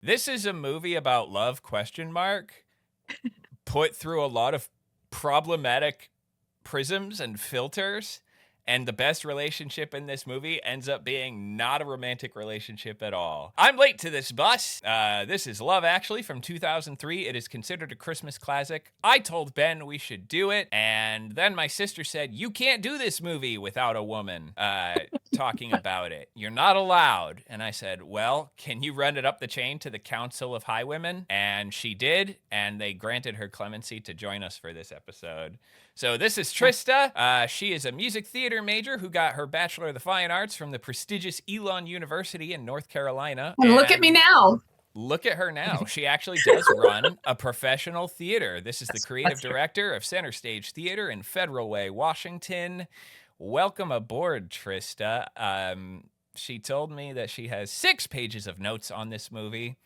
This is a movie about love, question mark, put through a lot of problematic prisms and filters. And the best relationship in this movie ends up being not a romantic relationship at all. I'm late to this bus. This is Love Actually from 2003. It is considered a Christmas classic. I told Ben we should do it. And then my sister said, you can't do this movie without a woman talking about it. You're not allowed. And I said, well, can you run it up the chain to the Council of High Women? And she did. And they granted her clemency to join us for this episode. So this is Trista. She is a music theater major who got her Bachelor of the Fine Arts from the prestigious Elon University in North Carolina. And look at me now. Look at her now. She actually does run a professional theater. This is the creative director of Center Stage Theater in Federal Way, Washington. Welcome aboard, Trista. She told me that she has 6 pages of notes on this movie.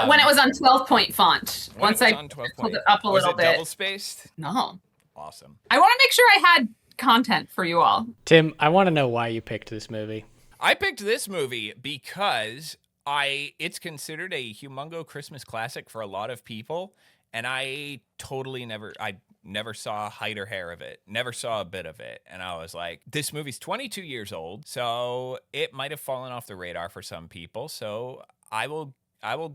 When it was on 12-point font. Once I pulled it up a little bit. Double-spaced? No. Awesome. I want to make sure I had content for you all. Tim, I want to know why you picked this movie. I picked this movie because it's considered a humongo Christmas classic for a lot of people, and I never saw hide or hair of it, never saw a bit of it, and I was like, this movie's 22 years old, so it might have fallen off the radar for some people, so I will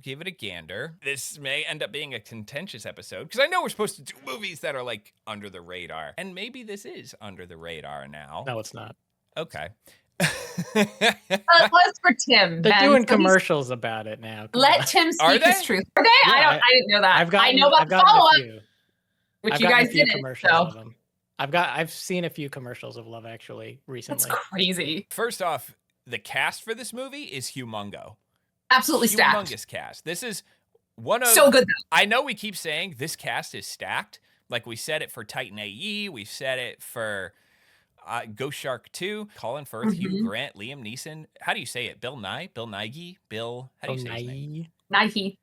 give it a gander. This may end up being a contentious episode because I know we're supposed to do movies that are like under the radar. And maybe this is under the radar now. No, it's not. Okay. It was for Tim. They're doing commercials about it now. Let Tim speak his truth. Are they? Yeah, I didn't know that. I know about the follow-up, which you guys didn't. So. I've seen a few commercials of Love Actually recently. That's crazy. First off, the cast for this movie is humongo. Absolutely stacked. Humongous cast. This is one of... So good, though. I know we keep saying this cast is stacked. Like we said it for Titan AE. We've said it for Ghost Shark 2. Colin Firth, Hugh Grant, Liam Neeson. How do you say it? Bill Nighy? Bill Nighy? Bill... How do you say his name? Nighy.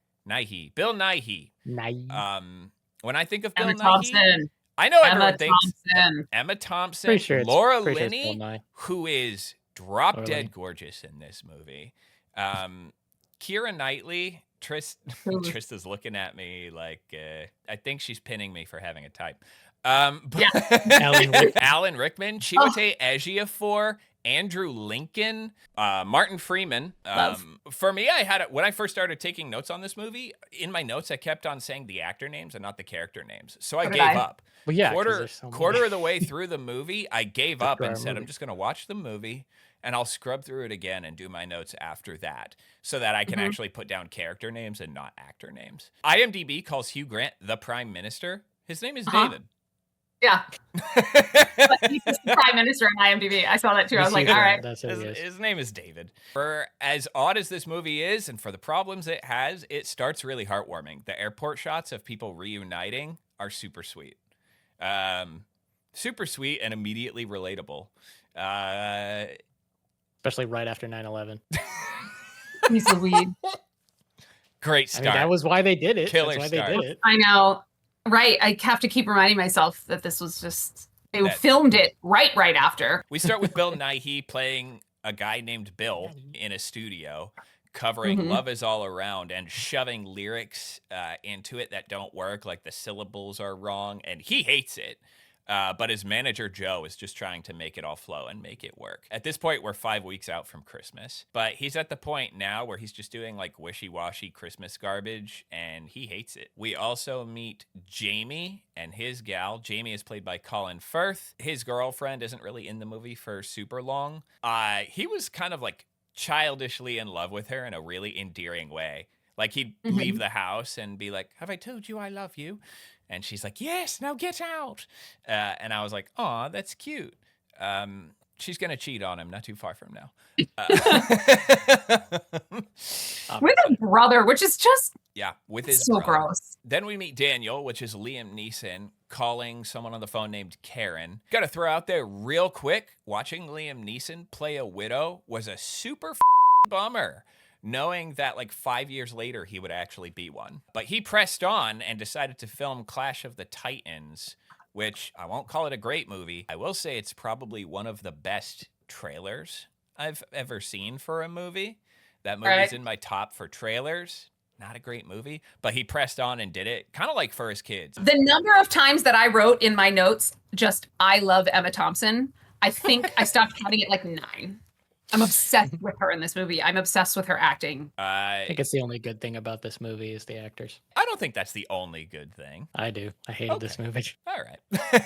Bill Nighy. When I think of Bill Nighy... Thompson. I know everyone thinks... Emma Thompson. Laura Linney, who is drop-dead gorgeous in this movie. Keira Knightley, Trista's looking at me like, I think she's pinning me for having a type. Alan Rickman, Chiwetel Ejiofor, Andrew Lincoln, Martin Freeman. For me, when I first started taking notes on this movie, in my notes, I kept on saying the actor names and not the character names. So I gave up. Well, yeah, quarter of the way through the movie, I gave up and said, I'm just going to watch the movie. And I'll scrub through it again and do my notes after that so that I can actually put down character names and not actor names. IMDb calls Hugh Grant the Prime Minister. His name is David. Yeah. But he's the Prime Minister on IMDb. I saw that too. I was like, all right. His name is David. For as odd as this movie is and for the problems it has, it starts really heartwarming. The airport shots of people reuniting are super sweet. Super sweet and immediately relatable. Especially right after 9/11. He's the weed. Great start. I mean, that was why they did it. Killer That's why start. they did it. I know. Right. I have to keep reminding myself that this was just... They filmed it right after. We start with Bill Nighy playing a guy named Bill in a studio, covering Love Is All Around and shoving lyrics into it that don't work, like the syllables are wrong, and he hates it. But his manager, Joe, is just trying to make it all flow and make it work. At this point, we're 5 weeks out from Christmas. But he's at the point now where he's just doing like wishy-washy Christmas garbage, and he hates it. We also meet Jamie and his gal. Jamie is played by Colin Firth. His girlfriend isn't really in the movie for super long. He was kind of like childishly in love with her in a really endearing way. Like he'd leave the house and be like, have I told you I love you? And she's like, yes, now get out. And I was like, aw, that's cute. She's going to cheat on him not too far from now. With a brother, which is just with his so brother. Gross. Then we meet Daniel, which is Liam Neeson, calling someone on the phone named Karen. Got to throw out there real quick, watching Liam Neeson play a widow was a super bummer. Knowing that like 5 years later he would actually be one. But he pressed on and decided to film Clash of the Titans, which I won't call it a great movie. I will say it's probably one of the best trailers I've ever seen for a movie. That movie's in my top for trailers. Not a great movie, but he pressed on and did it, kind of like for his kids. The number of times that I wrote in my notes, just I love Emma Thompson, I think I stopped counting at like 9. I'm obsessed with her in this movie. I'm obsessed with her acting. I think it's the only good thing about this movie is the actors. I don't think that's the only good thing. I do. I hated this movie. All right.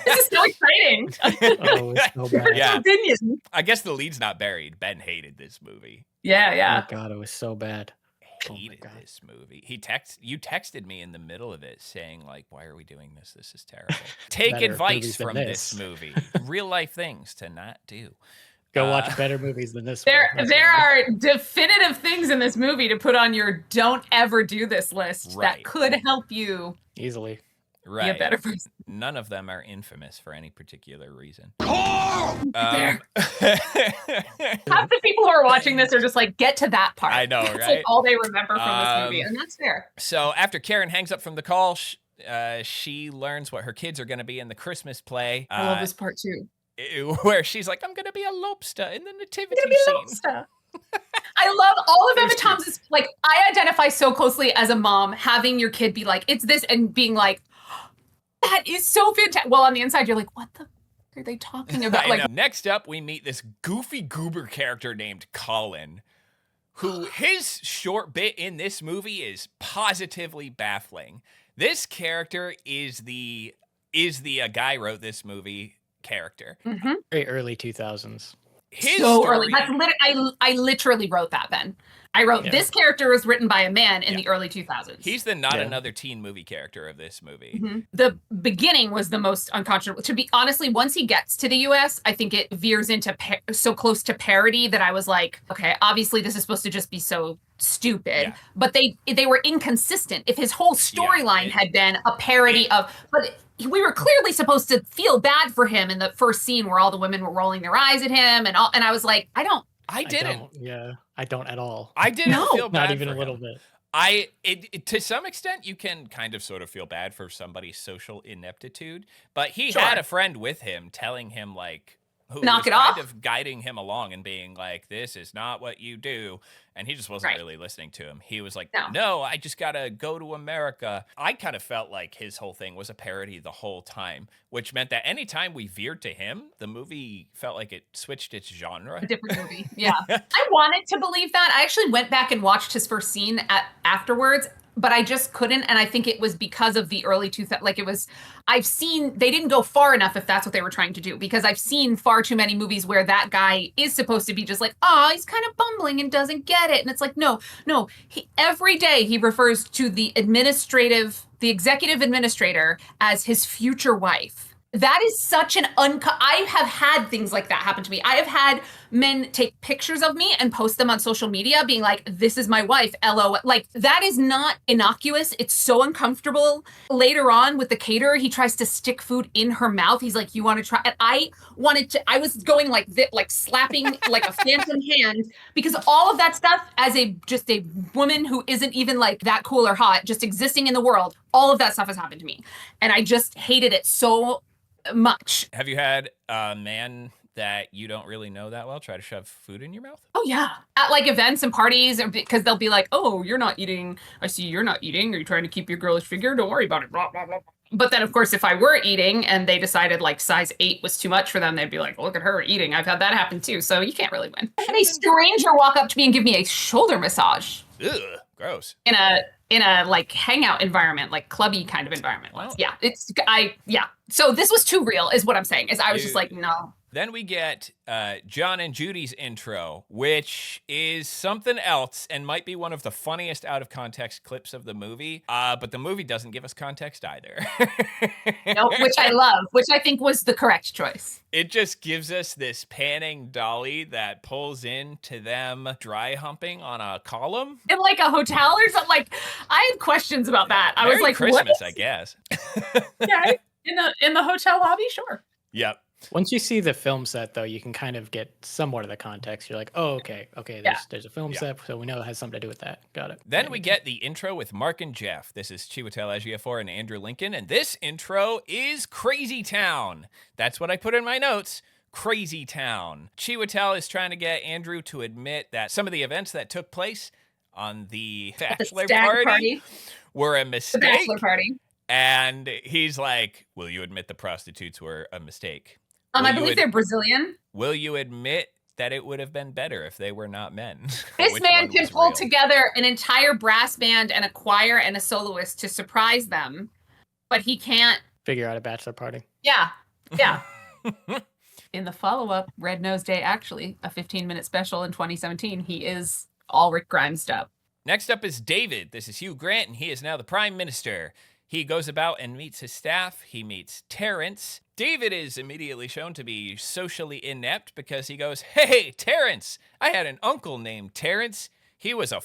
This is so exciting. Oh, it's so bad. Yeah. Opinion. I guess the lead's not buried. Ben hated this movie. Yeah. Oh God, it was so bad. Hated this movie. You texted me in the middle of it saying like, why are we doing this? This is terrible. Take Better advice movies than from this movie. Real life things to not do. Go watch better movies than this There one. are definitive things in this movie to put on your don't ever do this list that could help you easily be a better person. None of them are infamous for any particular reason. Half the people who are watching this are just like, get to that part. I know, that's right? like all they remember from this movie, and that's fair. So after Karen hangs up from the call, she learns what her kids are going to be in the Christmas play. I love this part too. Where she's like, I'm going to be a lobster in the nativity scene. I love all of Emma Thompson's, like, I identify so closely as a mom, having your kid be like, it's this, and being like, that is so fantastic. Well, on the inside, you're like, what the are they talking about? Like, next up, we meet this goofy goober character named Colin, who his short bit in this movie is positively baffling. This character is the guy wrote this movie character. Very early 2000s. Early. That's I literally wrote that then. I wrote this character was written by a man in the early 2000s. He's the not another teen movie character of this movie. The beginning was the most unconscionable. To be honestly, once he gets to the US, I think it veers into so close to parody that I was like, okay, obviously this is supposed to just be so stupid. But they were inconsistent. If his whole storyline had been a parody of, but we were clearly supposed to feel bad for him in the first scene where all the women were rolling their eyes at him and I was like, I didn't. I don't at all. I didn't feel bad. Not even for a little him. bit. To some extent, you can kind of sort of feel bad for somebody's social ineptitude, but he had a friend with him telling him like, who was kind of guiding him along and being like, this is not what you do. And he just wasn't really listening to him. He was like, no, I just got to go to America. I kind of felt like his whole thing was a parody the whole time, which meant that anytime we veered to him, the movie felt like it switched its genre. A different movie. Yeah. I wanted to believe that. I actually went back and watched his first scene afterwards, but I just couldn't. And I think it was because of the early 2000s. Like they didn't go far enough if that's what they were trying to do, because I've seen far too many movies where that guy is supposed to be just like, oh, he's kind of bumbling and doesn't get it. And it's like, no, every day he refers to the executive administrator as his future wife. That is such an I have had things like that happen to me. I have had men take pictures of me and post them on social media being like, this is my wife, LOL. Like, that is not innocuous. It's so uncomfortable. Later on with the caterer, he tries to stick food in her mouth. He's like, you want to try? And I was going like this, like slapping like a phantom hand, because all of that stuff as just a woman who isn't even like that cool or hot, just existing in the world, all of that stuff has happened to me. And I just hated it so much. Have you had a man that you don't really know that well try to shove food in your mouth? Oh yeah, at like events and parties, because they'll be like, "Oh, you're not eating. I see you're not eating. Are you trying to keep your girlish figure? Don't worry about it." Blah blah blah. But then, of course, if I were eating and they decided like size 8 was too much for them, they'd be like, "Look at her eating." I've had that happen too. So you can't really win. I had a stranger walk up to me and give me a shoulder massage. Ugh, gross. In a like hangout environment, like clubby kind of environment. Wow. Yeah. So this was too real, is what I'm saying. Is I was just like, no. Then we get John and Judy's intro, which is something else and might be one of the funniest out of context clips of the movie. But the movie doesn't give us context either. No, which I love, which I think was the correct choice. It just gives us this panning dolly that pulls into them dry humping on a column. In like a hotel or something. Like, I had questions about that. I was like, Christmas, I guess. Yeah, in the hotel lobby, sure. Yep. Once you see the film set, though, you can kind of get somewhat of the context. You're like, oh, okay, there's a film set, so we know it has something to do with that. Got it. Then we get the intro with Mark and Jeff. This is Chiwetel Ejiofor and Andrew Lincoln, and this intro is Crazy Town. That's what I put in my notes. Crazy Town. Chiwetel is trying to get Andrew to admit that some of the events that took place on the bachelor stag party were a The mistake. bachelor party. And he's like, will you admit the prostitutes were a mistake? I believe they're Brazilian. Will you admit that it would have been better if they were not men? This Which man one can was pull real? together an entire brass band and a choir and a soloist to surprise them, but he can't. Figure out a bachelor party. Yeah. In the follow-up, Red Nose Day, actually, a 15-minute special in 2017, he is all Rick Grimes up. Next up is David. This is Hugh Grant, and he is now the Prime Minister. He goes about and meets his staff. He meets Terrence. David is immediately shown to be socially inept because he goes, hey, Terrence, I had an uncle named Terrence. He was a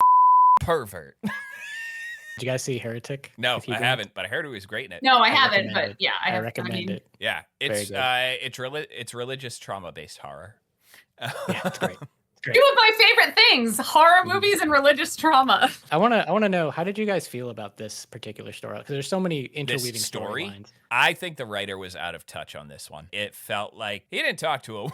pervert. Did you guys see Heretic? No, with Hugh I Grant? haven't, but I heard he was great in it. No, I I haven't, recommend but it. yeah, I recommend it. Yeah, Very good. it's religious trauma-based horror. Yeah, it's great. It's great. Two of my favorite things, horror movies and religious trauma. I wanna know, how did you guys feel about this particular story? Because there's so many interweaving story? storylines. I think the writer was out of touch on this one. It felt like he didn't talk to a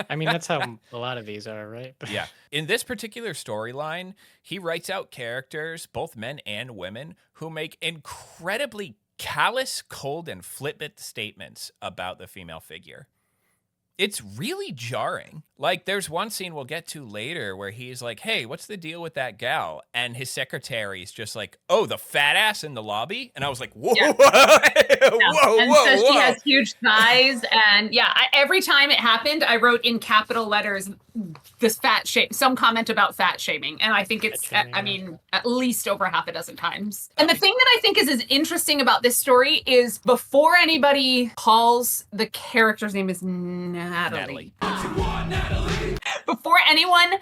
I mean, that's how a lot of these are, right? Yeah. In this particular storyline, he writes out characters, both men and women, who make incredibly callous, cold, and flippant statements about the female figure. It's really jarring. Like, there's one scene we'll get to later where he's like, hey, what's the deal with that gal? And his secretary's just like, oh, the fat ass in the lobby? And I was like, whoa, Yeah. whoa, And whoa, so whoa. she has huge thighs, and every time it happened, I wrote in capital letters this fat shame, some comment about fat shaming, and I think it's, Fat shaming, I mean, at least over half a dozen times. And the thing that I think is interesting about this story is before anybody calls the character's name is Natalie. Before anyone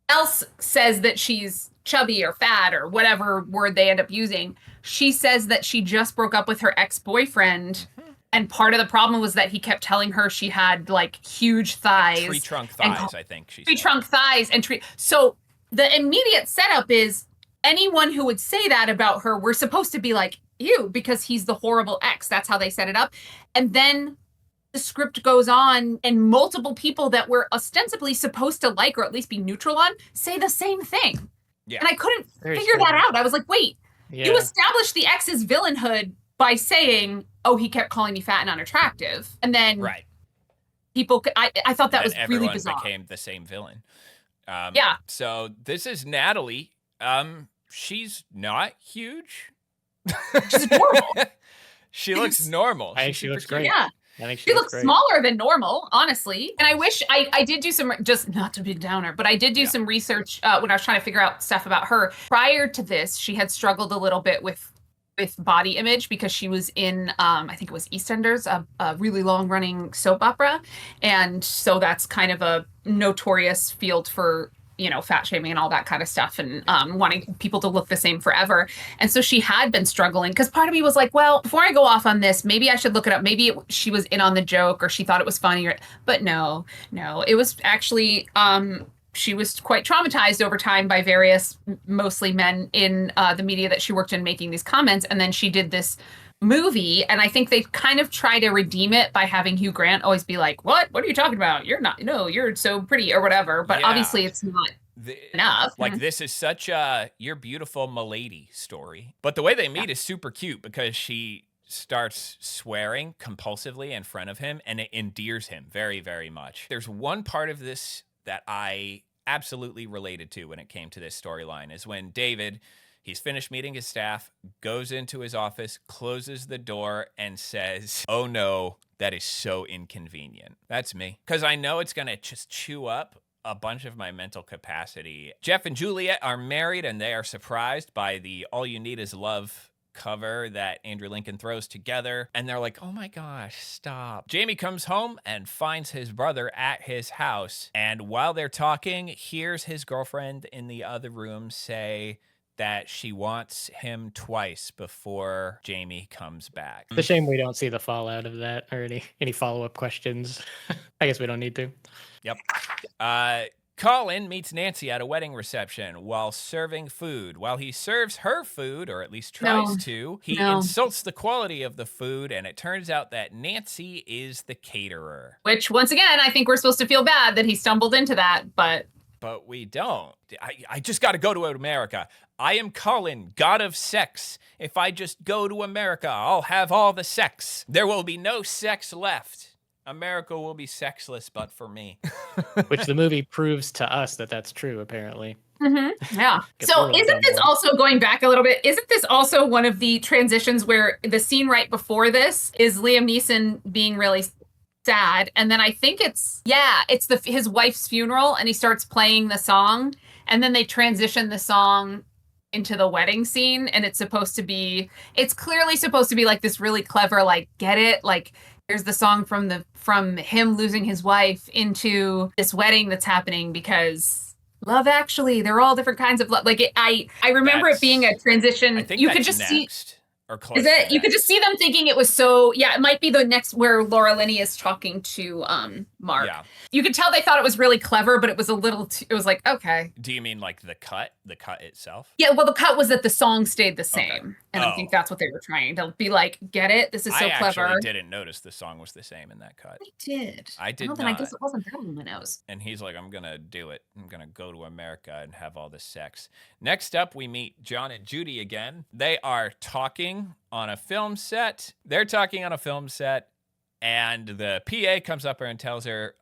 else says that she's chubby or fat or whatever word they end up using, she says that she just broke up with her ex-boyfriend. And part of the problem was that he kept telling her she had like huge thighs. Tree trunk thighs, I think she said. Tree trunk thighs and tree. So the immediate setup is anyone who would say that about her, we're supposed to be like, ew, because he's the horrible ex. That's how they set it up. And then the script goes on and multiple people that we're ostensibly supposed to like or at least be neutral on say the same thing. Yeah. And I couldn't Very figure that strange. out. I was like, wait, Yeah. you established the ex's villainhood by saying, oh, he kept calling me fat and unattractive. And then Right. people, I thought that And was really everyone bizarre. became the same villain. Yeah. So this is Natalie. She's not huge. She's adorable. She looks normal. I think She's she super looks cute. great. Yeah. I think She looks looks great. smaller than normal, honestly. And I wish I did do some, just not to be a downer, but I did do some research when I was trying to figure out stuff about her. Prior to this, she had struggled a little bit with body image because she was in, I think it was EastEnders, a really long running soap opera. And so that's kind of a notorious field for, you know, fat shaming and all that kind of stuff and wanting people to look the same forever. And so she had been struggling because part of me was like, well, before I go off on this, maybe I should look it up. Maybe she was in on the joke or she thought it was funny. But no, it was actually, she was quite traumatized over time by various, mostly men in the media that she worked in making these comments. And then she did this movie, and I think they kind of try to redeem it by having Hugh Grant always be like, what are you talking about? You're not, no, you're so pretty or whatever. But Yeah. obviously it's not enough. Like, this is such a you're beautiful milady story. But the way they meet is super cute because she starts swearing compulsively in front of him, and it endears him very, very much. There's one part of this that I absolutely related to when it came to this storyline is when David, he's finished meeting his staff, goes into his office, closes the door, and says, oh no, that is so inconvenient. That's me. Because I know it's going to just chew up a bunch of my mental capacity. Jeff and Juliet are married, and they are surprised by the All You Need Is Love cover that Andrew Lincoln throws together. And they're like, oh my gosh, stop. Jamie comes home and finds his brother at his house. And while they're talking, hears his girlfriend in the other room say that she wants him twice before Jamie comes back. It's a shame we don't see the fallout of that or any follow-up questions. I guess we don't need to. Yep. Colin meets Nancy at a wedding reception while serving food. While he serves her food, or at least tries to, he insults the quality of the food, and it turns out that Nancy is the caterer. Which, once again, I think we're supposed to feel bad that he stumbled into that, but we don't. I just got to go to America. I am Colin, god of sex. If I just go to America, I'll have all the sex. There will be no sex left. America will be sexless, but for me. Which the movie proves to us that that's true, apparently. Mm-hmm. Yeah. So isn't this also, going back a little bit, isn't this also one of the transitions where the scene right before this is Liam Neeson being really sad, and then I think it's his wife's funeral, and he starts playing the song, and then they transition the song into the wedding scene, and it's clearly supposed to be like this really clever, like, get it, like, here's the song from him losing his wife into this wedding that's happening, because Love Actually, they're all different kinds of love. Like, I remember it being a transition. I think you that's could just next. Or close is it? You could just see them thinking it was so. Yeah, it might be the next where Laura Linney is talking to Mark. Yeah. You could tell they thought it was really clever, but it was a little. It was like, okay. Do you mean like the cut itself? Yeah. Well, the cut was that the song stayed the same, and I think that's what they were trying to be like. Get it? This is so clever. I actually didn't notice the song was the same in that cut. I did. I did not. Then I guess it wasn't that on my nose. And he's like, I'm gonna do it. I'm gonna go to America and have all this sex. Next up, we meet John and Judy again. They are talking on a film set. And the PA comes up and tells her,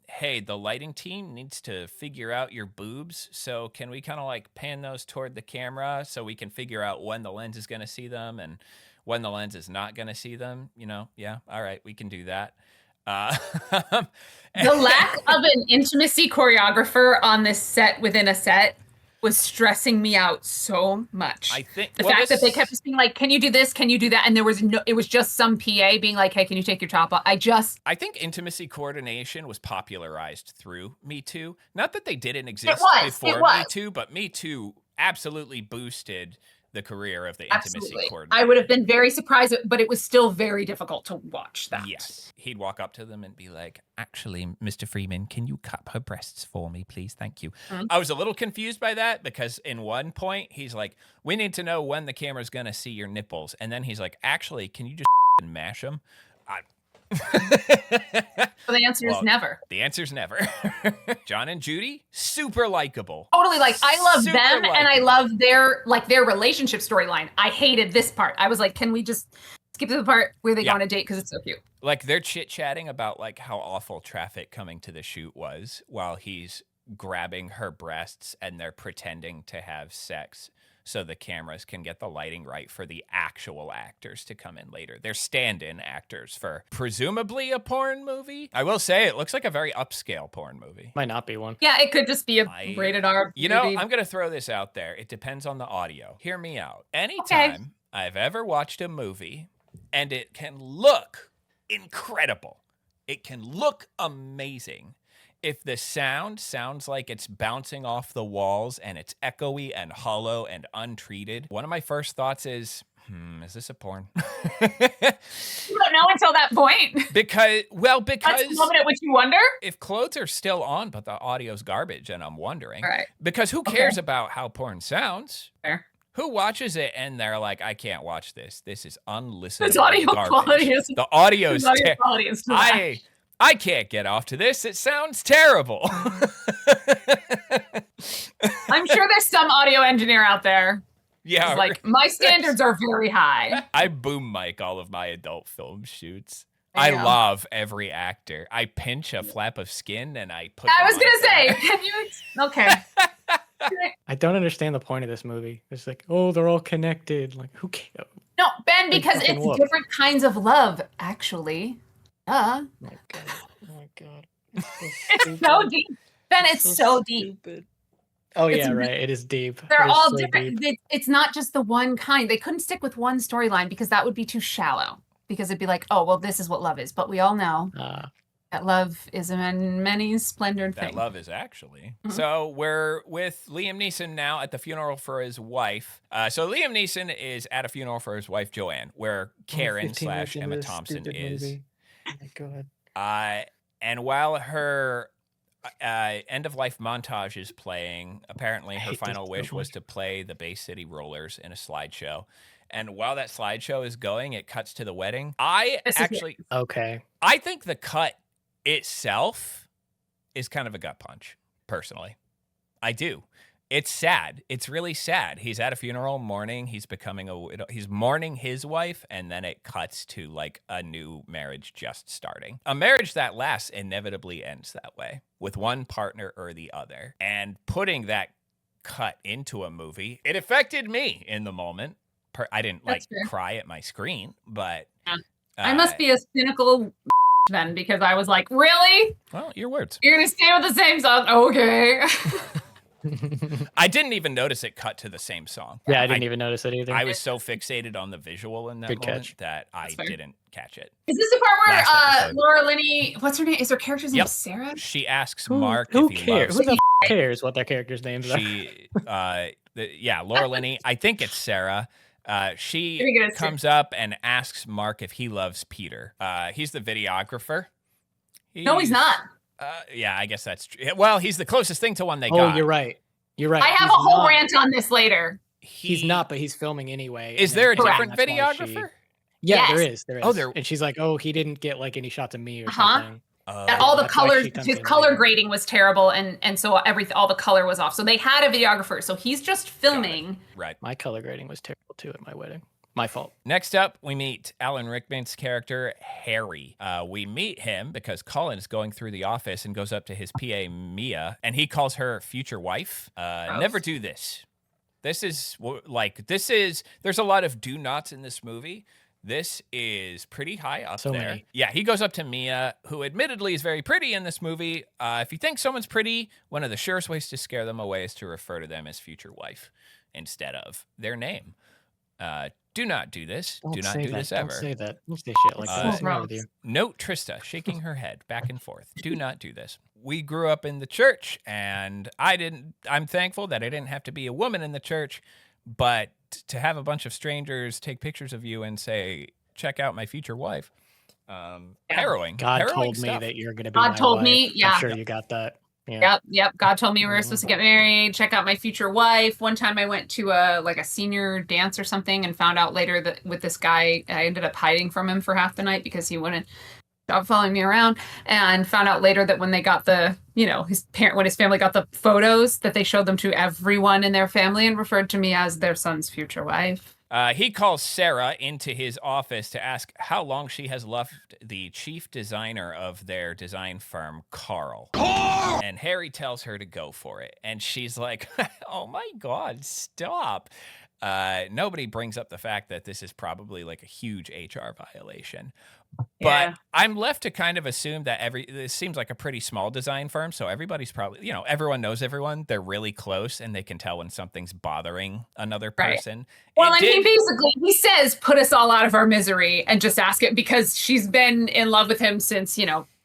hey, the lighting team needs to figure out your boobs. So can we kind of like pan those toward the camera so we can figure out when the lens is going to see them and when the lens is not going to see them? You know, yeah, all right, we can do that. The lack of an intimacy choreographer on this set within a set was stressing me out so much. I think the fact that they kept just being like, can you do this? Can you do that? And there was it was just some PA being like, hey, can you take your top off? I think intimacy coordination was popularized through Me Too. Not that they didn't exist before Me Too, but Me Too absolutely boosted the career of the intimacy coordinator. I would have been very surprised, but it was still very difficult to watch that. Yes. He'd walk up to them and be like, actually, Mr. Freeman, can you cup her breasts for me, please? Thank you. Mm-hmm. I was a little confused by that because in one point, he's like, we need to know when the camera's going to see your nipples. And then he's like, actually, can you just mash them? So the answer is never. The answer's never. John and Judy, super likable. Totally, like I love them and I love their relationship storyline. I hated this part. I was like, can we just skip to the part where they go on a date because it's so cute. Like they're chit-chatting about like how awful traffic coming to the shoot was while he's grabbing her breasts and they're pretending to have sex. So the cameras can get the lighting right for the actual actors to come in later. They're stand-in actors for presumably a porn movie. I will say it looks like a very upscale porn movie. Might not be one. Yeah, it could just be a rated R movie. You know, I'm going to throw this out there. It depends on the audio. Hear me out. Anytime I've ever watched a movie and it can look incredible, it can look amazing, if the sound sounds like it's bouncing off the walls and it's echoey and hollow and untreated, one of my first thoughts is this a porn? You don't know until that point. Because that's the moment at which you wonder. If clothes are still on, but the audio's garbage, and I'm wondering. Right. Because who cares about how porn sounds? Fair. Who watches it and they're like, I can't watch this. This is unlistenable. This audio garbage. Quality is the audio's quality is I can't get off to this. It sounds terrible. I'm sure there's some audio engineer out there. Yeah. Like, my standards are very high. I boom mic all of my adult film shoots. I love every actor. I pinch a flap of skin and I put I was going to say, can you? Okay. I don't understand the point of this movie. It's like, oh, they're all connected. Like, who cares? No, Ben, because it's different kinds of love, actually. Oh my god. It's so deep. Ben, it's so deep. Stupid. Oh yeah, right. It is deep. They're all so different. It's not just the one kind. They couldn't stick with one storyline because that would be too shallow. Because it'd be like, oh, well, this is what love is. But we all know that love is a many splendored thing. That love is actually. Mm-hmm. So we're with Liam Neeson now at the funeral for his wife. So Liam Neeson is at a funeral for his wife, Joanne, where Karen / Emma Thompson is. Movie. Oh my god. And while her End of life montage is playing. Apparently, her hate final this wish so was much. to play the Bay City Rollers in a slideshow. And while that slideshow is going, it cuts to the wedding. Okay. I think the cut itself is kind of a gut punch, personally. I do. It's sad. It's really sad. He's at a funeral mourning. He's becoming a widow. He's mourning his wife, and then it cuts to like a new marriage just starting. A marriage that lasts inevitably ends that way with one partner or the other. And putting that cut into a movie, it affected me in the moment. I didn't like That's fair. cry at my screen, but Yeah. I must be a cynical then, because I was like, really? well, your words. You're gonna stay with the same song? Okay. I didn't even notice it cut to the same song. Yeah, I didn't even notice it either. I was so fixated on the visual in that Good moment catch. that I That's fair. didn't catch it. Is this the part Last where episode. Laura Linney, what's her name? Is her character's name Yep. Sarah? She asks Who, Mark who if he cares? loves. Who the cares what their characters' names are? She, Laura Linney. I think it's Sarah. She I think it is comes up and asks Mark if he loves Peter. He's the videographer. No, he's not. Yeah, I guess that's true. Well, he's the closest thing to one they Oh, got. you're right. You're right. I have He's a whole not- rant on this later. He's not, but he's filming anyway. Is and there a then different that's why she- videographer? Yeah, there Yes. is. There is. Oh, there- And she's like, "Oh, he didn't get like any shots of me or Uh-huh. something." And all the that's why colors, she comes his in color later. grading was terrible, and so all the color was off. So they had a videographer. So he's just filming. Right. My color grading was terrible too at my wedding. My fault. Next up, we meet Alan Rickman's character, Harry. We meet him because Colin is going through the office and goes up to his PA, Mia, and he calls her future wife. Never do this. There's a lot of do nots in this movie. This is pretty high up So there. many. Yeah, he goes up to Mia, who admittedly is very pretty in this movie. If you think someone's pretty, one of the surest ways to scare them away is to refer to them as future wife instead of their name. Do not do this. Don't do not say do that. this Don't ever. say that. Don't say shit like that. Uh, What's wrong with you? Note Trista shaking her head back and forth. Do not do this. We grew up in the church, and I'm thankful that I didn't have to be a woman in the church, but to have a bunch of strangers take pictures of you and say, check out my future wife, harrowing. God harrowing told stuff. me that you're going to be God my told wife. me, yeah. I'm sure you got that. Yeah. Yep. God told me we were supposed to get married. Check out my future wife. One time I went to a senior dance or something and found out later that with this guy, I ended up hiding from him for half the night because he wouldn't stop following me around, and found out later that when they got when his family got the photos, that they showed them to everyone in their family and referred to me as their son's future wife. He calls Sarah into his office to ask how long she has left the chief designer of their design firm, Carl. And Harry tells her to go for it. And she's like, oh my God, stop. Nobody brings up the fact that this is probably like a huge HR violation. Yeah. But I'm left to kind of assume that this seems like a pretty small design firm. So everybody's probably, everyone knows everyone. They're really close and they can tell when something's bothering another Right. person. Well, and he says, put us all out of our misery and just ask it because she's been in love with him since,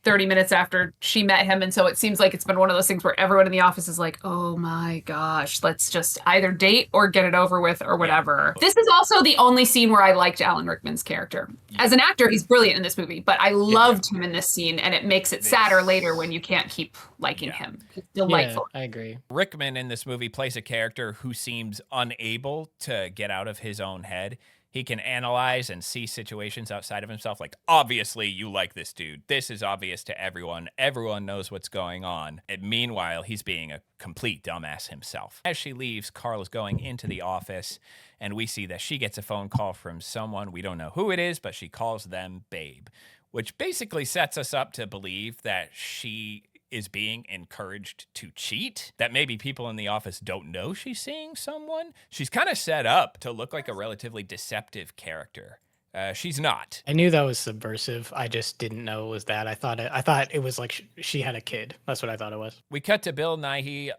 30 minutes after she met him. And so it seems like it's been one of those things where everyone in the office is like, oh my gosh, let's just either date or get it over with or whatever. Yeah. This is also the only scene where I liked Alan Rickman's character. Yeah. As an actor, he's brilliant in this movie, but I loved him in this scene, and it makes it sadder later when you can't keep liking him. He's delightful. Yeah, I agree. Rickman in this movie plays a character who seems unable to get out of his own head. He can analyze and see situations outside of himself. Like, obviously, you like this dude. This is obvious to everyone. Everyone knows what's going on. And meanwhile, he's being a complete dumbass himself. As she leaves, Carl is going into the office, and we see that she gets a phone call from someone. We don't know who it is, but she calls them Babe, which basically sets us up to believe that she is being encouraged to cheat, that maybe people in the office don't know she's seeing someone. She's kind of set up to look like a relatively deceptive character. She's not. I knew that was subversive. I just didn't know it was that. I thought it was like she had a kid. That's what I thought it was. We cut to Bill Nighy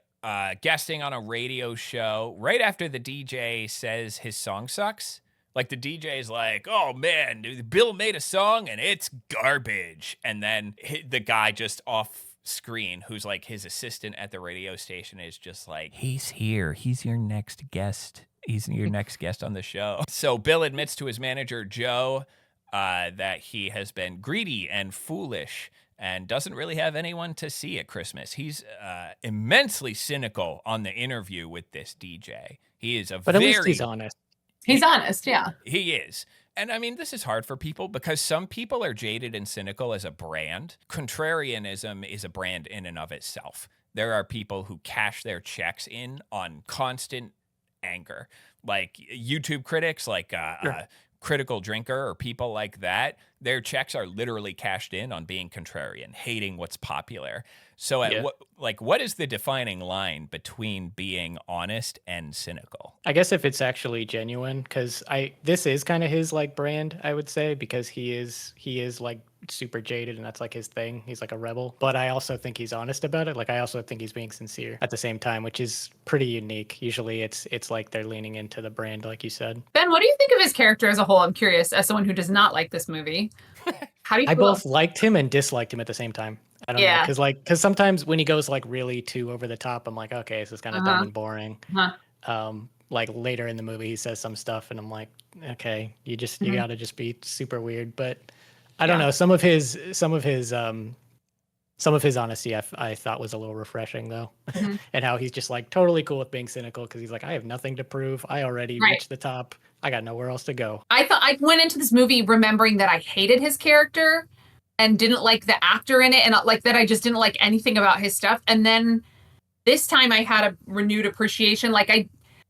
guesting on a radio show right after the DJ says his song sucks. Like, the DJ's like, oh man, Bill made a song and it's garbage. And then the guy just off screen, who's like his assistant at the radio station, is just like, he's here. He's your next guest. He's your next guest on the show. So Bill admits to his manager, Joe, that he has been greedy and foolish and doesn't really have anyone to see at Christmas. He's immensely cynical on the interview with this DJ. He is But at least he's honest. He's honest, yeah. He is. And I mean, this is hard for people because some people are jaded and cynical as a brand. Contrarianism is a brand in and of itself. There are people who cash their checks in on constant anger, like YouTube critics, like Critical Drinker or people like that. Their checks are literally cashed in on being contrarian, hating what's popular. So what is the defining line between being honest and cynical? I guess if it's actually genuine, because this is kind of his like brand, I would say, because he is like super jaded and that's like his thing. He's like a rebel. But I also think he's honest about it. Like I also think he's being sincere at the same time, which is pretty unique. Usually it's like they're leaning into the brand, like you said. Ben, what do you think of his character as a whole? I'm curious, as someone who does not like this movie. How do you I feel? both liked him and disliked him at the same time. I don't know, because sometimes when he goes like really too over the top, I'm like, okay, this is kind of dumb and boring. Like later in the movie, he says some stuff, and I'm like, okay, you gotta just be super weird. But I don't know. Some of his honesty, I thought was a little refreshing though, and how he's just like totally cool with being cynical because he's like, I have nothing to prove. I already reached the top. I got nowhere else to go. I went into this movie remembering that I hated his character and didn't like the actor in it, and like that I just didn't like anything about his stuff. And then this time I had a renewed appreciation. Like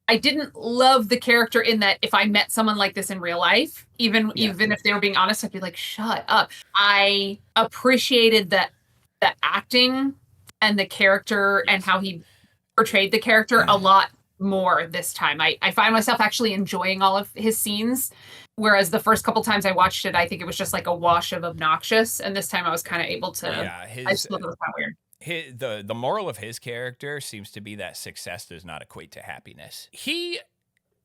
I didn't love the character in that if I met someone like this in real life, even if they were being honest, I'd be like, shut up. I appreciated the acting and the character and how he portrayed the character a lot more this time. I find myself actually enjoying all of his scenes, whereas the first couple times I watched it, I think it was just like a wash of obnoxious, and this time I was kind of able to. I just thought it was kind of weird. The moral of his character seems to be that success does not equate to happiness. He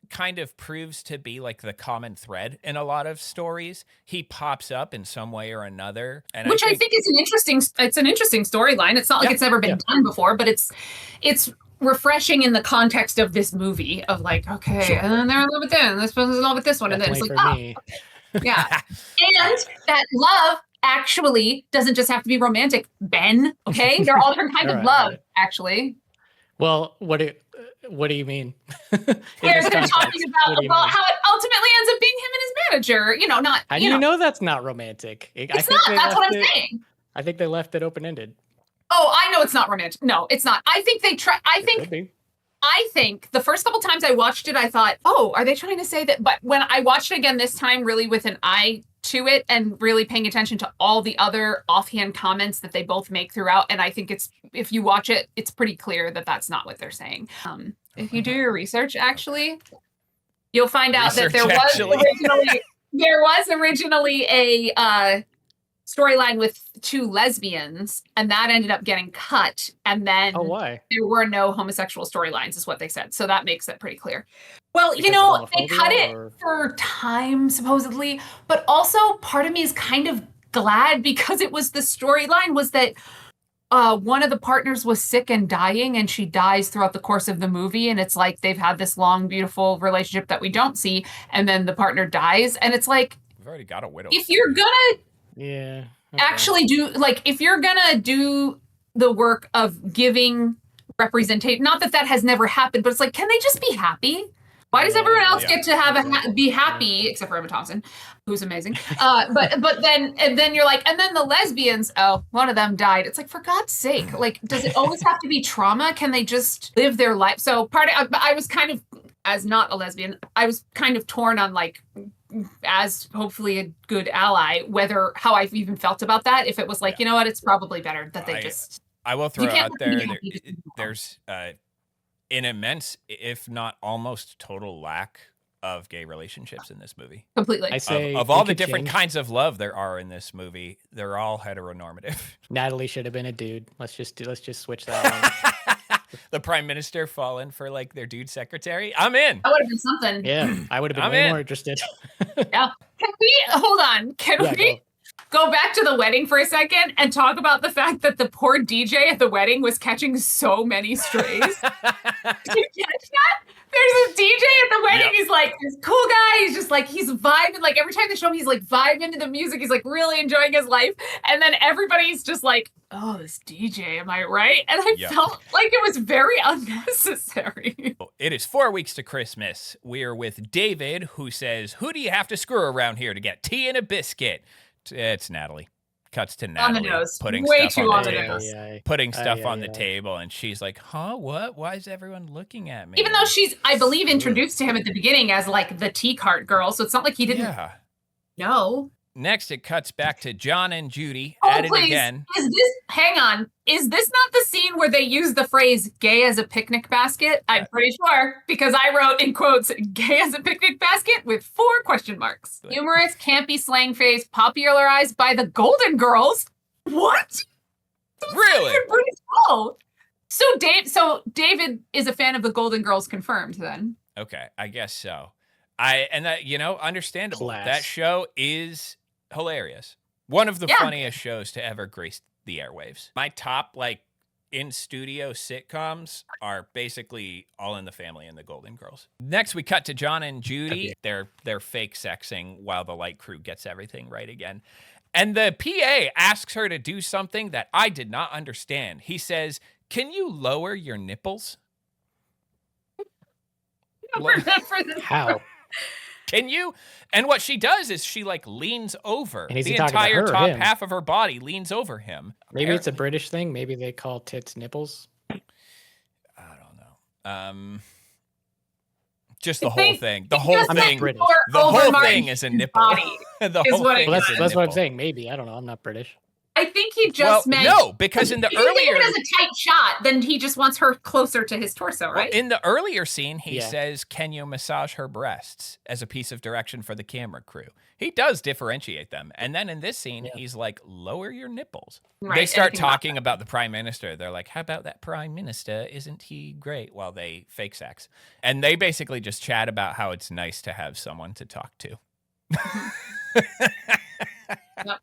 kind of proves to be like the common thread in a lot of stories. He pops up in some way or another, and which I think is an interesting storyline. It's not like it's never been done before, but it's refreshing in the context of this movie of like, okay, and then they're in love with this, and this person's in love with this one, Definitely, and then it's like, yeah. And that love actually doesn't just have to be romantic, Ben. Okay, there are all different kinds of love, actually. Well, what do you mean? They're talking about how it ultimately ends up being him and his manager. You know, not. How do you know that's not romantic? It's not. That's what I'm saying. I think they left it open ended. Oh, I know it's not romantic. No, it's not. I think they try. I think the first couple times I watched it, I thought, oh, are they trying to say that? But when I watched it again this time, really with an eye to it and really paying attention to all the other offhand comments that they both make throughout, and I think if you watch it, it's pretty clear that that's not what they're saying. If you do your research, actually, you'll find out that there was originally a storyline with two lesbians, and that ended up getting cut. And then why? There were no homosexual storylines, is what they said. So that makes it pretty clear. Well, because they cut it for time, supposedly, but also part of me is kind of glad because it was the storyline was that one of the partners was sick and dying, and she dies throughout the course of the movie. And it's like they've had this long, beautiful relationship that we don't see, and then the partner dies, and it's like we've already got a widow. If you're gonna actually do, like, if you're gonna do the work of giving representation, not that has never happened, but it's like, can they just be happy? Why does everyone else get to be happy except for Emma Thompson, who's amazing? But then you're like, and then the lesbians, one of them died. It's like, for God's sake, like, does it always have to be trauma? Can they just live their life? So I was kind of, as not a lesbian, I was kind of torn on, like, as hopefully a good ally, how I've even felt about that. If it was like, you know what, it's probably better that they just. I will throw out there's an immense, if not almost total lack of gay relationships in this movie. Completely. I say of all the different kinds of love there are in this movie, they're all heteronormative. Natalie should have been a dude. Let's just switch that one. The prime minister falling for like their dude secretary. I'm in. That would have been something. Yeah, I would have been way more interested. Yeah. Can we hold on? Can we go back to the wedding for a second and talk about the fact that the poor DJ at the wedding was catching so many strays? Did you catch that? There's this DJ at the wedding. Yep. He's like this cool guy. He's just like, he's vibing. Like every time they show him, he's like vibing to the music. He's like really enjoying his life. And then everybody's just like, oh, this DJ, am I right? And I felt like it was very unnecessary. It is 4 weeks to Christmas. We're with David, who says, who do you have to screw around here to get tea and a biscuit? It's Natalie. Cuts to Natalie. On the nose. Putting Way stuff too on on the the table. nose. Putting stuff on the table, and she's like, huh, what? Why is everyone looking at me? Even though she's, I believe, introduced to him at the beginning as like the tea cart girl, so it's not like he didn't know. Next, it cuts back to John and Judy at it again. Hang on. Is this not the scene where they use the phrase gay as a picnic basket? I'm pretty sure, because I wrote in quotes, gay as a picnic basket with 4 question marks. Humorous, campy slang phrase popularized by the Golden Girls. What? Really? So David is a fan of the Golden Girls, confirmed then. Okay, I guess so. Understandable. Class. That show is hilarious. One of the funniest shows to ever grace the airwaves. My top, in-studio sitcoms are basically All in the Family and the Golden Girls. Next, we cut to John and Judy. They're fake sexing while the light crew gets everything right again. And the PA asks her to do something that I did not understand. He says, can you lower your nipples? How? Can you? And what she does is she leans over. And the entire top half of her body leans over him. Maybe it's a British thing. Maybe they call tits nipples. I don't know. Just the whole thing. The whole thing. The whole thing is a nipple. The whole thing. Well, that's what I'm saying. Maybe. I don't know. I'm not British. I think he just meant... No, because in the earlier... If it is a tight shot, then he just wants her closer to his torso, right? Well, in the earlier scene, he says, can you massage her breasts as a piece of direction for the camera crew? He does differentiate them. And then in this scene, he's like, lower your nipples. Right, they start talking about the prime minister. They're like, how about that prime minister? Isn't he great? While they fake sex. And they basically just chat about how it's nice to have someone to talk to. Yep.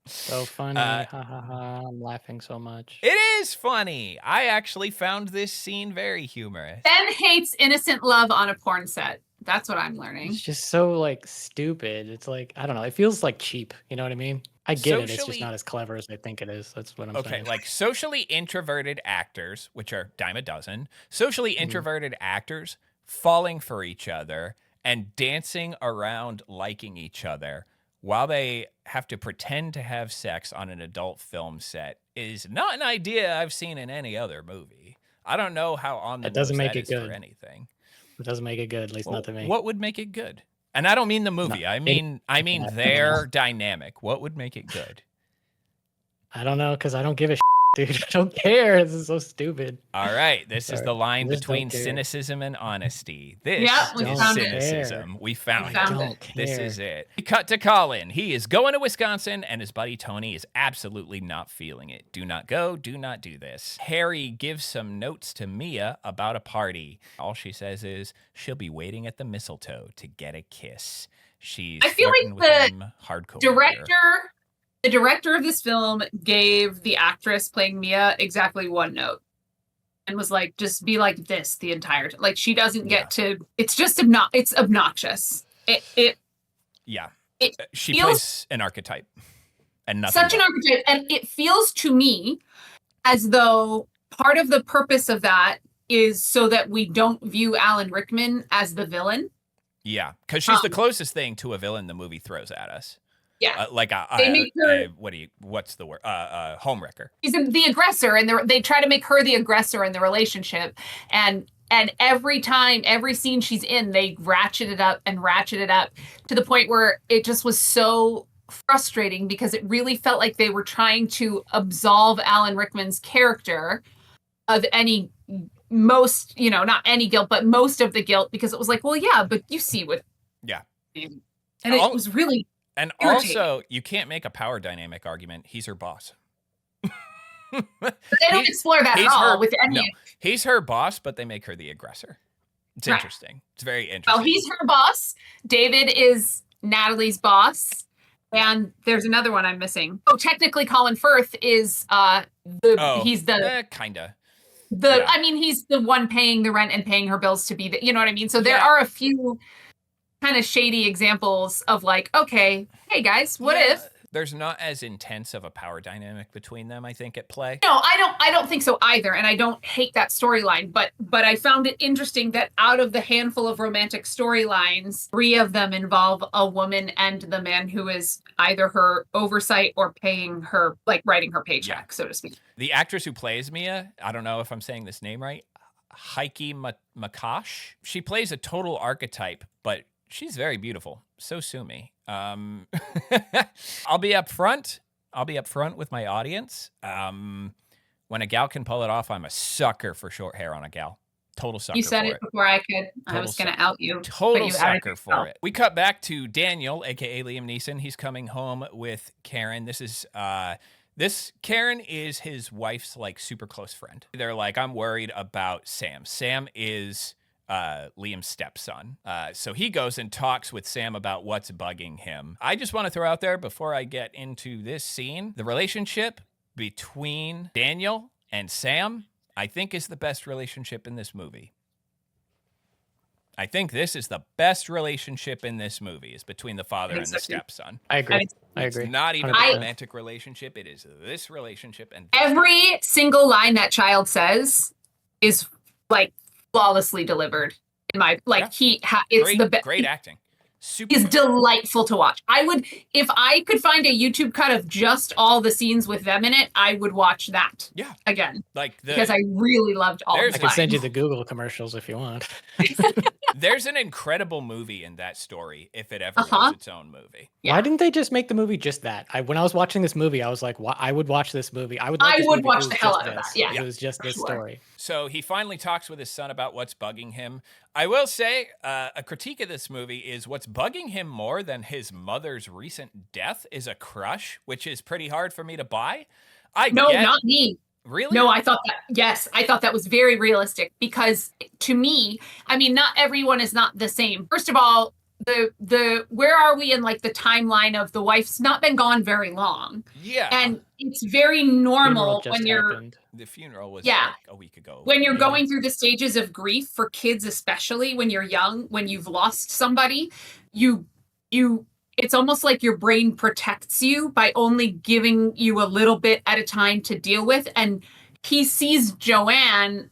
So funny. Ha ha ha. I'm laughing so much. It is funny. I actually found this scene very humorous. Ben hates innocent love on a porn set. That's what I'm learning. It's just so stupid. It's I don't know. It feels cheap. You know what I mean? I get it. It's just not as clever as I think it is. That's what I'm saying. Okay, socially introverted actors, which are dime a dozen, socially introverted actors falling for each other and dancing around liking each other while they have to pretend to have sex on an adult film set is not an idea I've seen in any other movie. I don't know how on the it doesn't make it good for anything. It doesn't make it good, at least not to me. What would make it good? And I don't mean the movie. I mean their dynamic. What would make it good? I don't know, because I don't give a dude. I don't care. This is so stupid. All right. This is the line between cynicism and honesty. This is cynicism. We found it. This is it. We cut to Colin. He is going to Wisconsin, and his buddy Tony is absolutely not feeling it. Do not go. Do not do this. Harry gives some notes to Mia about a party. All she says is she'll be waiting at the mistletoe to get a kiss. I feel like the director of this film gave the actress playing Mia exactly one note and was like, just be like this the entire time. She doesn't get to, it's just it's obnoxious. She plays an archetype and nothing. Such an archetype. And it feels to me as though part of the purpose of that is so that we don't view Alan Rickman as the villain. Yeah, because she's the closest thing to a villain the movie throws at us. Yeah, they make her. What's the word? Homewrecker. She's the aggressor, and they try to make her the aggressor in the relationship. And every scene she's in, they ratchet it up to the point where it just was so frustrating because it really felt like they were trying to absolve Alan Rickman's character of not any guilt, but most of the guilt, because it was like, well, yeah, but you see what. Yeah. And it was really. And also, you can't make a power dynamic argument. He's her boss. But they don't explore that at all with any. No, he's her boss, but they make her the aggressor. It's interesting. It's very interesting. Well, he's her boss. David is Natalie's boss. And there's another one I'm missing. Oh, technically Colin Firth is he's the kinda. I mean, he's the one paying the rent and paying her bills to be the, you know what I mean? So there are a few kind of shady examples of like, okay, hey guys, what if? There's not as intense of a power dynamic between them, I think, at play. No, I don't think so either, and I don't hate that storyline, but I found it interesting that out of the handful of romantic storylines, 3 of them involve a woman and the man who is either her oversight or paying her, like writing her paycheck, so to speak. The actress who plays Mia, I don't know if I'm saying this name right, Heike Makash, she plays a total archetype, but she's very beautiful. So sue me. I'll be up front with my audience. When a gal can pull it off, I'm a sucker for short hair on a gal. Total sucker for it. You said it before I could. I was going to out you. Total sucker for it. We cut back to Daniel, aka Liam Neeson. He's coming home with Karen. This Karen is his wife's like super close friend. They're like, I'm worried about Sam. Sam is Liam's stepson. So he goes and talks with Sam about what's bugging him. I just want to throw out there before I get into this scene, the relationship between Daniel and Sam, I think is the best relationship in this movie. I think this is the best relationship in this movie is between the father and the stepson. I agree. It's not even a romantic relationship. It is this relationship. And every single line that child says is like flawlessly delivered in my it's the best. Great acting. Super is delightful to watch. I would, if I could find a YouTube cut of just all the scenes with them in it, I would watch that. Yeah. Again. Because I really loved all of it. I can send you the Google commercials if you want. There's an incredible movie in that story if it ever was its own movie. Yeah. Why didn't they just make the movie just that? When I was watching this movie, I was like, I would watch this movie. I would watch the hell out of that. Yeah. It was just this story. So he finally talks with his son about what's bugging him. I will say a critique of this movie is what's bugging him more than his mother's recent death is a crush, which is pretty hard for me to buy. Not me. Really? No, I thought that was very realistic because to me, I mean, not everyone is not the same. First of all, the where are we in like the timeline of the wife's not been gone very long. Yeah. And it's very normal when the funeral was like a week ago. When you're going through the stages of grief for kids, especially when you're young, when you've lost somebody, it's almost like your brain protects you by only giving you a little bit at a time to deal with. And he sees Joanne,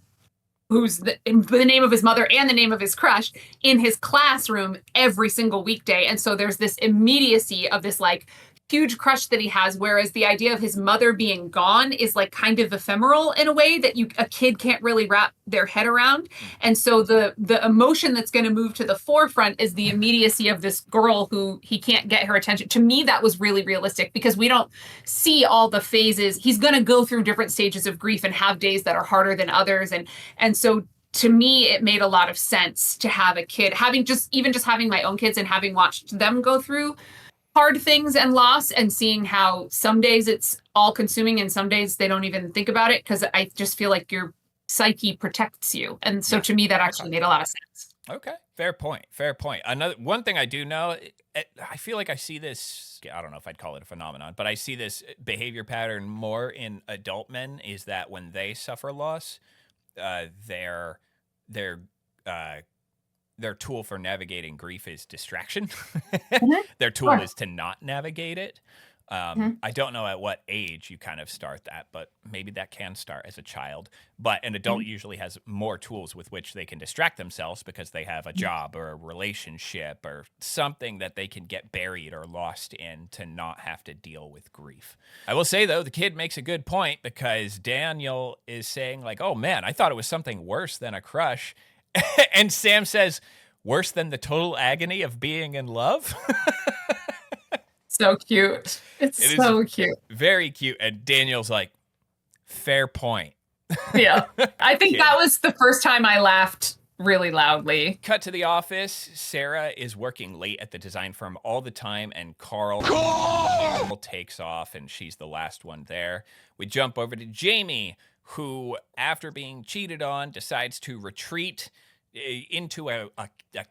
who's the name of his mother and the name of his crush, in his classroom every single weekday. And so there's this immediacy of this like huge crush that he has, whereas the idea of his mother being gone is like kind of ephemeral in a way that a kid can't really wrap their head around. And so the emotion that's going to move to the forefront is the immediacy of this girl who he can't get her attention. To me, that was really realistic because we don't see all the phases. He's going to go through different stages of grief and have days that are harder than others. And so to me, it made a lot of sense to have a kid, having my own kids and having watched them go through hard things and loss and seeing how some days it's all consuming and some days they don't even think about it because I just feel like your psyche protects you. And so to me, that actually made a lot of sense. Okay. Fair point. One thing I do know, I feel like I see this, I don't know if I'd call it a phenomenon, but I see this behavior pattern more in adult men is that when they suffer loss, their tool for navigating grief is distraction. Their tool is to not navigate it. I don't know at what age you kind of start that, but maybe that can start as a child. But an adult usually has more tools with which they can distract themselves because they have a job or a relationship or something that they can get buried or lost in to not have to deal with grief. I will say, though, the kid makes a good point because Daniel is saying like, oh, man, I thought it was something worse than a crush. And Sam says, worse than the total agony of being in love? So cute. It's so cute. Very cute. And Daniel's like, fair point. Yeah. I think that was the first time I laughed really loudly. Cut to the office. Sarah is working late at the design firm all the time, and Carl takes off, and she's the last one there. We jump over to Jamie, who, after being cheated on, decides to retreat into a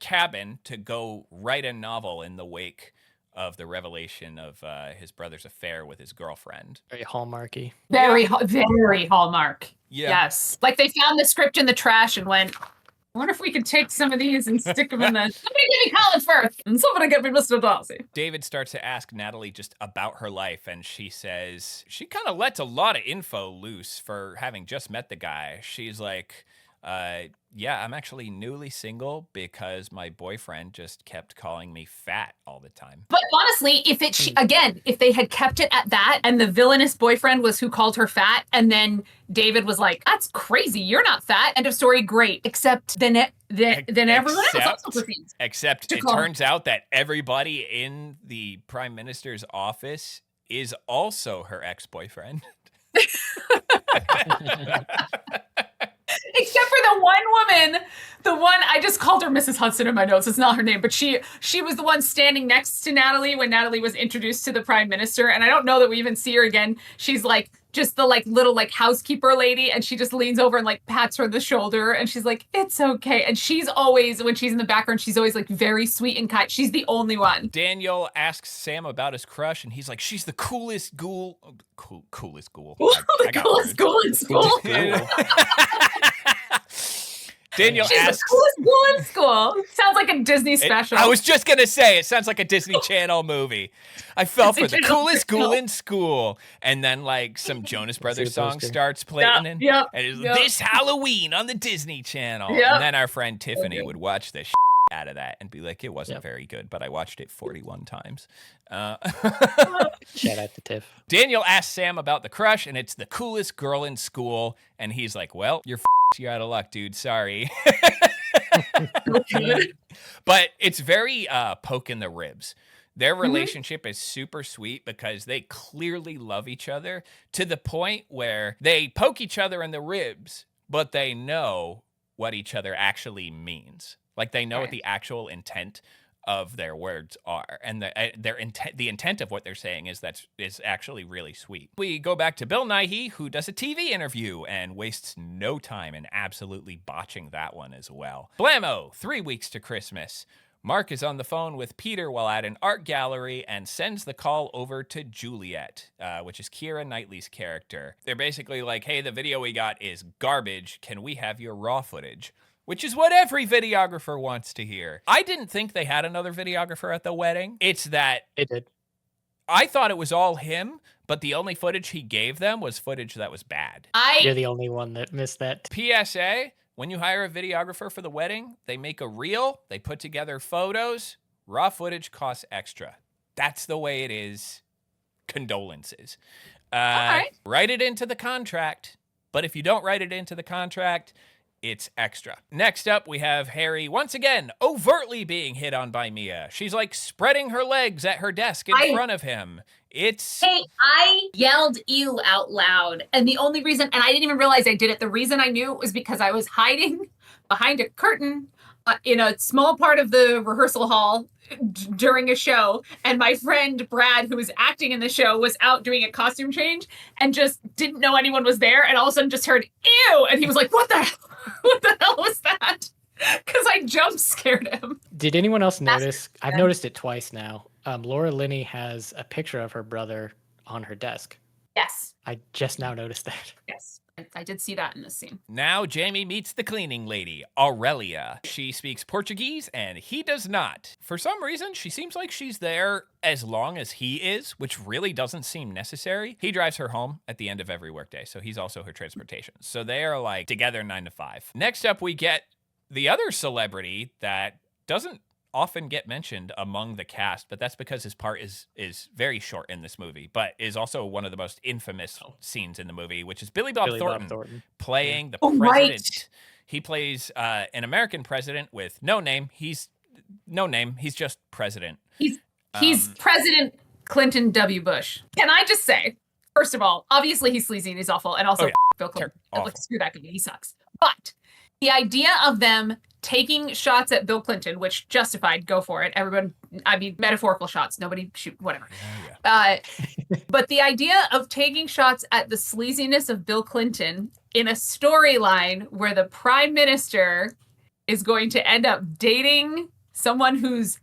cabin to go write a novel in the wake of the revelation of his brother's affair with his girlfriend. Very hallmarky. Very Hallmark. Yeah. Yes. Like they found the script in the trash and went, I wonder if we could take some of these and stick them in the... Somebody give me Colin Firth and somebody get me Mr. Darcy. David starts to ask Natalie just about her life, and she says she kind of lets a lot of info loose for having just met the guy. She's like, yeah, I'm actually newly single because my boyfriend just kept calling me fat all the time. But honestly, if they had kept it at that and the villainous boyfriend was who called her fat, and then David was like, that's crazy, you're not fat, end of story, great. Except then everyone else also proceeds. Except it turns out that everybody in the Prime Minister's office is also her ex-boyfriend. Except for the one woman, I just called her Mrs. Hudson in my notes. It's not her name, but she was the one standing next to Natalie when Natalie was introduced to the Prime Minister. And I don't know that we even see her again. She's like just the like little like housekeeper lady, and she just leans over and like pats her on the shoulder, and she's like, "It's okay." And she's always, when she's in the background, she's always like very sweet and kind. She's the only one. Daniel asks Sam about his crush, and he's like, "She's the coolest ghoul." Coolest ghoul. The coolest ghoul in school. Daniel She's asks, the coolest ghoul in school. Sounds like a Disney special. I was just gonna say, it sounds like a Disney Channel movie. I fell for the coolest ghoul in school, and then like some Jonas Brothers song starts playing, and it's this Halloween on the Disney Channel, and then our friend Tiffany would watch the out of that and be like, it wasn't very good, but I watched it 41 times. Shout out to Tiff. Daniel asks Sam about the crush, and it's the coolest girl in school, and he's like, well, you're out of luck, dude. Sorry. But it's very poke in the ribs. Their relationship is super sweet because they clearly love each other to the point where they poke each other in the ribs, but they know what each other actually means. Like they know what the actual intent of their words are, and the intent of what they're saying is actually really sweet. We go back to Bill Nighy, who does a TV interview and wastes no time in absolutely botching that one as well. Blammo, 3 weeks to Christmas. Mark is on the phone with Peter while at an art gallery and sends the call over to Juliet, which is Keira Knightley's character. They're basically like, hey, the video we got is garbage. Can we have your raw footage? Which is what every videographer wants to hear. I didn't think they had another videographer at the wedding. It's that it did. I thought it was all him, but the only footage he gave them was footage that was bad. You're the only one that missed that. PSA, when you hire a videographer for the wedding, they make a reel, they put together photos, raw footage costs extra. That's the way it is. Condolences. Write it into the contract, but if you don't write it into the contract, it's extra. Next up, we have Harry once again overtly being hit on by Mia. She's like spreading her legs at her desk in front of him. Hey, I yelled ew out loud. And the only reason, and I didn't even realize I did it, the reason I knew it was because I was hiding behind a curtain in a small part of the rehearsal hall during a show, and my friend Brad, who was acting in the show, was out doing a costume change and just didn't know anyone was there, and all of a sudden just heard ew, and he was like, what the hell was that? Because I jump scared him. Did anyone else notice? I've noticed it twice now. Laura Linney has a picture of her brother on her desk. Yes. I just now noticed that. Yes. I did see that in this scene. Now Jamie meets the cleaning lady, Aurelia. She speaks Portuguese and he does not. For some reason, she seems like she's there as long as he is, which really doesn't seem necessary. He drives her home at the end of every workday, so he's also her transportation. So they are like together 9 to 5. Next up, we get the other celebrity that doesn't often get mentioned among the cast, but that's because his part is very short in this movie, but is also one of the most infamous scenes in the movie, which is Billy Bob Thornton playing the president. Right. He plays an American president with no name. He's just president. He's President Clinton W. Bush. Can I just say, first of all, obviously he's sleazy and he's awful, and also Bill Clinton. Like, screw that guy, he sucks. But the idea of them taking shots at Bill Clinton, which justified, go for it. Everyone, I mean, metaphorical shots. Nobody shoot, whatever. But the idea of taking shots at the sleaziness of Bill Clinton in a storyline where the prime minister is going to end up dating someone who's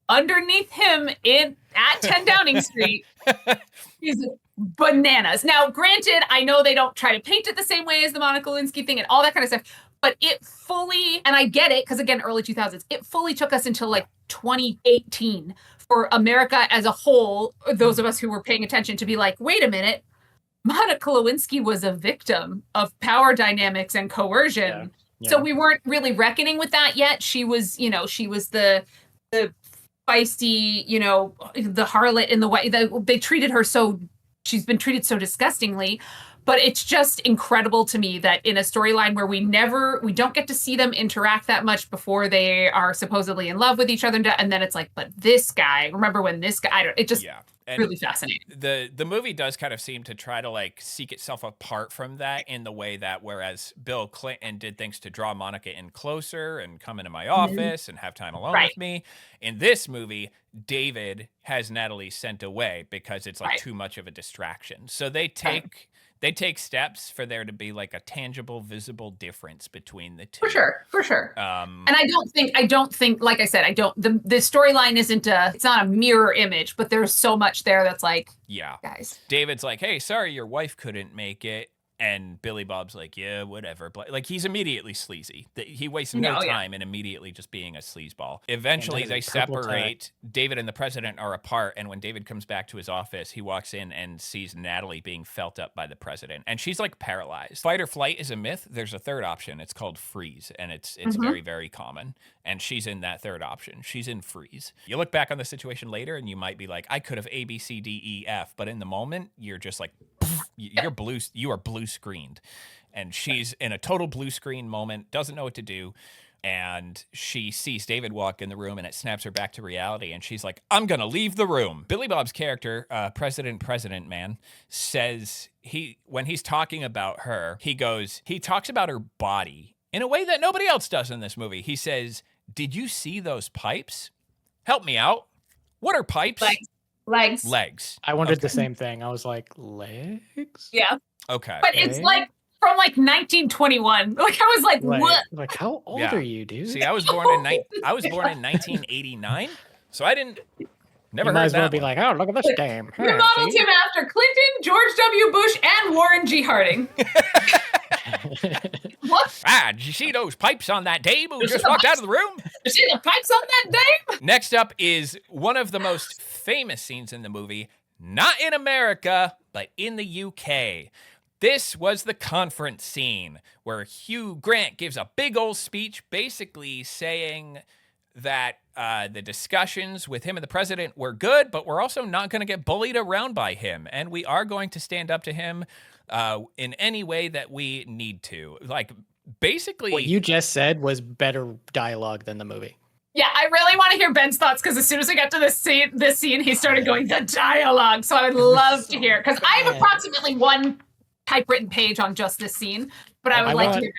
underneath him in at 10 Downing Street is bananas. Now, granted, I know they don't try to paint it the same way as the Monica Lewinsky thing and all that kind of stuff, but it fully, and I get it, because again, early 2000s, it fully took us until like 2018 for America as a whole, those of us who were paying attention, to be like, wait a minute, Monica Lewinsky was a victim of power dynamics and coercion. Yeah. So we weren't really reckoning with that yet. She was, she was the feisty, the harlot in the way that they treated her she's been treated so disgustingly. But it's just incredible to me that in a storyline where we don't get to see them interact that much before they are supposedly in love with each other. And then it's like, but this guy, remember when this guy, it just really fascinating. The movie does kind of seem to try to like seek itself apart from that in the way that whereas Bill Clinton did things to draw Monica in closer and come into my office and have time alone with me. In this movie, David has Natalie sent away because it's like too much of a distraction. So they take steps for there to be like a tangible, visible difference between the two. For sure. And I don't think, like I said, the storyline it's not a mirror image, but there's so much there that's like, guys. David's like, hey, sorry, your wife couldn't make it. And Billy Bob's like, yeah, whatever. But like, he's immediately sleazy. He wastes no time in immediately just being a sleazeball. Eventually, they separate. David and the president are apart. And when David comes back to his office, he walks in and sees Natalie being felt up by the president. And she's like paralyzed. Fight or flight is a myth. There's a third option. It's called freeze. And it's very, very common. And she's in that third option. She's in freeze. You look back on the situation later and you might be like, I could have A, B, C, D, E, F. But in the moment, you're just like, you are blue screened, and she's in a total blue screen moment, doesn't know what to do, and she sees David walk in the room and it snaps her back to reality, and she's like, I'm gonna leave the room. Billy Bob's character, President Man, says when he's talking about her, he talks about her body in a way that nobody else does in this movie. He says, did you see those pipes? Help me out. What are pipes? Legs. I wondered the same thing. I was like, legs? Yeah. Okay. But it's like from like 1921. Like I was like, what? Like, how old are you, dude? See, I was born in 1989, so I didn't. Never you might heard as well that be one. like, oh, look at this game. You modeled him after Clinton, George W. Bush, and Warren G. Harding. What? Did you see those pipes on that dame who just walked out of the room? Did you see the pipes on that dame? Next up is one of the most famous scenes in the movie, not in America, but in the UK. This was the conference scene where Hugh Grant gives a big old speech basically saying that the discussions with him and the president were good, but we're also not going to get bullied around by him. And we are going to stand up to him in any way that we need to. Like, basically... What you just said was better dialogue than the movie. Yeah, I really want to hear Ben's thoughts, because as soon as we got to this scene, he started going, the dialogue. So I would love to hear, because I have approximately one typewritten page on just this scene, but I would like to hear it.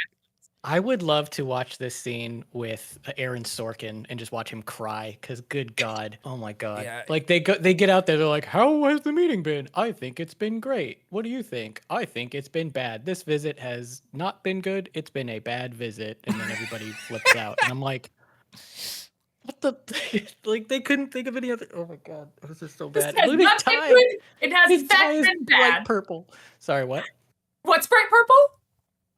I would love to watch this scene with Aaron Sorkin and just watch him cry, because good God, oh my God. Yeah. Like they get out there, they're like, how has the meeting been? I think it's been great. What do you think? I think it's been bad. This visit has not been good. It's been a bad visit. And then everybody flips out. And I'm like, what the, like they couldn't think of any other, oh my God, this is so bad. Look at his tie. It has his tie is been bad. bright purple. Sorry, what? What's bright purple?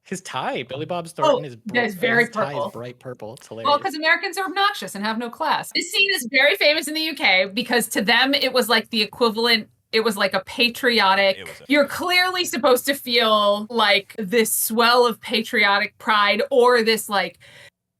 His tie, Billy Bob Thornton, is very tie purple. is bright purple. It's hilarious. Well, because Americans are obnoxious and have no class. This scene is very famous in the UK because to them it was like the equivalent. It was like a patriotic. You're clearly supposed to feel like this swell of patriotic pride, or this like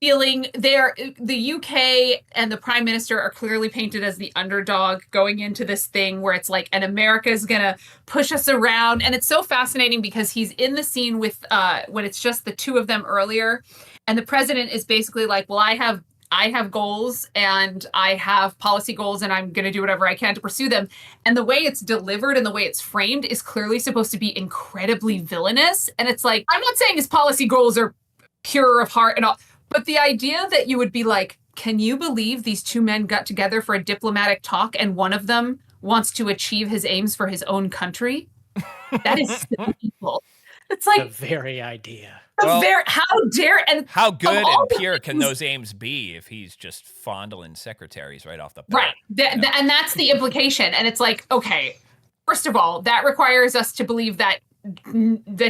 feeling there. The UK and the Prime Minister are clearly painted as the underdog going into this thing where it's like, and America's gonna push us around. And it's so fascinating because he's in the scene with when it's just the two of them earlier, and the president is basically like, well, I have goals and I have policy goals and I'm going to do whatever I can to pursue them. And the way it's delivered and the way it's framed is clearly supposed to be incredibly villainous. And it's like, I'm not saying his policy goals are pure of heart and all, but the idea that you would be like, can you believe these two men got together for a diplomatic talk and one of them wants to achieve his aims for his own country? That is so evil. It's like the very idea. How dare, and how of good all and the pure can things- those aims be if he's just fondling secretaries right off the bat? Right. And that's the implication. And it's like, okay, first of all, that requires us to believe that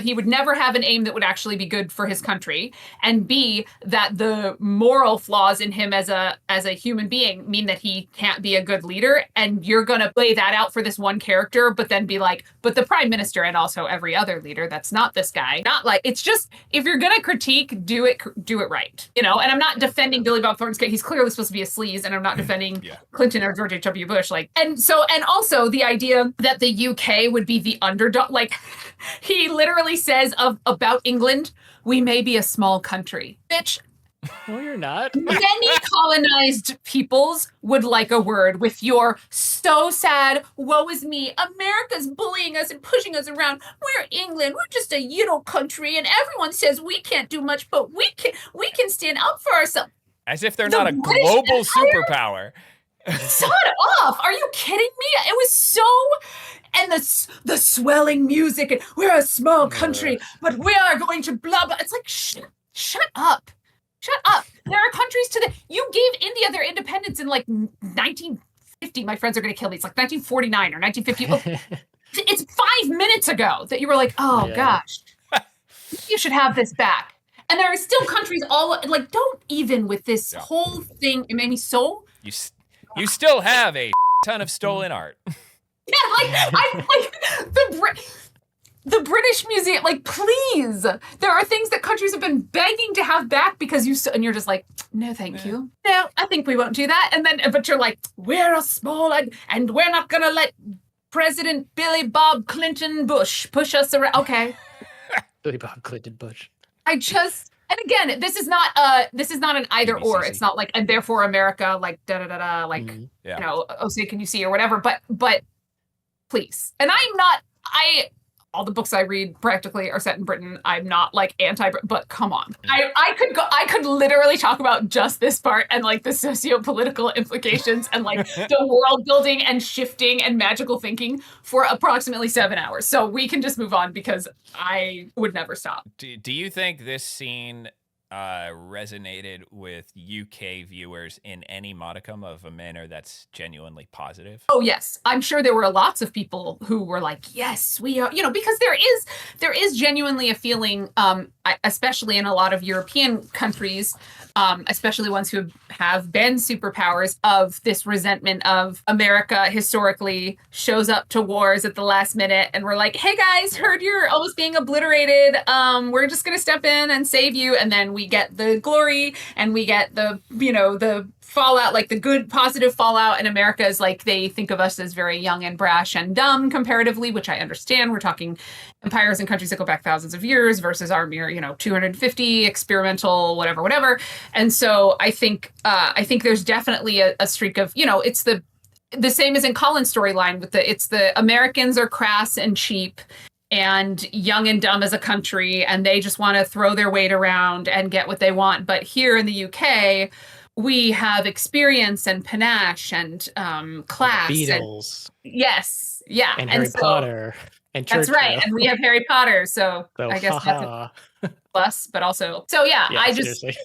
he would never have an aim that would actually be good for his country, and B, that the moral flaws in him as a human being mean that he can't be a good leader. And you're going to lay that out for this one character, but then be like, but the prime minister and also every other leader that's not this guy. Not like, it's just, if you're going to critique, do it right, you know. And I'm not defending Billy Bob Thornton's case. He's clearly supposed to be a sleaze, and I'm not defending Clinton or George H.W. Bush. Like, and also the idea that the UK would be the underdog, like. He literally says about England, we may be a small country. Bitch. No, you're not. Many colonized peoples would like a word with your so sad, woe is me, America's bullying us and pushing us around. We're England. We're just a little country, and everyone says we can't do much, but we can stand up for ourselves. As if they're not a global superpower. Shut off. Are you kidding me? It was so... And the swelling music, and we're a small country, but we are going to blah, blah. It's like, shut up. Shut up. There are countries you gave India their independence in like 1950. My friends are going to kill me. It's like 1949 or 1950. It's 5 minutes ago that you were like, oh gosh, you should have this back. And there are still countries like, don't even with this whole thing. It made me so. You still have a ton of stolen art. Yeah, the British Museum, like, please. There are things that countries have been begging to have back because and you're just like, no, thank you. No, I think we won't do that. But you're like, we're a small, and we're not going to let President Billy Bob Clinton Bush push us around. Okay. Billy Bob Clinton Bush. And again, this is not an either or. It's not like, and therefore America, like, like, you know, oh, say, can you see, or whatever. But please. And all the books I read practically are set in Britain. I'm not like but come on. I could literally talk about just this part and like the socio-political implications and like the world building and shifting and magical thinking for approximately 7 hours. So we can just move on because I would never stop. Do you think this scene resonated with UK viewers in any modicum of a manner that's genuinely positive? Oh, yes. I'm sure there were lots of people who were like, yes, we are, you know, because there is genuinely a feeling, especially in a lot of European countries, especially ones who have been superpowers, of this resentment of America historically shows up to wars at the last minute. And we're like, hey guys, heard you're almost being obliterated. We're just going to step in and save you. And then we get the glory and we get the, you know, the fallout, like the good positive fallout. And America is like, they think of us as very young and brash and dumb comparatively, which I understand. We're talking empires and countries that go back thousands of years versus our mere, 250 experimental, whatever. And so I think there's definitely a streak of, it's the same as in Colin's storyline with it's the Americans are crass and cheap and young and dumb as a country, and they just want to throw their weight around and get what they want. But here in the UK, we have experience and panache and class. The Beatles. Yes. Yeah. And Harry Potter. And that's right. And we have Harry Potter. So I guess that's a plus, but also. So yeah I just seriously.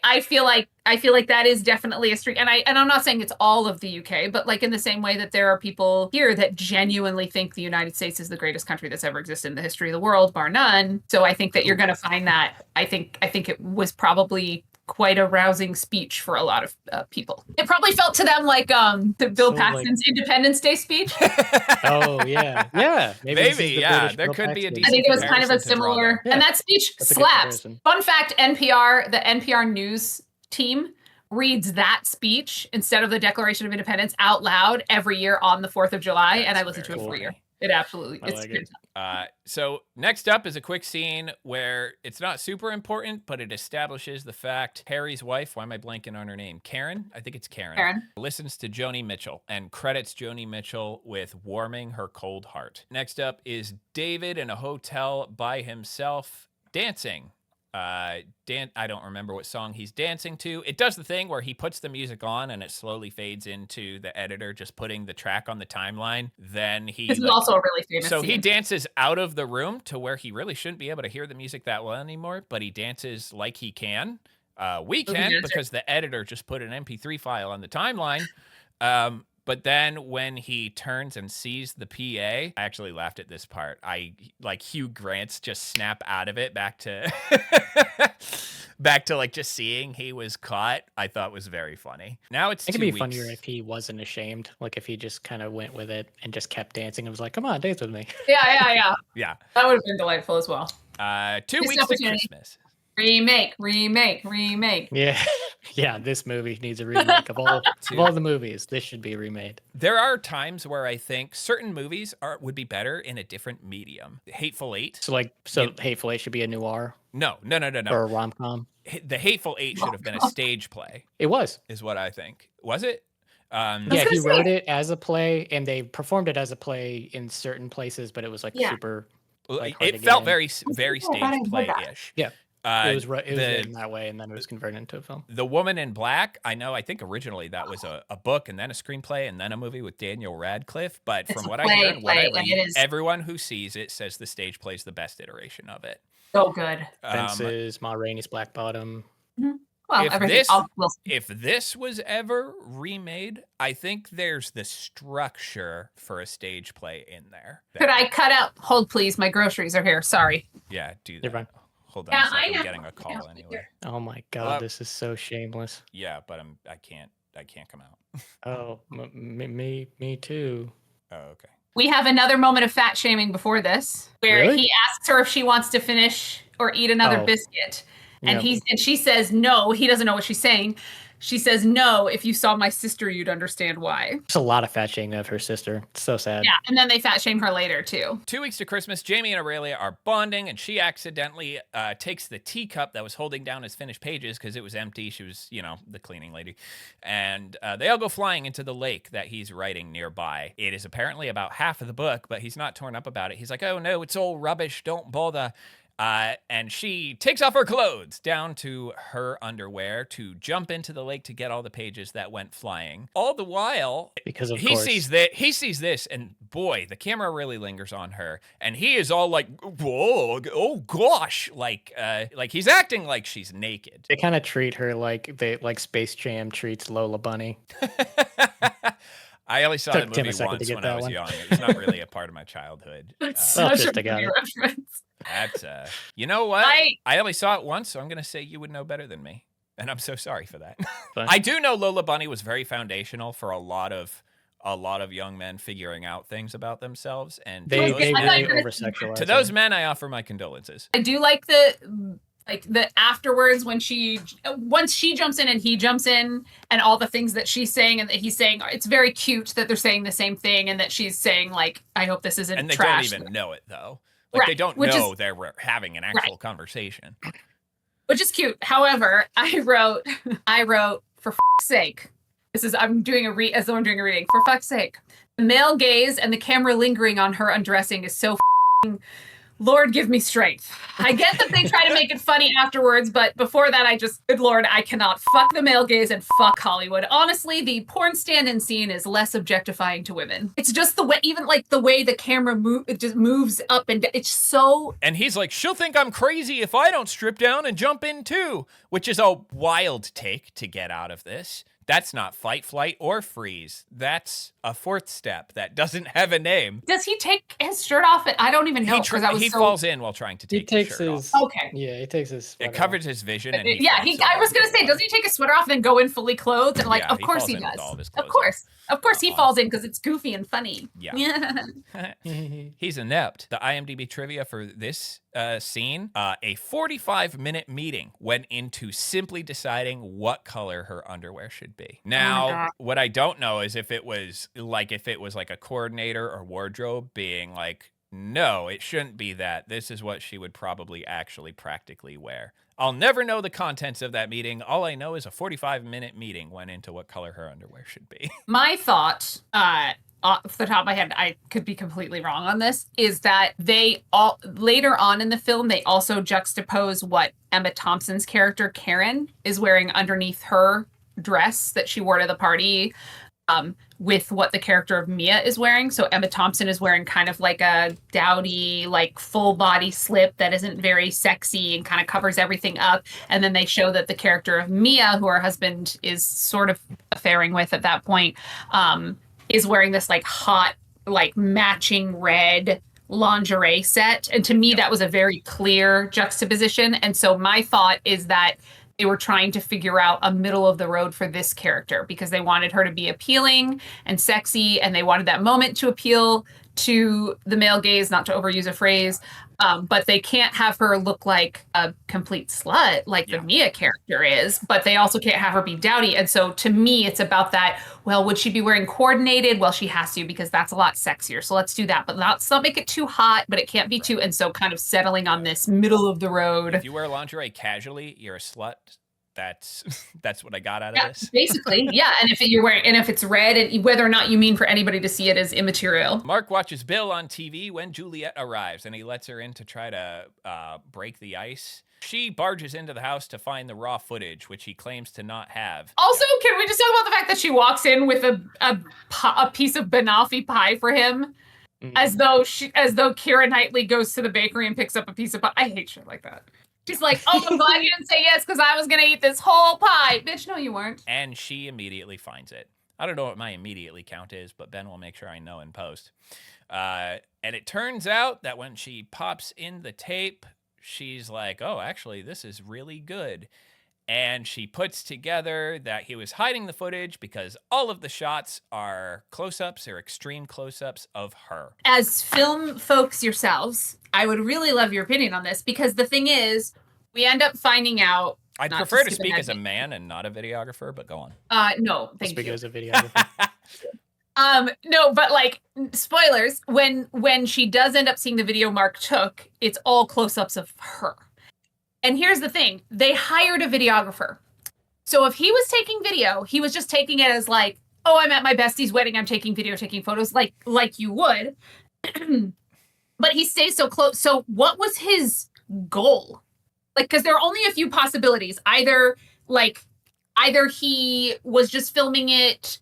I feel like that is definitely a streak. And I'm not saying it's all of the UK, but like in the same way that there are people here that genuinely think the United States is the greatest country that's ever existed in the history of the world, bar none. So I think that you're going to find that. I think it was probably quite a rousing speech for a lot of people. It probably felt to them like the Bill Paxton's Independence Day speech. Oh yeah, maybe yeah. There could be a decent. I think it was kind of a similar, and that speech slaps. Fun fact: the NPR news team reads that speech instead of the Declaration of Independence out loud every year on the 4th of July, and I listen to it for a year. It absolutely is. So next up is a quick scene where it's not super important, but it establishes the fact Harry's wife, why am I blanking on her name? Karen? I think it's Karen. Listens to Joni Mitchell and credits Joni Mitchell with warming her cold heart. Next up is David in a hotel by himself dancing I don't remember what song he's dancing to. It does the thing where he puts the music on and it slowly fades into the editor just putting the track on the timeline. Then he This is also a really famous so he scene. dances out of the room to where he really shouldn't be able to hear the music that well anymore, but he dances like he can. We can because the editor just put an MP3 file on the timeline. But then when he turns and sees the PA, I actually laughed at this part. I like Hugh Grant's just snap out of it back to back to like just seeing he was caught. I thought was very funny. Now it's It 2 could be weeks. funnier if he wasn't ashamed, like if he just kind of went with it and just kept dancing and was like, "Come on, dance with me." Yeah. Yeah. That would have been delightful as well. 2 Missed weeks to opportunity. Christmas. Remake. Yeah, yeah. This movie needs a remake of all the movies. This should be remade. There are times where I think certain movies would be better in a different medium. Hateful Eight. So Hateful Eight should be a noir No. or a rom-com. The Hateful Eight should have been a stage play, It was. is what I think. Was it? Yeah, gonna he say- wrote it as a play, and they performed it as a play in certain places, but it was like super. Like, hard to It get felt in. very I stage didn't hear that. play-ish. Yeah. It was the- written that way, and then it was converted into a film. The Woman in Black, I think originally that was a book and then a screenplay and then a movie with Daniel Radcliffe. But It's from a what I hear and what I play, and read, it is- everyone who sees it says the stage play is the best iteration of it. So good. Fences, Ma Rainey's Black Bottom. Well, If everything. this- Well, If this was ever remade, I think there's the structure for a stage play in there. could I cut out? Hold, please. My groceries are here. Sorry. Yeah, do that. You're fine. Hold on Yeah, a second. I I'm know. getting a call Yeah. anyway. Oh my God, Well, this is so shameless. Yeah, but I can't come out. Oh, me too. Oh, okay. We have another moment of fat shaming before this, where Really? he asks her if she wants to finish or eat another Oh. biscuit, and Yeah. she says no. He doesn't know what she's saying. She says no. If you saw my sister, you'd understand why. There's a lot of fat shaming of her sister. It's so sad. Yeah, and then they fat shame her later too. 2 weeks to Christmas, Jamie and Aurelia are bonding, and she accidentally takes the teacup that was holding down his finished pages because it was empty. She was, the cleaning lady. And they all go flying into the lake that he's writing nearby. It is apparently about half of the book, but he's not torn up about it. He's like, oh no, it's all rubbish. Don't bother. And she takes off her clothes down to her underwear to jump into the lake to get all the pages that went flying. All the while, Because of he course. sees this, and boy, the camera really lingers on her, and he is all like, "Whoa, oh gosh!" Like he's acting like she's naked. They kind of treat her like Space Jam treats Lola Bunny. I only saw Took the Tim a movie second to once get when I that was one. young. It was not really a part of my childhood. It's Well, such just a a guy. funny reference. That's you know what? I- I only saw it once, so I'm gonna say you would know better than me, and I'm so sorry for that. Fine. I do know Lola Bunny was very foundational for a lot of young men figuring out things about themselves, and They to those really I thought men, you were gonna- over-sexualize to those her. men, I offer my condolences. I do like the afterwards when once she jumps in and he jumps in and all the things that she's saying and that he's saying, it's very cute that they're saying the same thing and that she's saying like, I hope this isn't And they trash. don't even know it though. Like they Right, don't which know is- they're having an actual conversation. Which is cute. However, I wrote for fuck's sake. I'm doing a reading. For fuck's sake, the male gaze and the camera lingering on her undressing is so. Lord, give me strength. I get that they try to make it funny afterwards, but before that, good Lord, I cannot. Fuck the male gaze and fuck Hollywood. Honestly, the porn stand-in scene is less objectifying to women. It's just the way, even like the way the camera it just moves up and it's so. And he's like, she'll think I'm crazy if I don't strip down and jump in too, which is a wild take to get out of this. That's not fight, flight, or freeze. That's a fourth step that doesn't have a name. Does he take his shirt off? I don't even know because I was He so. falls in while trying to He take his takes shirt his. off. Okay. Yeah, he takes his. It sweater covers off. his vision. And Yeah, I was gonna say, doesn't he take his sweater off and then go in fully clothed? And like, Yeah, of he course falls he in with does. all of his Of clothes course he on. falls in because it's goofy and funny. Yeah. He's inept. The IMDb trivia for this scene, a 45-minute meeting went into simply deciding what color her underwear should be. Now, God. what I don't know is if it was like a coordinator or wardrobe being like, no, it shouldn't be that. This is what she would probably actually practically wear. I'll never know the contents of that meeting. All I know is a 45-minute meeting went into what color her underwear should be. My thought off the top of my head, I could be completely wrong on this, is that they all later on in the film, they also juxtapose what Emma Thompson's character, Karen, is wearing underneath her dress that she wore to the party, with what the character of Mia is wearing. So Emma Thompson is wearing kind of like a dowdy, like full body slip that isn't very sexy and kind of covers everything up. And then they show that the character of Mia, who her husband is sort of affairing with at that point, is wearing this like hot, like matching red lingerie set. And to me, that was a very clear juxtaposition. And so my thought is that they were trying to figure out a middle of the road for this character because they wanted her to be appealing and sexy, and they wanted that moment to appeal to the male gaze, not to overuse a phrase, but they can't have her look like a complete slut like the Mia character is, but they also can't have her be dowdy. And so to me, it's about that, well, would she be wearing coordinated? Well, she has to, because that's a lot sexier. So let's do that, but let's not make it too hot, but it can't be too. And so kind of settling on this middle of the road. If you wear lingerie casually, you're a slut. That's what I got out of this. Basically, yeah. And if you're wearing, and if it's red, and whether or not you mean for anybody to see it is immaterial. Mark watches Bill on TV when Juliet arrives, and he lets her in to try to break the ice. She barges into the house to find the raw footage, which he claims to not have. Also, can we just talk about the fact that she walks in with a piece of banoffee pie for him, as though Keira Knightley goes to the bakery and picks up a piece of pie? I hate shit like that. She's like, oh, I'm glad you didn't say yes because I was going to eat this whole pie. Bitch, no, you weren't. And she immediately finds it. I don't know what my immediately count is, but Ben will make sure I know in post. And it turns out that when she pops in the tape, she's like, oh, actually, this is really good. And she puts together that he was hiding the footage because all of the shots are close-ups or extreme close-ups of her. As film folks yourselves, I would really love your opinion on this, because the thing is, we end up finding out. I'd prefer to speak as a man and not a videographer, but go on. No, thank you. Speak as a videographer. No, but like, spoilers, when she does end up seeing the video Mark took, it's all close-ups of her. And here's the thing, they hired a videographer. So if he was taking video, he was just taking it as like, oh, I'm at my bestie's wedding, I'm taking video, taking photos, like you would. But he stays so close. So what was his goal? Like, because there are only a few possibilities. Either he was just filming it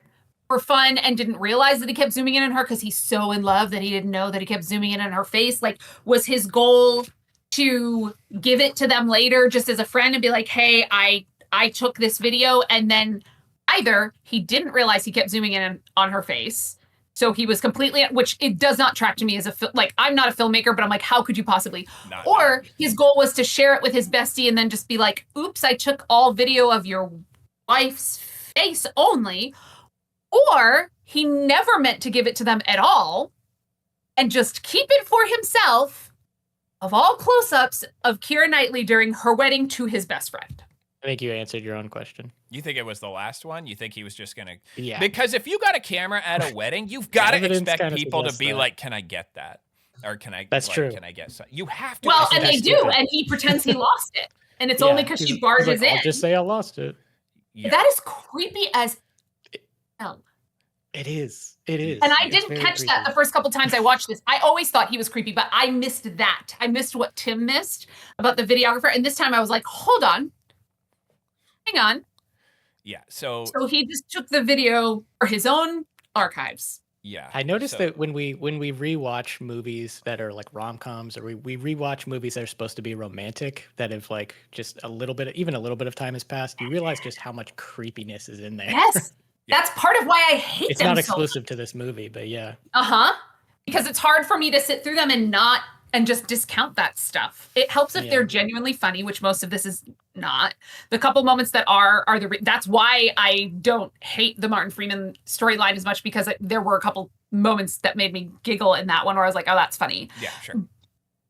for fun and didn't realize that he kept zooming in on her because he's so in love that he didn't know that he kept zooming in on her face. Like, was his goal to give it to them later just as a friend and be like, hey, I took this video, and then either he didn't realize he kept zooming in on her face, so he was completely, which it does not track to me as like, I'm not a filmmaker, but I'm like, how could you possibly? Or his goal was to share it with his bestie and then just be like, oops, I took all video of your wife's face only. Or he never meant to give it to them at all and just keep it for himself, of all close-ups of Keira Knightley during her wedding to his best friend. I think you answered your own question. You think it was the last one? You think he was just going to... Yeah. Because if you got a camera at a wedding, you've got to expect people to be like, can I get that? Or can I... That's true. Can I get something? You have to... Well, and they do, and he pretends he lost it. And it's only because she barges in. I'll just say I lost it. Yeah. That is creepy as hell. It is. It is. And I didn't catch that the first couple times I watched this. I always thought he was creepy, but I missed that. I missed what Tim missed about the videographer. And this time I was like, hold on. Hang on. Yeah. So he just took the video for his own archives. Yeah. I noticed that when we rewatch movies that are like rom-coms, or we rewatch movies that are supposed to be romantic, that have like just even a little bit of time has passed, you realize just how much creepiness is in there. Yes. That's part of why I hate them. It's not exclusive to this movie, but yeah. Because it's hard for me to sit through them and just discount that stuff. It helps if they're genuinely funny, which most of this is not. The couple moments that are that's why I don't hate the Martin Freeman storyline as much, because there were a couple moments that made me giggle in that one where I was like, oh, that's funny. Yeah, sure.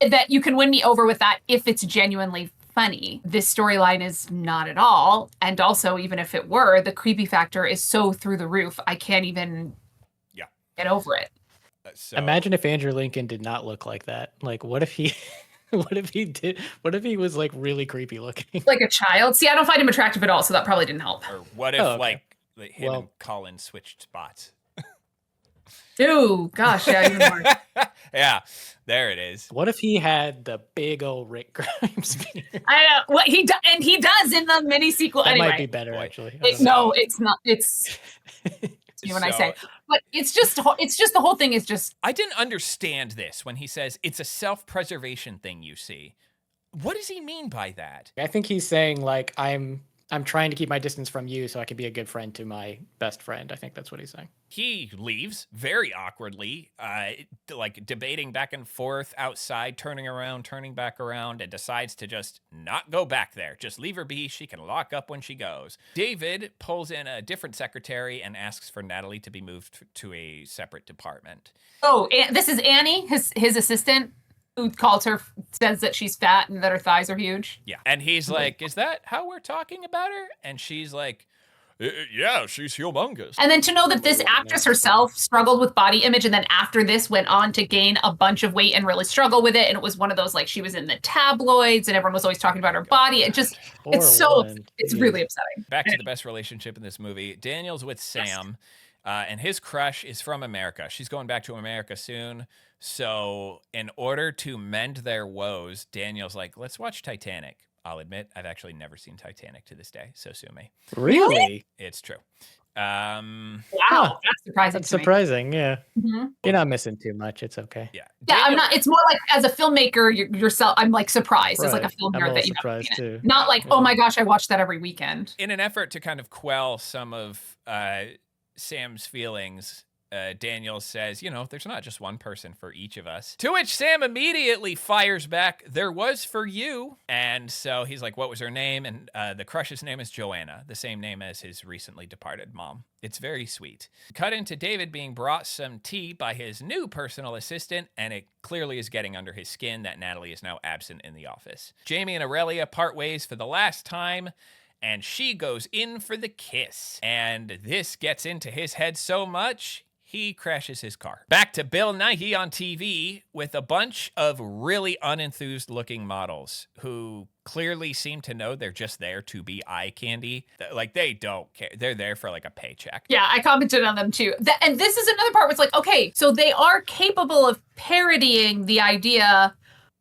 That you can win me over with that if it's genuinely funny. This storyline is not at all. And also, even if it were, the creepy factor is so through the roof, I can't even get over it. Imagine if Andrew Lincoln did not look like that. Like, what if he what if he was like really creepy looking? Like a child? See, I don't find him attractive at all, so that probably didn't help. Or what if like him and Colin switched spots? Ooh, gosh, yeah, even more. Yeah, there it is. What if he had the big old Rick Grimes beard? I know what he does, and he does in the mini sequel. That Anyway, might be better, Boy. actually. no, it's not. It's me when I say, So- but it's just the whole thing is just. I didn't understand this when he says it's a self-preservation thing you see. What does he mean by that? I think he's saying like I'm trying to keep my distance from you so I can be a good friend to my best friend. I think that's what he's saying. He leaves very awkwardly, like debating back and forth outside, turning around, turning back around, and decides to just not go back there. Just leave her be. She can lock up when she goes. David pulls in a different secretary and asks for Natalie to be moved to a separate department. Oh, this is Annie, his assistant, who calls her, says that she's fat and that her thighs are huge. Yeah. And he's like, is that how we're talking about her? And she's like, yeah, she's humongous. And then to know that this actress herself struggled with body image, and then after this went on to gain a bunch of weight and really struggle with it. And it was one of those, like, she was in the tabloids and everyone was always talking about her body. It just, it's really upsetting. Back to the best relationship in this movie. Daniel's with Sam, and his crush is from America. She's going back to America soon. So in order to mend their woes, Daniel's like, let's watch Titanic. I'll admit, I've actually never seen Titanic to this day, so sue me. Really? It's true. Wow, that's surprising. That's surprising, yeah. Mm-hmm. You're not missing too much. It's okay. Yeah. Yeah, I'm not. It's more like as a filmmaker yourself. I'm like surprised as like a film I'm nerd a that little you haven't surprised seen it. too. Not like, oh my gosh, I watch that every weekend. In an effort to kind of quell some of Sam's feelings, Daniel says, there's not just one person for each of us. To which Sam immediately fires back, there was for you. And so he's like, what was her name? And the crush's name is Joanna, the same name as his recently departed mom. It's very sweet. Cut into David being brought some tea by his new personal assistant, and it clearly is getting under his skin that Natalie is now absent in the office. Jamie and Aurelia part ways for the last time, and she goes in for the kiss. And this gets into his head so much, he crashes his car. Back to Bill Nighy on TV with a bunch of really unenthused looking models who clearly seem to know they're just there to be eye candy. Like, they don't care. They're there for like a paycheck. Yeah, I commented on them too. And this is another part where it's like, okay, so they are capable of parodying the idea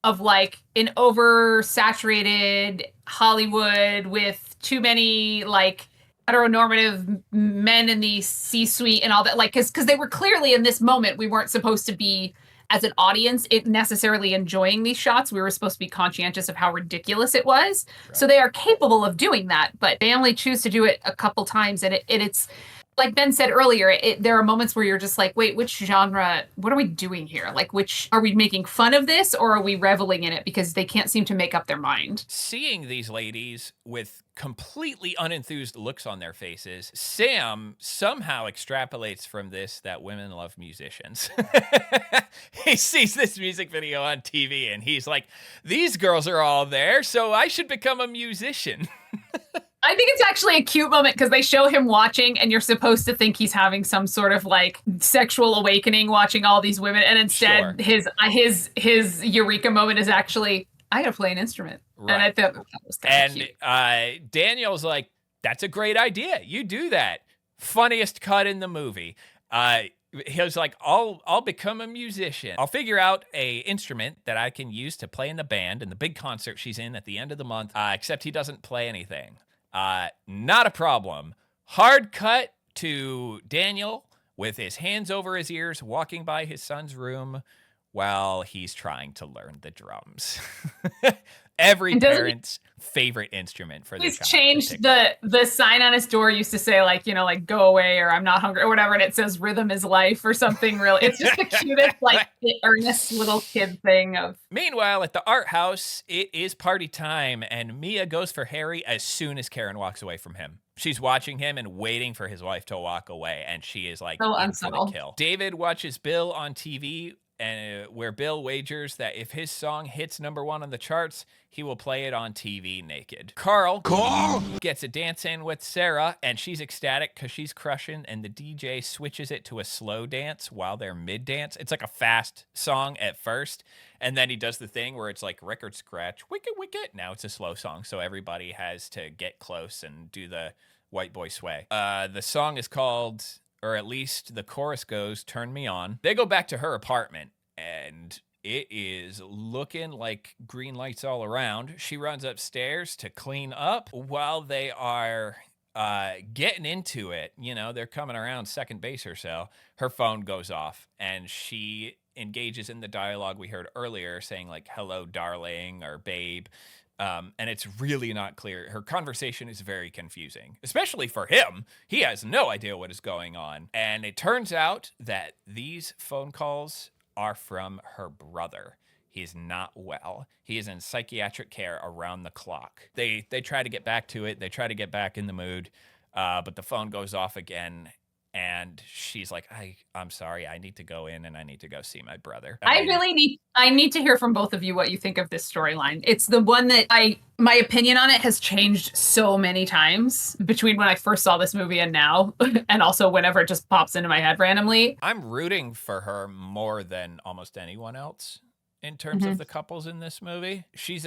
of like an oversaturated Hollywood with too many like heteronormative men in the C-suite and all that, like, because they were clearly in this moment, we weren't supposed to be, as an audience, necessarily enjoying these shots. We were supposed to be conscientious of how ridiculous it was. Right. So they are capable of doing that, but they only choose to do it a couple times, and it's like Ben said earlier, there are moments where you're just like, wait, which genre, what are we doing here? Like, are we making fun of this, or are we reveling in it? Because they can't seem to make up their mind. Seeing these ladies with completely unenthused looks on their faces, Sam somehow extrapolates from this that women love musicians. He sees this music video on TV and he's like, these girls are all there, so I should become a musician. I think it's actually a cute moment because they show him watching, and you're supposed to think he's having some sort of like sexual awakening watching all these women, and instead his eureka moment is actually, I gotta play an instrument. Right. And I thought that was kind of cute. And Daniel's like, that's a great idea. You do that. Funniest cut in the movie. He was like, I'll become a musician. I'll figure out a instrument that I can use to play in the band and the big concert she's in at the end of the month, except he doesn't play anything. Not a problem. Hard cut to Daniel with his hands over his ears, walking by his son's room while he's trying to learn the drums. Every parent's favorite instrument for their child. He's changed the sign on his door used to say like, like go away or I'm not hungry or whatever, and it says rhythm is life or something real. It's just the cutest like earnest little kid thing of. Meanwhile, at the art house, it is party time, and Mia goes for Harry as soon as Karen walks away from him. She's watching him and waiting for his wife to walk away, and she is like, so in unsubtle. For the kill. David watches Bill on TV, and where Bill wagers that if his song hits #1 on the charts, he will play it on TV naked. Carl gets a dance in with Sarah, and she's ecstatic because she's crushing, and the DJ switches it to a slow dance while they're mid-dance. It's like a fast song at first, and then he does the thing where it's like record scratch, wicket, wicket. Now it's a slow song, so everybody has to get close and do the white boy sway. The song is called or at least the chorus goes, "Turn me on." They go back to her apartment, and it is looking like green lights all around. She runs upstairs to clean up while they are getting into it. You know, they're coming around second base or so. Her phone goes off, and she engages in the dialogue we heard earlier, saying like, "Hello, darling," or "babe." And it's really not clear. Her conversation is very confusing, especially for him. He has no idea what is going on. And it turns out that these phone calls are from her brother. He's not well. He is in psychiatric care around the clock. They try to get back to it. They try to get back in the mood, but the phone goes off again. And she's like, I'm sorry, I need to go in and I need to go see my brother. I need to hear from both of you what you think of this storyline. It's the one that my opinion on it has changed so many times between when I first saw this movie and now, and also whenever it just pops into my head randomly. I'm rooting for her more than almost anyone else in terms of the couples in this movie. She's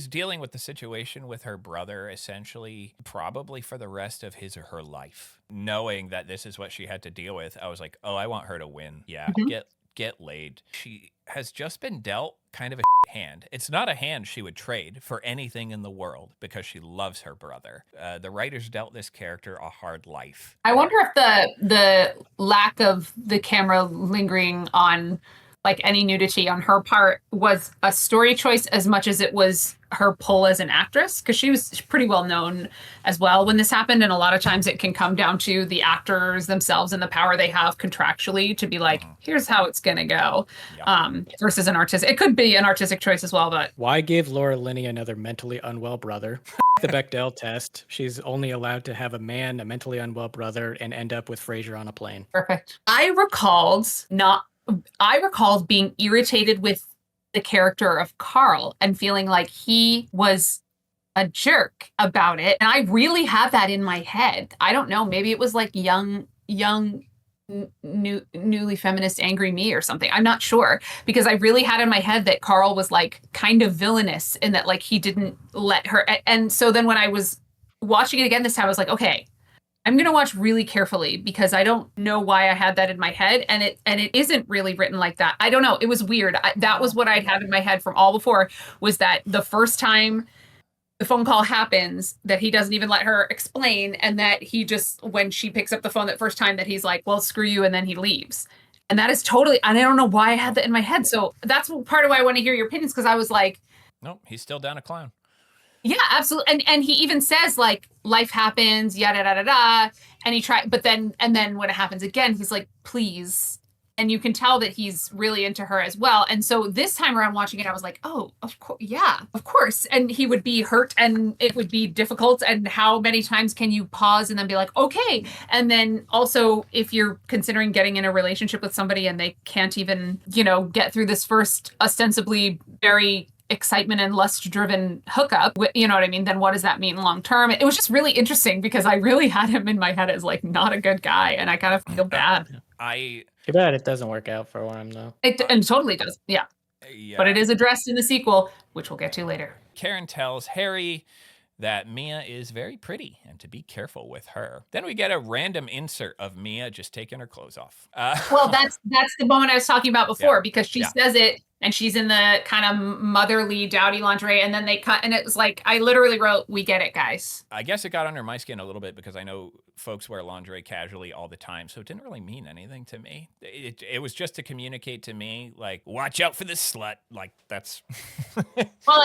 dealing with the situation with her brother, essentially, probably for the rest of his or her life. Knowing that this is what she had to deal with, I was like, oh, I want her to win. Yeah, get laid. She has just been dealt kind of a hand. It's not a hand she would trade for anything in the world because she loves her brother. The writers dealt this character a hard life. I wonder if the lack of the camera lingering on like any nudity on her part was a story choice as much as it was her pull as an actress, because she was pretty well known as well when this happened. And a lot of times it can come down to the actors themselves and the power they have contractually to be like, here's how it's going to go, versus an artist. It could be an artistic choice as well, but why give Laura Linney another mentally unwell brother? The Bechdel test. She's only allowed to have a mentally unwell brother and end up with Frasier on a plane. Perfect. I recalled being irritated with the character of Carl and feeling like he was a jerk about it. And I really had that in my head. I don't know, maybe it was like young, newly feminist angry me or something. I'm not sure, because I really had in my head that Carl was like kind of villainous in that like he didn't let her. And so then when I was watching it again this time, I was like, okay, I'm going to watch really carefully because I don't know why I had that in my head. And it isn't really written like that. I don't know. It was weird. That was what I'd had in my head from all before, was that the first time the phone call happens, that he doesn't even let her explain. And that he just, when she picks up the phone that first time, that he's like, well, screw you. And then he leaves. And that is totally, and I don't know why I had that in my head. So that's part of why I want to hear your opinions. Cause I was like, nope, he's still down a clown. Yeah, absolutely. And he even says like life happens, yada da da da. And he but then when it happens again, he's like, please. And you can tell that he's really into her as well. And so this time around watching it, I was like, oh, of course, yeah, of course. And he would be hurt and it would be difficult. And how many times can you pause and then be like, okay. And then also, if you're considering getting in a relationship with somebody and they can't even, get through this first ostensibly very excitement and lust-driven hookup, you know what I mean? Then what does that mean long term? It was just really interesting because I really had him in my head as like not a good guy, and I kind of feel bad. Too bad it doesn't work out for him though. And totally does, yeah. But it is addressed in the sequel, which we'll get to later. Karen tells Harry that Mia is very pretty and to be careful with her. Then we get a random insert of Mia just taking her clothes off. Well, that's the moment I was talking about before, because she says it and she's in the kind of motherly dowdy lingerie, and then they cut, and it was like, I literally wrote, we get it, guys. I guess it got under my skin a little bit because I know folks wear lingerie casually all the time, so it didn't really mean anything to me. It was just to communicate to me, like, watch out for this slut. Like, that's... Well,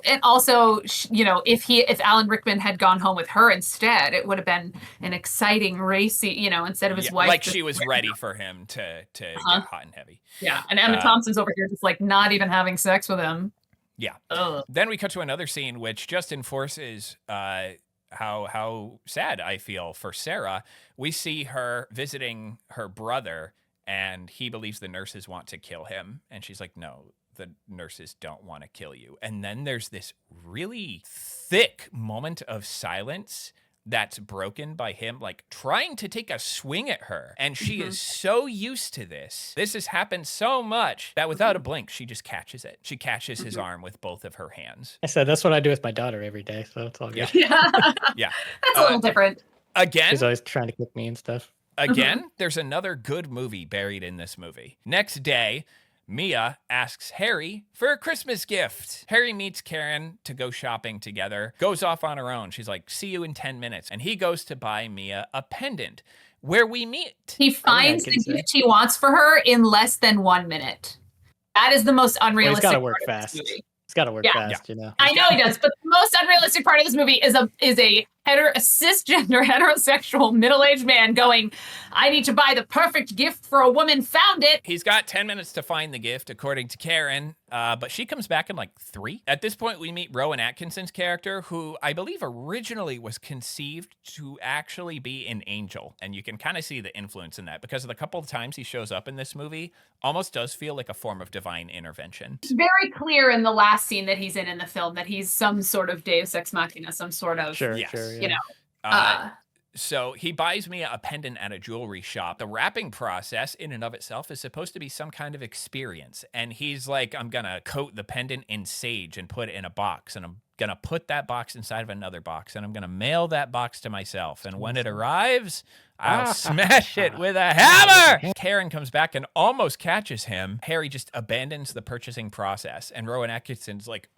and also, if Alan Rickman had gone home with her instead, it would have been an exciting racy, instead of his wife. Like she was ready for him to get hot and heavy. Yeah, and Emma Thompson's over here just like not even having sex with him. Yeah. Ugh. Then we cut to another scene which just enforces how sad I feel for Sarah. We see her visiting her brother, and he believes the nurses want to kill him, and she's like, no, the nurses don't want to kill you. And then there's this really thick moment of silence that's broken by him, like, trying to take a swing at her. And she is so used to this. This has happened so much that without a blink, she just catches it. She catches his arm with both of her hands. I said, that's what I do with my daughter every day, so it's all good. Yeah. Yeah. That's a little different. Again? She's always trying to kick me and stuff. Again, there's another good movie buried in this movie. Next day, Mia asks Harry for a Christmas gift. Harry meets Karen to go shopping together, goes off on her own. She's like, see you in 10 minutes. And he goes to buy Mia a pendant where we meet. He finds the gift he wants for her in less than 1 minute. That is the most unrealistic. Well, he's got to work fast. It's got to work fast, you know. I know he does, but the most unrealistic part of this movie is a cisgender heterosexual middle-aged man going, I need to buy the perfect gift for a woman, found it. He's got 10 minutes to find the gift, according to Karen, but she comes back in like 3. At this point, we meet Rowan Atkinson's character, who I believe originally was conceived to actually be an angel. And you can kind of see the influence in that because of the couple of times he shows up in this movie, almost does feel like a form of divine intervention. It's very clear in the last scene that he's in the film that he's some sort of Deus Ex Machina, some sort of, you know. So he buys me a pendant at a jewelry shop. The wrapping process in and of itself is supposed to be some kind of experience. And he's like, I'm going to coat the pendant in sage and put it in a box. And I'm going to put that box inside of another box. And I'm going to mail that box to myself. And when it arrives, I'll smash it with a hammer. Karen comes back and almost catches him. Harry just abandons the purchasing process. And Rowan Atkinson's like,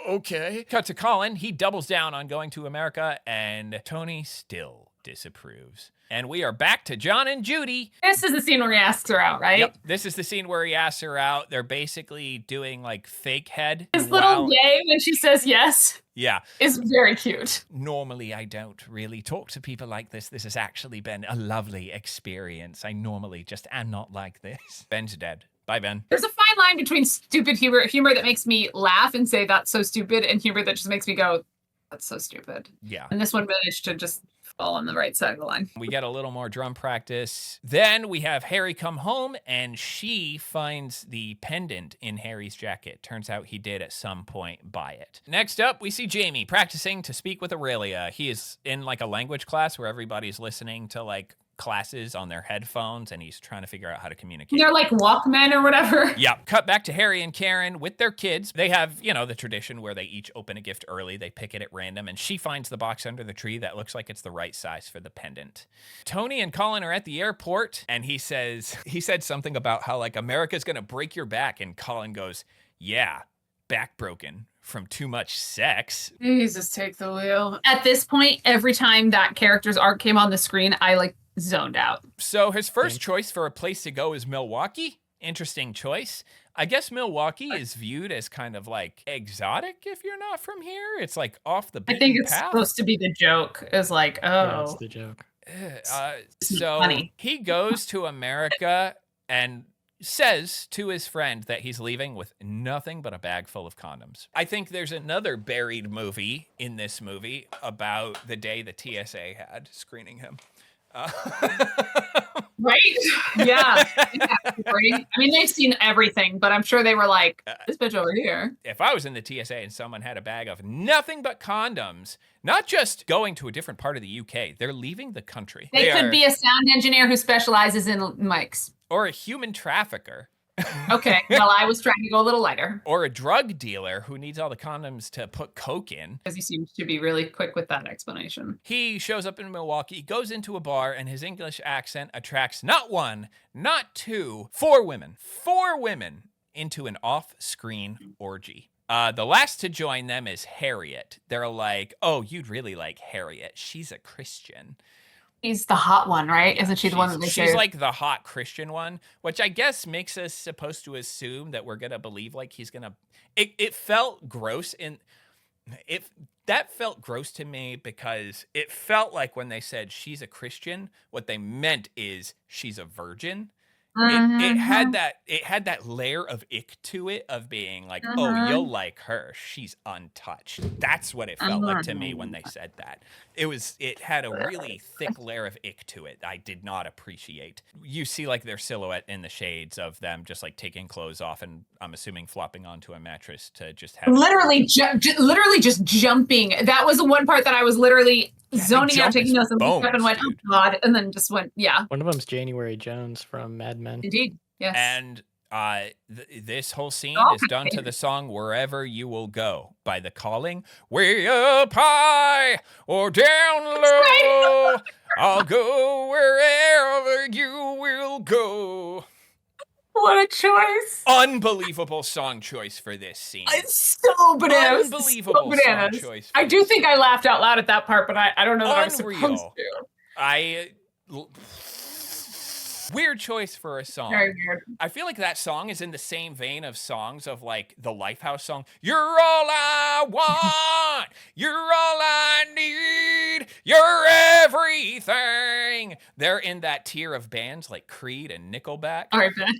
okay. Cut to Colin. He doubles down on going to America. And Tony still disapproves. And we are back to John and Judy. This is the scene where he asks her out, right? Yep. This is the scene where he asks her out. They're basically doing like fake head. His little yay when she says yes. Yeah. Is very cute. Normally, I don't really talk to people like this. This has actually been a lovely experience. I normally just am not like this. Ben's dead. Bye, Ben. There's a fine line between stupid humor that makes me laugh and say that's so stupid, and humor that just makes me go, that's so stupid. Yeah. And this one managed to just fall on the right side of the line. We get a little more drum practice. Then we have Harry come home, and she finds the pendant in Harry's jacket. Turns out he did at some point buy it. Next up, we see Jamie practicing to speak with Aurelia. He is in like a language class where everybody's listening to like classes on their headphones, and he's trying to figure out how to communicate. They're like Walkmen or whatever. Yeah. Cut back to Harry and Karen with their kids. They have, you know, the tradition where they each open a gift early. They pick it at random, and she finds the box under the tree that looks like it's the right size for the pendant. Tony and Colin are at the airport, and he said something about how like America's gonna break your back, and Colin goes, yeah, back broken from too much sex. Jesus, take the wheel. At this point, every time that character's arc came on the screen, I like zoned out. So his first choice for a place to go is Milwaukee. Interesting choice. I guess Milwaukee is viewed as kind of like exotic if you're not from here. It's like off the beaten path. I think it's supposed to be the joke. Is like, Yeah, it's the joke. So funny. He goes to America and says to his friend that he's leaving with nothing but a bag full of condoms. I think there's another buried movie in this movie about the day the TSA had screening him. Right? Yeah. I mean, they've seen everything, but I'm sure they were like, this bitch over here. If I was in the TSA and someone had a bag of nothing but condoms, not just going to a different part of the UK, they're leaving the country. They could be a sound engineer who specializes in mics. Or a human trafficker. Okay, well, I was trying to go a little lighter. Or a drug dealer who needs all the condoms to put coke in. Because he seems to be really quick with that explanation. He shows up in Milwaukee, goes into a bar, and his English accent attracts not one, not two, 4 women. 4 women into an off-screen orgy. The last to join them is Harriet. They're like, oh, you'd really like Harriet. She's a Christian. She's the hot one, right? Isn't she the one that they say? She's like the hot Christian one, which I guess makes us supposed to assume that we're gonna believe like he's gonna. It felt gross that felt gross to me because it felt like when they said she's a Christian, what they meant is she's a virgin. It had that layer of ick to it of being like, oh, you'll like her. She's untouched. That's what it felt like to me when they said that. It had a really thick layer of ick to it. I did not appreciate. You see like their silhouette in the shades of them just like taking clothes off and I'm assuming flopping onto a mattress to just have literally just jumping. That was the one part that I was literally zoning out, taking notes, and looked up and went, oh God, and then just went, yeah. One of them's January Jones from Mad Men. Indeed, yes. And This whole scene Oh, is done to the song "Wherever You Will Go" by The Calling. Way up high or down low, I'll go wherever you will go. What a choice. Unbelievable song choice for this scene. It's so bananas. Unbelievable song choice. I do think I laughed out loud at that part, but I don't know that I was supposed to. Weird choice for a song. Very weird. I feel like that song is in the same vein of songs of like the Lifehouse song. You're all I want. You're all I need. You're everything. They're in that tier of bands like Creed and Nickelback,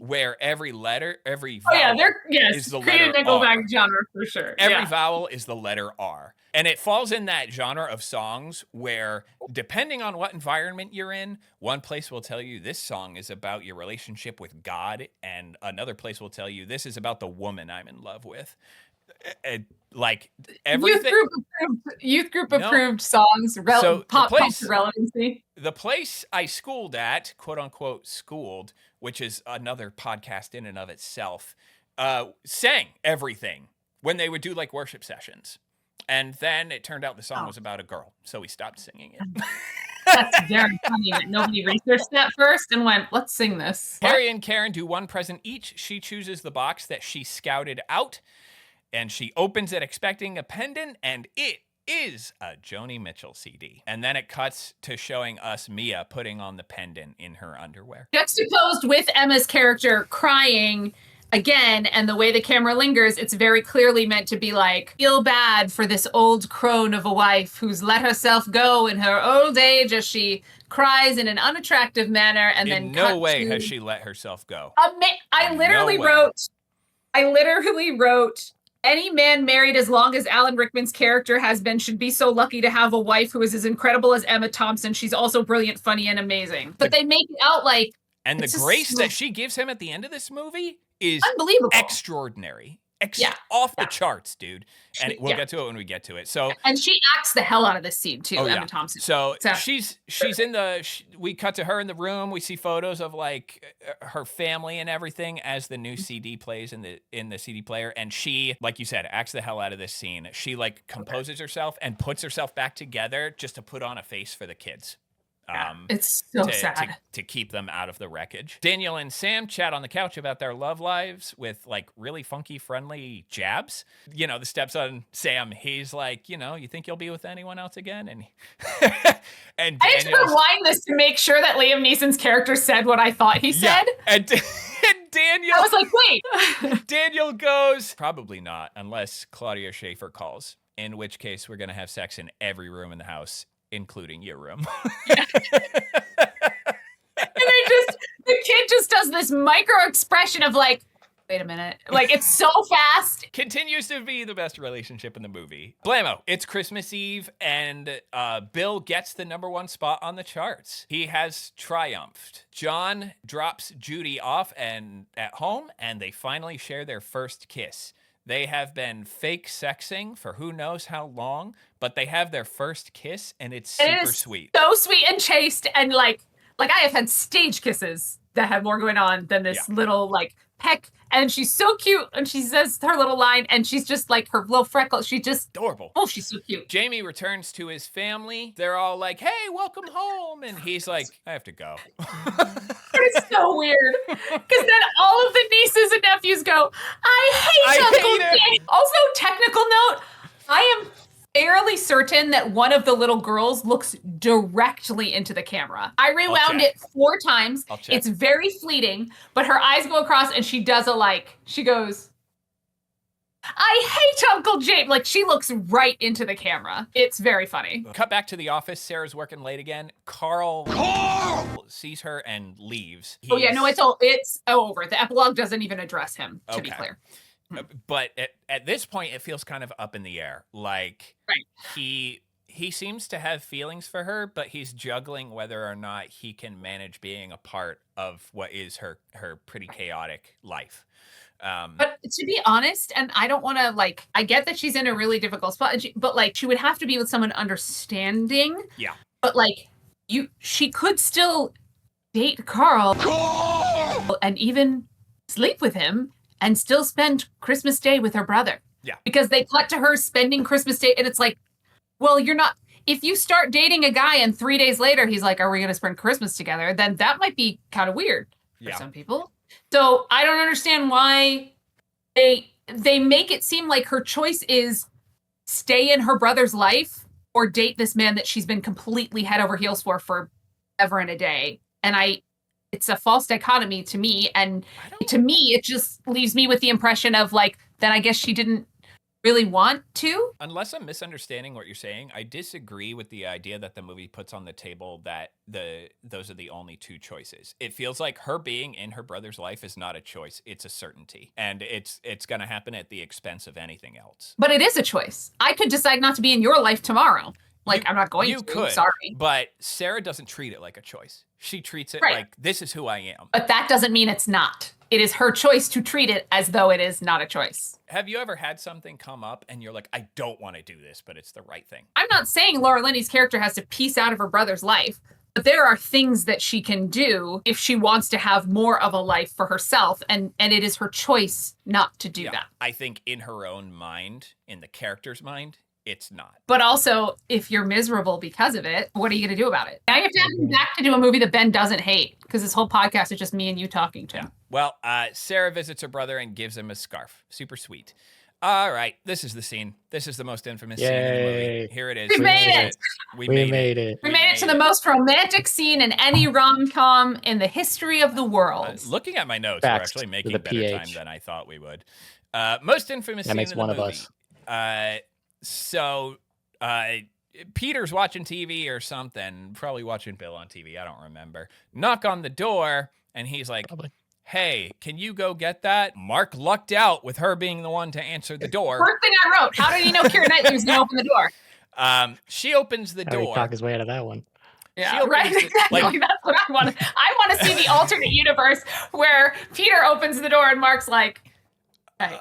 where every vowel is the Creed letter and Nickelback R. genre for sure. Every vowel is the letter R. And it falls in that genre of songs where, depending on what environment you're in, one place will tell you this song is about your relationship with God, and another place will tell you this is about the woman I'm in love with. Like everything. Youth group approved songs. Pop relevancy. The place I schooled at, quote unquote schooled, which is another podcast in and of itself, sang everything when they would do like worship sessions. And then it turned out the song was about a girl, so we stopped singing it. That's very funny that nobody researched that first and went, let's sing this. Harry and Karen do one present each. She chooses the box that she scouted out, and she opens it expecting a pendant, and it is a Joni Mitchell CD. And then it cuts to showing us Mia putting on the pendant in her underwear. Juxtaposed with Emma's character crying again, and the way the camera lingers, it's very clearly meant to be like, feel bad for this old crone of a wife who's let herself go in her old age as she cries in an unattractive manner, and then in no way has she let herself go. I literally wrote, any man married as long as Alan Rickman's character has been should be so lucky to have a wife who is as incredible as Emma Thompson. She's also brilliant, funny, and amazing. But they make it out like... And the grace that she gives him at the end of this movie is unbelievable, extraordinary, off the charts, dude. And we'll get to it when we get to it. So, and she acts the hell out of this scene too, Emma Thompson. So she's in we cut to her in the room. We see photos of like her family and everything as the new CD plays in the CD player. And she, like you said, acts the hell out of this scene. She like composes herself and puts herself back together just to put on a face for the kids. It's so sad to keep them out of the wreckage. Daniel and Sam chat on the couch about their love lives with like really funky, friendly jabs. You know, the stepson Sam, he's like, you know, you think you'll be with anyone else again? And and I had to rewind this to make sure that Liam Neeson's character said what I thought he said. And Daniel, I was like, wait. Daniel goes, probably not, unless Claudia Schiffer calls. In which case, we're gonna have sex in every room in the house, including your room. And the kid just does this micro expression of like, wait a minute. Like, it's so fast. Continues to be the best relationship in the movie. Blammo. It's Christmas Eve, and Bill gets the #1 spot on the charts. He has triumphed. John drops Judy off at home, and they finally share their first kiss. They have been fake sexing for who knows how long, but they have their first kiss, and it's super sweet. So sweet and chaste, and like I have had stage kisses that have more going on than this little like peck. And she's so cute, and she says her little line, and she's just like her little freckles. She's just adorable. Oh, she's so cute. Jamie returns to his family. They're all like, "Hey, welcome home," and he's like, "I have to go." It's so weird because then all of the nieces and nephews go, "I hate Uncle Dan." Also, technical note: I am fairly certain that one of the little girls looks directly into the camera. I rewound it 4 times. It's very fleeting, but her eyes go across and she does she goes, "I hate Uncle James." Like, she looks right into the camera. It's very funny. Cut back to the office. Sarah's working late again. Carl sees her and leaves. It's over. The epilogue doesn't even address him, to be clear. But at this point, it feels kind of up in the air. Like, he seems to have feelings for her, but he's juggling whether or not he can manage being a part of what is her pretty chaotic life. But to be honest, and I don't want to I get that she's in a really difficult spot, but she would have to be with someone understanding. Yeah. But she could still date Carl and even sleep with him and still spend Christmas Day with her brother. Yeah. Because they cut to her spending Christmas Day, and it's like, well, you're not. If you start dating a guy and 3 days later he's like, are we going to spend Christmas together? Then that might be kind of weird for some people. So I don't understand why they make it seem like her choice is stay in her brother's life or date this man that she's been completely head over heels for ever and a day. And it's a false dichotomy to me. And to me, it just leaves me with the impression of like, then I guess she didn't really want to. Unless I'm misunderstanding what you're saying, I disagree with the idea that the movie puts on the table that those are the only two choices. It feels like her being in her brother's life is not a choice. It's a certainty. And it's going to happen at the expense of anything else. But it is a choice. I could decide not to be in your life tomorrow. Like, I'm not going to. You could. Sorry. But Sarah doesn't treat it like a choice. She treats it like, this is who I am. But that doesn't mean it's not. It is her choice to treat it as though it is not a choice. Have you ever had something come up and you're like, I don't want to do this, but it's the right thing? I'm not saying Laura Linney's character has to piece out of her brother's life, but there are things that she can do if she wants to have more of a life for herself, and it is her choice not to do that. I think in her own mind, in the character's mind, it's not. But also, if you're miserable because of it, what are you going to do about it? Now you have to have him back to do a movie that Ben doesn't hate, because this whole podcast is just me and you talking to him. Well, Sarah visits her brother and gives him a scarf. Super sweet. All right, this is the scene. This is the most infamous scene in the movie. Here it is. We made it. We made it. We made it to the most romantic scene in any rom-com in the history of the world. Looking at my notes, we're actually making better time than I thought we would. Most infamous scene in the movie. That makes one of us. So Peter's watching TV or something, probably watching Bill on TV. I don't remember. Knock on the door, and he's like, hey, can you go get that? Mark lucked out with her being the one to answer the door. First thing I wrote, how did he know Keira Knightley was going to open the door? She opens the door. How did he talk his way out of that one? Yeah, right. Exactly. That's what I want. I want to see the alternate universe where Peter opens the door and Mark's like, hey.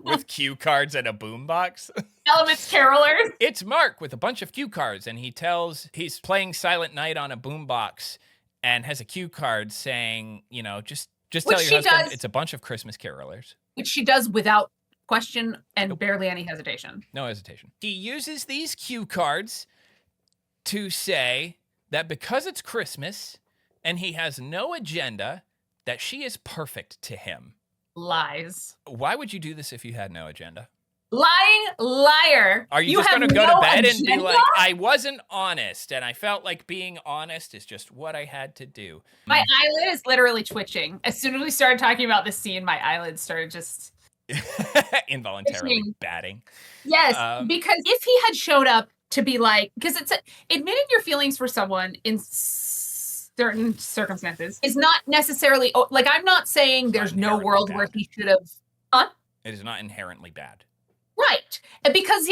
With cue cards and a boombox. Elements carolers. It's Mark with a bunch of cue cards, and he's playing Silent Night on a boombox and has a cue card saying, just tell your husband it's a bunch of Christmas carolers. Which she does without question and barely any hesitation. No hesitation. He uses these cue cards to say that because it's Christmas and he has no agenda, that she is perfect to him. Lies. Why would you do this if you had no agenda? Lying liar. Are you just going to go to bed and be like, I wasn't honest, and I felt like being honest is just what I had to do? My eyelid is literally twitching. As soon as we started talking about this scene, my eyelids started just... involuntarily batting. Yes, because if he had showed up to be like... Because admitting your feelings for someone in certain circumstances is not necessarily... Like, I'm not saying there's no world where he should have... Huh? It is not inherently bad. Right. And because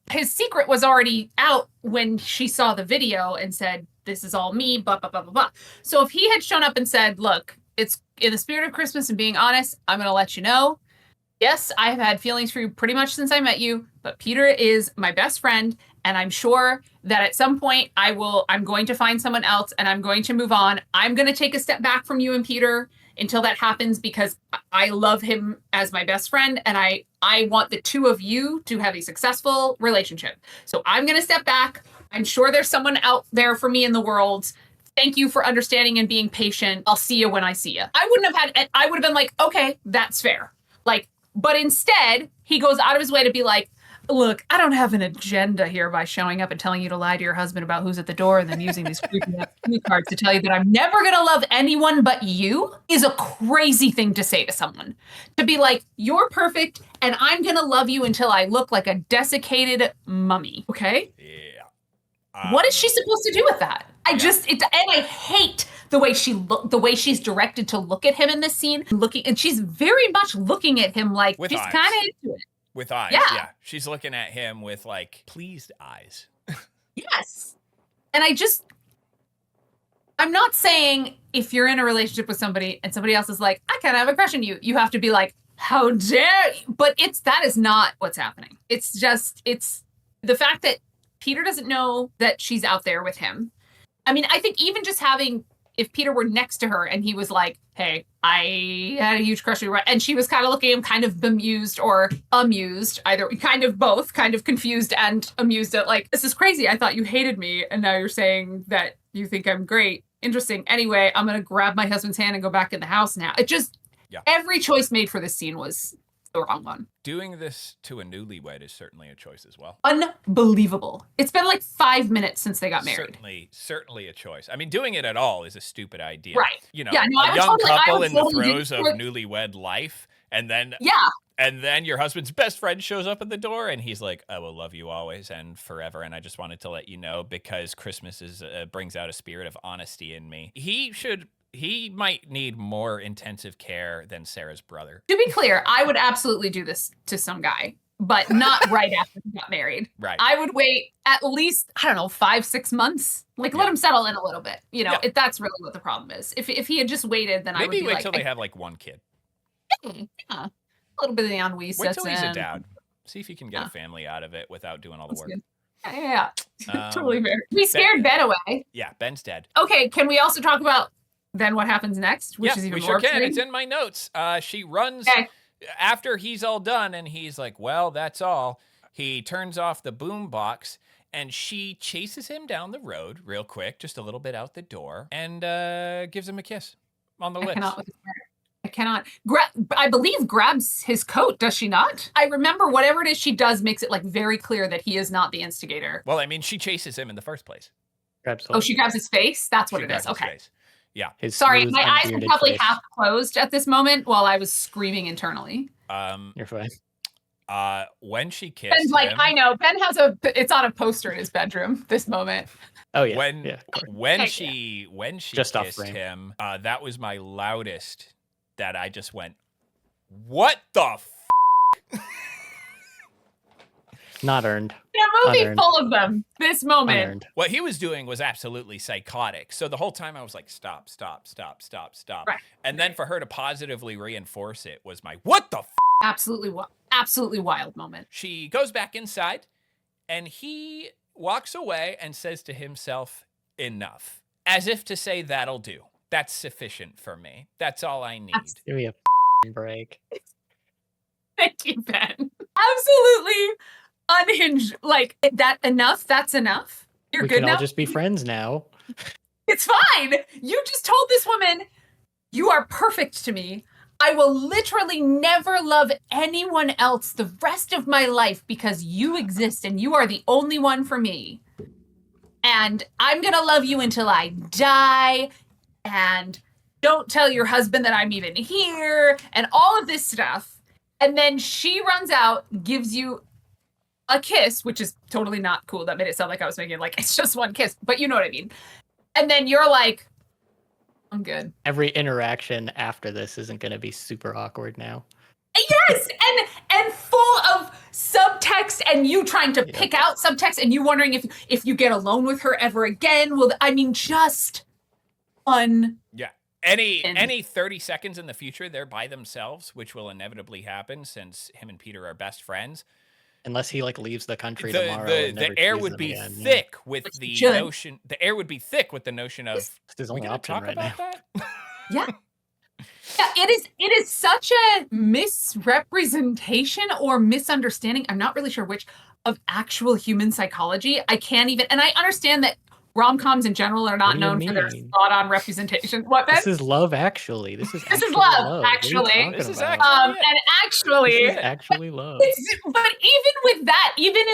his secret was already out when she saw the video and said, this is all me, blah, blah, blah, blah, blah. So if he had shown up and said, look, it's in the spirit of Christmas and being honest, I'm going to let you know. Yes, I have had feelings for you pretty much since I met you, but Peter is my best friend. And I'm sure that at some point I'm going to find someone else and I'm going to move on. I'm going to take a step back from you and Peter until that happens, because I love him as my best friend and I want the two of you to have a successful relationship. So I'm going to step back. I'm sure there's someone out there for me in the world. Thank you for understanding and being patient. I'll see you when I see you. I would have been like, okay, that's fair. But instead he goes out of his way to be like, look, I don't have an agenda here by showing up and telling you to lie to your husband about who's at the door and then using these creepy cue cards to tell you that I'm never going to love anyone but you is a crazy thing to say to someone. To be like, you're perfect and I'm going to love you until I look like a desiccated mummy. Okay? Yeah. What is she supposed to do with that? And I hate the way she's directed to look at him in this scene, and she's very much looking at him like with she's eyes. Kind of into it. With eyes, yeah. She's looking at him with, pleased eyes. Yes. And I'm not saying if you're in a relationship with somebody and somebody else is like, I kind of have a crush on you, you have to be like, how dare you? But that is not what's happening. It's the fact that Peter doesn't know that she's out there with him. I mean, I think even just if Peter were next to her and he was like, hey, I had a huge crush on you. And she was kind of looking at him kind of bemused or amused, either kind of both, kind of confused and amused at like, this is crazy. I thought you hated me. And now you're saying that you think I'm great. Interesting. Anyway, I'm going to grab my husband's hand and go back in the house now. It just, every choice made for this scene was the wrong one. Doing this to a newlywed is certainly a choice as well. Unbelievable. It's been like 5 minutes since they got married. Certainly a choice. I mean, doing it at all is a stupid idea. Right. You know, a young couple in the throes of newlywed life, and then your husband's best friend shows up at the door, and he's like, "I will love you always and forever." And I just wanted to let you know because Christmas brings out a spirit of honesty in me. He might need more intensive care than Sarah's brother. To be clear, I would absolutely do this to some guy, but not right after he got married. Right. I would wait at least, 5-6 months. Like, let him settle in a little bit. You know, if that's really what the problem is. If he had just waited, then I would be maybe wait till they have like one kid. Yeah. A little bit of the ennui sets in. Wait till he's a dad. See if you can get a family out of it without doing all the work. Yeah. Totally fair. We scared Ben away. Yeah, Ben's dead. Okay, can we also talk about then what happens next, which is even more can. It's in my notes. She runs after he's all done, and he's like, well, that's all. He turns off the boom box, and she chases him down the road real quick, just a little bit out the door, and gives him a kiss on the lips. I cannot. I believe grabs his coat, does she not? I remember whatever it is she does makes it like very clear that he is not the instigator. Well, I mean, she chases him in the first place. She grabs his face? That's what it is. Okay. Face. Yeah. Sorry, my eyes were probably half closed at this moment while I was screaming internally. You're fine. When she kissed Ben's like, I know. Ben has it's on a poster in his bedroom, this moment. Oh yeah. When she just kissed him, that was my loudest that I just went, what the f***? Not earned. A movie full of them. This moment. Unearned. What he was doing was absolutely psychotic. So the whole time I was like, stop. Right. And then for her to positively reinforce it was my, what the f***? Absolutely wild moment. She goes back inside, and he walks away and says to himself, enough. As if to say, that'll do. That's sufficient for me. That's all I need. Give me a break. Thank you, Ben. Absolutely unhinged. Like, that enough? That's enough? You're good now? We can all just be friends now. It's fine. You just told this woman, you are perfect to me. I will literally never love anyone else the rest of my life because you exist and you are the only one for me. And I'm going to love you until I die. And don't tell your husband that I'm even here. And all of this stuff. And then she runs out, gives you a kiss, which is totally not cool. That made it sound like I was making like, it's just one kiss. But you know what I mean. And then you're like, I'm good. Every interaction after this isn't going to be super awkward now. Yes, and full of subtext, and you trying to pick out subtext, and you wondering if you get alone with her ever again. Well, I mean, just fun. Yeah. Any 30 seconds in the future, they're by themselves, which will inevitably happen since him and Peter are best friends. Unless he like leaves the country tomorrow. The air would be thick with the notion. The air would be thick with the notion of. There's only option right now. Yeah. Yeah, it is such a misrepresentation or misunderstanding. I'm not really sure which of actual human psychology. I can't even, and I understand that rom-coms in general are not known for their thought-on representation. What, Ben? This is Love Actually. This is love, actually. This is and actually, this is actually love. But even with that, even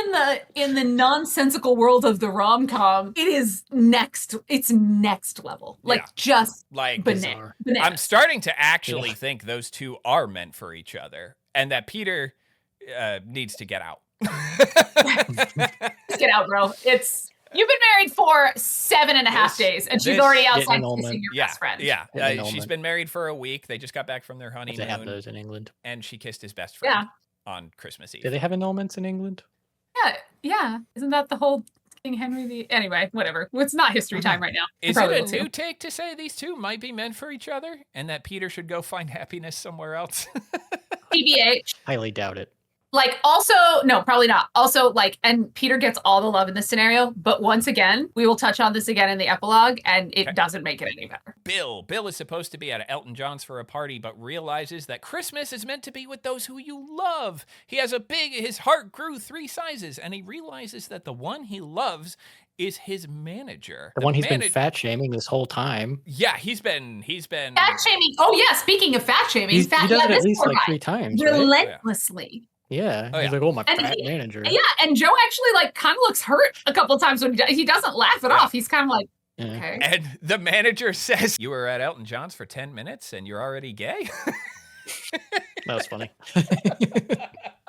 in the nonsensical world of the rom-com, it is next. It's next level. Like just like bananas. I'm starting to actually think those two are meant for each other, and that Peter needs to get out. Get out, bro. You've been married for 7.5 days, and she's already outside kissing your best friend. Yeah, she's been married for a week. They just got back from their honeymoon. They have those in England. And she kissed his best friend on Christmas Eve. Do they have annulments in England? Yeah. Isn't that the whole King Henry the... Anyway, whatever. It's not history time right now. Is it a new take to say these two might be meant for each other, and that Peter should go find happiness somewhere else? TBH. Highly doubt it. Like, also, no, probably not. Also, like, and Peter gets all the love in this scenario, but once again, we will touch on this again in the epilogue, and it doesn't make it any better. Bill is supposed to be at Elton John's for a party, but realizes that Christmas is meant to be with those who you love. He has his heart grew 3 sizes, and he realizes that the one he loves is his manager. The one he's been fat shaming this whole time. Yeah, he's been fat shaming. Oh yeah, speaking of fat shaming, he does it at least like 3 times, relentlessly. Right? Yeah, he's like, oh, my fat manager. Yeah, and Joe actually like kind of looks hurt a couple times when he doesn't laugh it off. He's kind of like, okay. And the manager says, "You were at Elton John's for 10 minutes and you're already gay?" That was funny.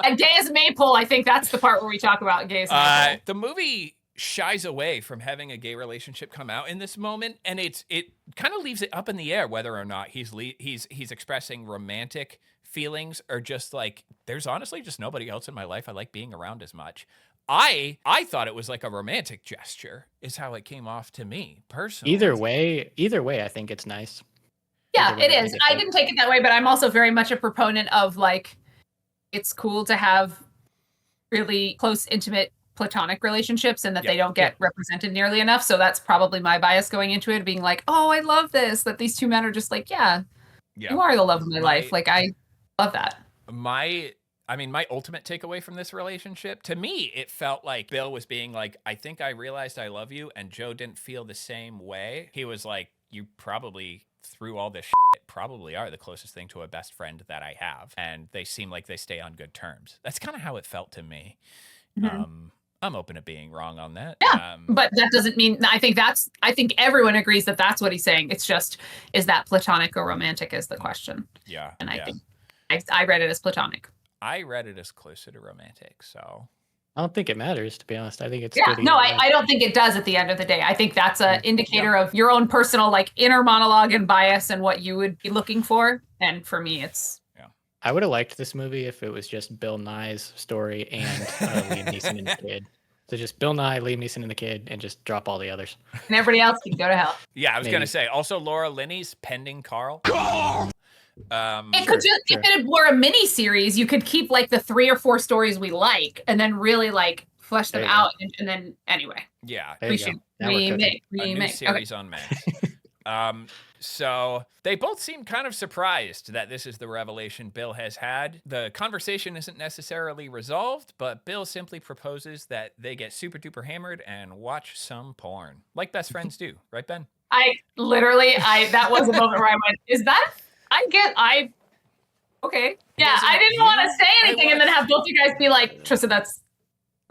And gay as maypole, I think that's the part where we talk about gay as maypole. The movie shies away from having a gay relationship come out in this moment, and it kind of leaves it up in the air whether or not he's expressing romantic feelings or just like, there's honestly just nobody else in my life I like being around as much. I thought it was like a romantic gesture is how it came off to me personally. Either way, I think it's nice. Yeah, it is. I didn't take it that way, but I'm also very much a proponent of like, it's cool to have really close, intimate, platonic relationships and that they don't get represented nearly enough. So that's probably my bias going into it, being like, oh, I love this, that these 2 men are just like, you are the love of my life. Like, I love that. My ultimate takeaway from this relationship, to me, it felt like Bill was being like, I think I realized I love you, and Joe didn't feel the same way. He was like, you probably, through all this shit, probably are the closest thing to a best friend that I have. And they seem like they stay on good terms. That's kind of how it felt to me. Mm-hmm. I'm open to being wrong on that. Yeah, but that doesn't mean, I think everyone agrees that that's what he's saying. It's just, is that platonic or romantic is the question. Yeah. And I think I read it as platonic. I read it as closer to romantic, so. I don't think it matters, to be honest. I think it's I don't think it does at the end of the day. I think that's an indicator of your own personal like inner monologue and bias and what you would be looking for. And for me, it's I would have liked this movie if it was just Bill Nye's story and Liam Neeson and the kid. So just Bill Nye, Liam Neeson and the kid, and just drop all the others. And everybody else can go to hell. Yeah, I was going to say, also Laura Linney's pending Carl. If it were a mini series, you could keep like the 3 or 4 stories we like and then really like flesh them out. And then anyway. Yeah. We should remake. A new series on Max. So they both seem kind of surprised that this is the revelation Bill has had. The conversation isn't necessarily resolved, but Bill simply proposes that they get super duper hammered and watch some porn. Like best friends do. Right, Ben? That was a moment where I went, okay. Yeah, I didn't want to say anything and then have both you guys be like, Trista, that's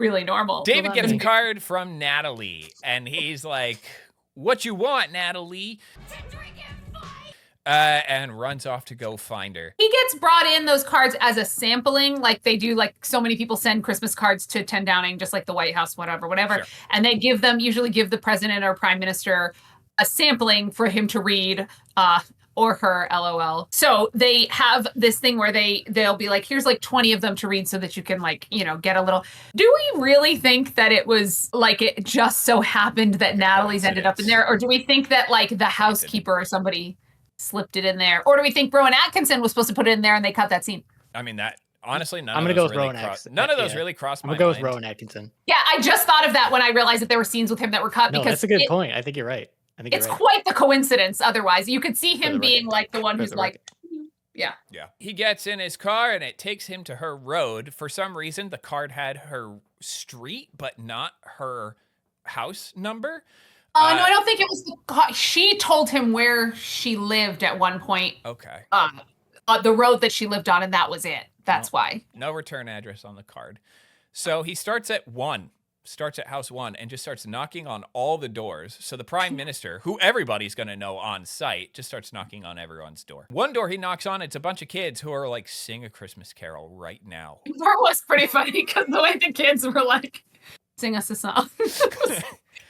really normal. David gets a card from Natalie, and he's like, what you want, Natalie? And runs off to go find her. He gets brought in those cards as a sampling, like they do, like so many people send Christmas cards to 10 Downing, just like the White House, whatever. Sure. And they usually give the president or prime minister a sampling for him to read, or her, LOL. So they have this thing where they'll be like, here's like 20 of them to read so that you can like, get a little. Do we really think that it was like it just so happened that Natalie's ended up in there? Or do we think that like the housekeeper or somebody slipped it in there? Or do we think Rowan Atkinson was supposed to put it in there and they cut that scene? I mean, that honestly, none of those really crossed my mind. I'm going to go with Rowan Atkinson. Yeah, I just thought of that when I realized that there were scenes with him that were cut. No, because that's a good point. I think you're right. It's quite the coincidence. Otherwise, you could see him being like the one who's like, yeah. He gets in his car and it takes him to her road. For some reason, the card had her street, but not her house number. No, I don't think it was the car. She told him where she lived at one point. Okay. The road that she lived on, and that was it. That's why. No return address on the card. So he starts at house 1 and just starts knocking on all the doors. So the prime minister, who everybody's going to know on site, just starts knocking on everyone's door. One door he knocks on, it's a bunch of kids who are like, sing a Christmas carol right now. The part was pretty funny because the way the kids were like, sing us a song.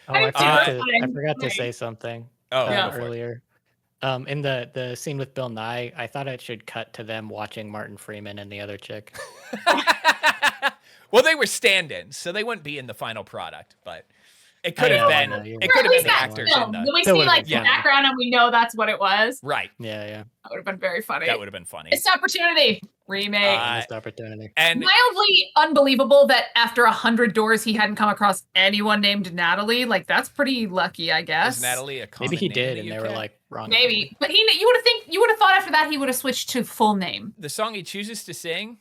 I forgot to say something earlier. In the scene with Bill Nye, I thought it should cut to them watching Martin Freeman and the other chick. Well, they were stand-ins, so they wouldn't be in the final product, but It could I have know, I been. know, you're It right. could At have least been the that actors film. in Then the. we That see would've like been the funny. background and we know that's what it was. Right. Yeah. That would have been very funny. That would have been funny. Missed opportunity. Remake. Missed opportunity. And Mildly unbelievable that after 100 doors he hadn't come across anyone named Natalie. Like that's pretty lucky, I guess. is Natalie a common Maybe he name did, in and the they were UK? like wrong. Maybe, but you would have thought after that he would have switched to full name. The song he chooses to sing,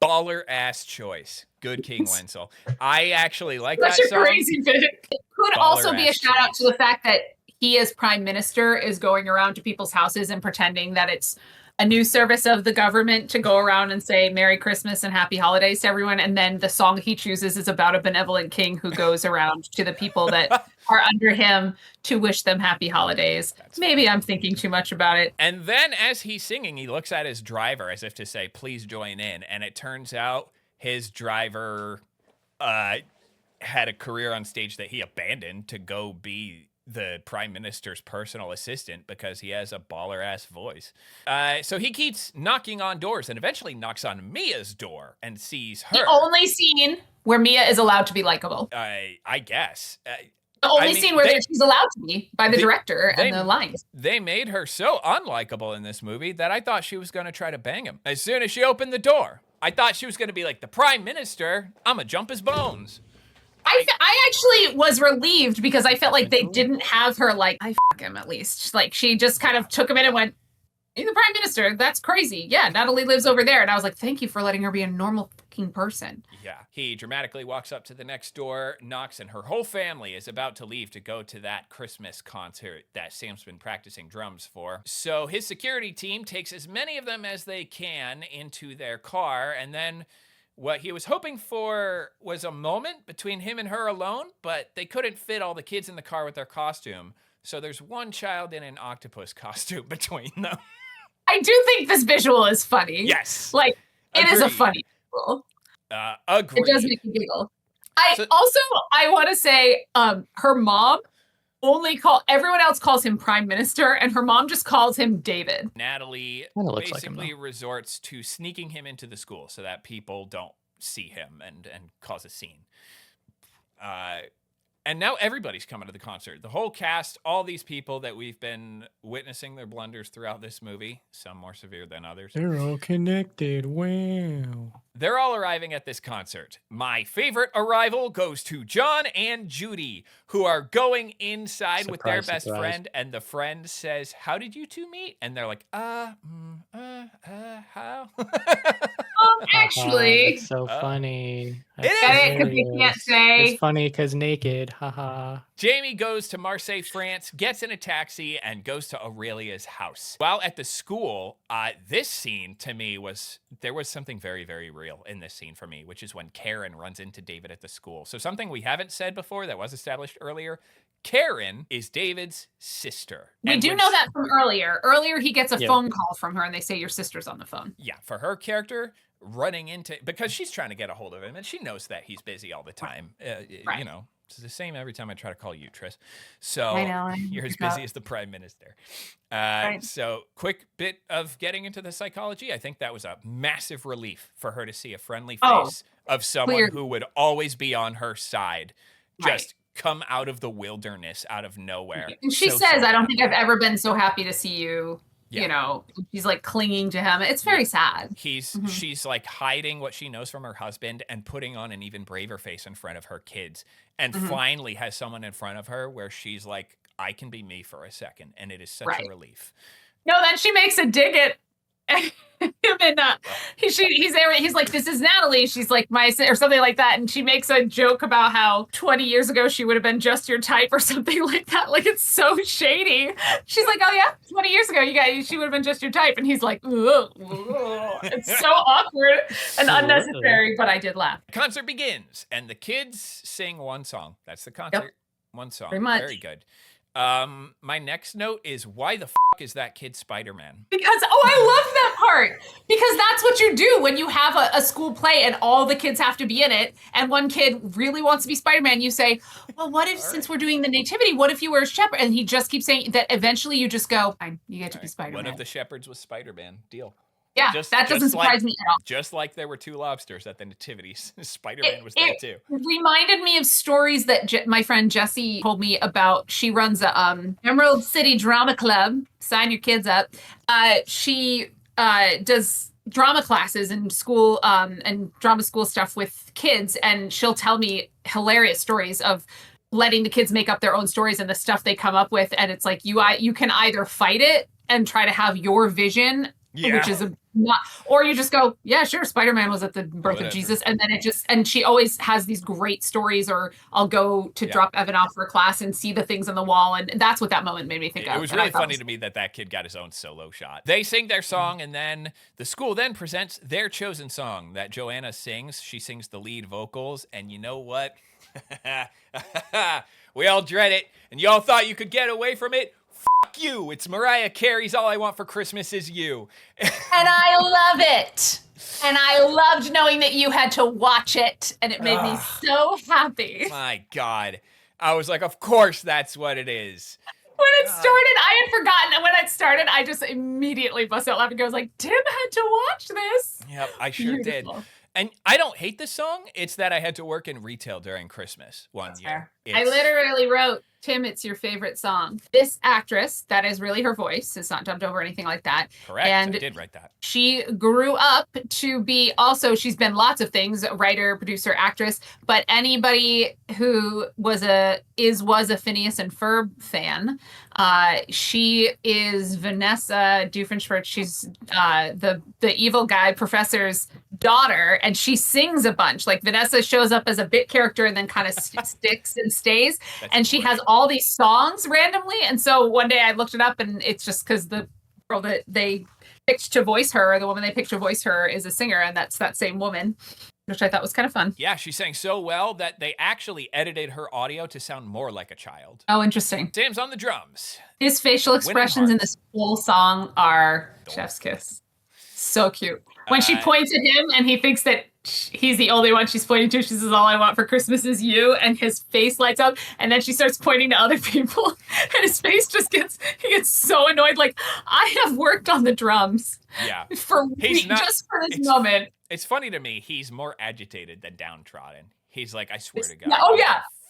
baller ass choice. Good King Wenzel. I actually like that Such a song. crazy bit. It could Baller also be a ass shout out choice. to the fact that he, as prime minister, is going around to people's houses and pretending that it's a new service of the government to go around and say Merry Christmas and Happy Holidays to everyone. And then the song he chooses is about a benevolent king who goes around to the people that are under him to wish them happy holidays. Maybe I'm thinking too much about it. And then as he's singing, he looks at his driver as if to say, please join in. And it turns out his driver had a career on stage that he abandoned to go be the prime minister's personal assistant because he has a baller ass voice. So he keeps knocking on doors and eventually knocks on Mia's door and sees her. The only scene where Mia is allowed to be likable. I guess. The only I mean, scene where she's allowed to be by the director they- and the lines. They made her so unlikable in this movie that I thought she was going to try to bang him. As soon as she opened the door, I thought she was going to be like, the prime minister, I'm going to jump his bones. I actually was relieved because I felt like they didn't have her like, I fuck him at least. Like she just kind of took him in and went, you're the prime minister. That's crazy. Yeah, Natalie lives over there. And I was like, thank you for letting her be a normal fucking person. Yeah. He dramatically walks up to the next door, knocks, and her whole family is about to leave to go to that Christmas concert that Sam's been practicing drums for. So his security team takes as many of them as they can into their car, and then what he was hoping for was a moment between him and her alone, but they couldn't fit all the kids in the car with their costume. So there's one child in an octopus costume between them. I do think this visual is funny. Yes. Like, it is a Agreed. funny visual. Agreed. It does make me giggle. I want to say her mom everyone else calls him prime minister and her mom just calls him David. Natalie Kinda looks like basically him, resorts to sneaking him into the school so that people don't see him and cause a scene. And now everybody's coming to the concert. The whole cast, all these people that we've been witnessing their blunders throughout this movie, some more severe than others. They're all connected. Wow. They're all arriving at this concert. My favorite arrival goes to John and Judy, who are going inside with their Surprise, best surprise. friend, and the friend says, "How did you two meet?" And they're like, how? Actually, That's so funny. It That's is. get it because they can't hilarious. say. It's funny because naked. Haha. Jamie goes to Marseille, France, gets in a taxi, and goes to Aurelia's house. While at the school, this scene to me there was something very, very real in this scene for me, which is when Karen runs into David at the school. So something we haven't said before that was established earlier. Karen is David's sister. We And do when know that from earlier. Earlier, he gets a Yeah. phone call from her and they say, your sister's on the phone. Yeah, for her character running into, because she's trying to get a hold of him and she knows that he's busy all the time. Right. You know, it's the same every time I try to call you, Tris. So I know, you're as forgot. busy as the prime minister. Right. So quick bit of getting into the psychology. I think that was a massive relief for her to see a friendly face of someone clear. who would always be on her side. Right. Just come out of the wilderness, out of nowhere. And she So says, I don't sad. think I've ever been so happy to see you. Yeah. You know, she's like clinging to him. It's very sad. She's like hiding what she knows from her husband and putting on an even braver face in front of her kids, and finally has someone in front of her where she's like, I can be me for a second, and it is such Right. a relief. No, then she makes a dig at him and he's there. He's like, this is Natalie. She's like or something like that. And she makes a joke about how 20 years ago she would have been just your type or something like that. Like it's so shady. She's like, oh yeah, 20 years ago, she would have been just your type. And he's like, ugh, ugh. It's so awkward and unnecessary, but I did laugh. The concert begins, and the kids sing one song. That's the concert. One song. Pretty much. Very good. My next note is, why the f*** is that kid Spider-Man? Because, I love that part. Because that's what you do when you have a school play and all the kids have to be in it. And one kid really wants to be Spider-Man. You say, well, what if, since we're doing the nativity, what if you were a shepherd? And he just keeps saying that eventually you just go, fine, you get to be Spider-Man. One of the shepherds was Spider-Man. Deal. Yeah, Just- that doesn't just like- surprise me at all. Just like there were 2 lobsters at the nativities, Spider-Man was there too. Reminded me of stories that my friend Jessie told me about. She runs a Emerald City Drama Club. Sign your kids up. She does drama classes in school and drama school stuff with kids, and she'll tell me hilarious stories of letting the kids make up their own stories and the stuff they come up with. And it's like you can either fight it and try to have your vision, which is not, or you just go, yeah, sure, Spider-Man was at the birth of Jesus. And then and she always has these great stories, or I'll go to drop Evan off for class and see the things on the wall. And that's what that moment made me think of. It was really funny to me that kid got his own solo shot. They sing their song, and then the school then presents their chosen song that Joanna sings. She sings the lead vocals, and you know what? We all dread it, and y'all thought you could get away from it? Fuck you! It's Mariah Carey's All I Want for Christmas Is You. And I love it. And I loved knowing that you had to watch it, and it made me so happy. My God. I was like, of course that's what it is. When it started, I had forgotten. And when it started, I just immediately busted out laughing. I was like, Tim had to watch this. Yep, I sure did. And I don't hate this song. It's that I had to work in retail during Christmas one year. I literally wrote, Tim, it's your favorite song. This actress, that is really her voice. It's not dubbed over or anything like that. Correct. And I did write that. She grew up to be also, she's been lots of things, writer, producer, actress, but anybody who was a Phineas and Ferb fan, she is Vanessa Doofenshmirtz. She's the evil guy professor's daughter, and she sings a bunch. Like Vanessa shows up as a bit character and then kind of sticks and stays. And she has all these songs randomly. And so one day I looked it up, and it's just because the girl that they picked to voice her, the woman they picked to voice her, is a singer, and that's that same woman, which I thought was kind of fun. Yeah, she sang so well that they actually edited her audio to sound more like a child. Oh, interesting. Sam's on the drums. His facial expressions in this whole song are chef's kiss. So cute. When she points at him and he thinks that he's the only one she's pointing to, she says, all I want for Christmas is you, and his face lights up, and then she starts pointing to other people, and his face just gets so annoyed. Like, I have worked on the drums for weeks just for this moment. It's funny to me, he's more agitated than downtrodden. He's like, I swear to God.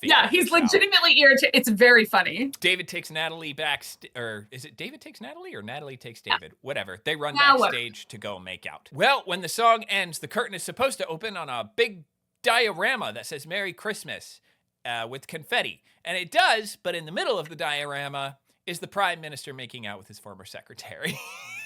Yeah, he's legitimately irritated. It's very funny. David takes Natalie or is it David takes Natalie or Natalie takes David? Whatever. They run backstage to go make out. Well, when the song ends, the curtain is supposed to open on a big diorama that says Merry Christmas with confetti. And it does, but in the middle of the diorama is the Prime Minister making out with his former secretary.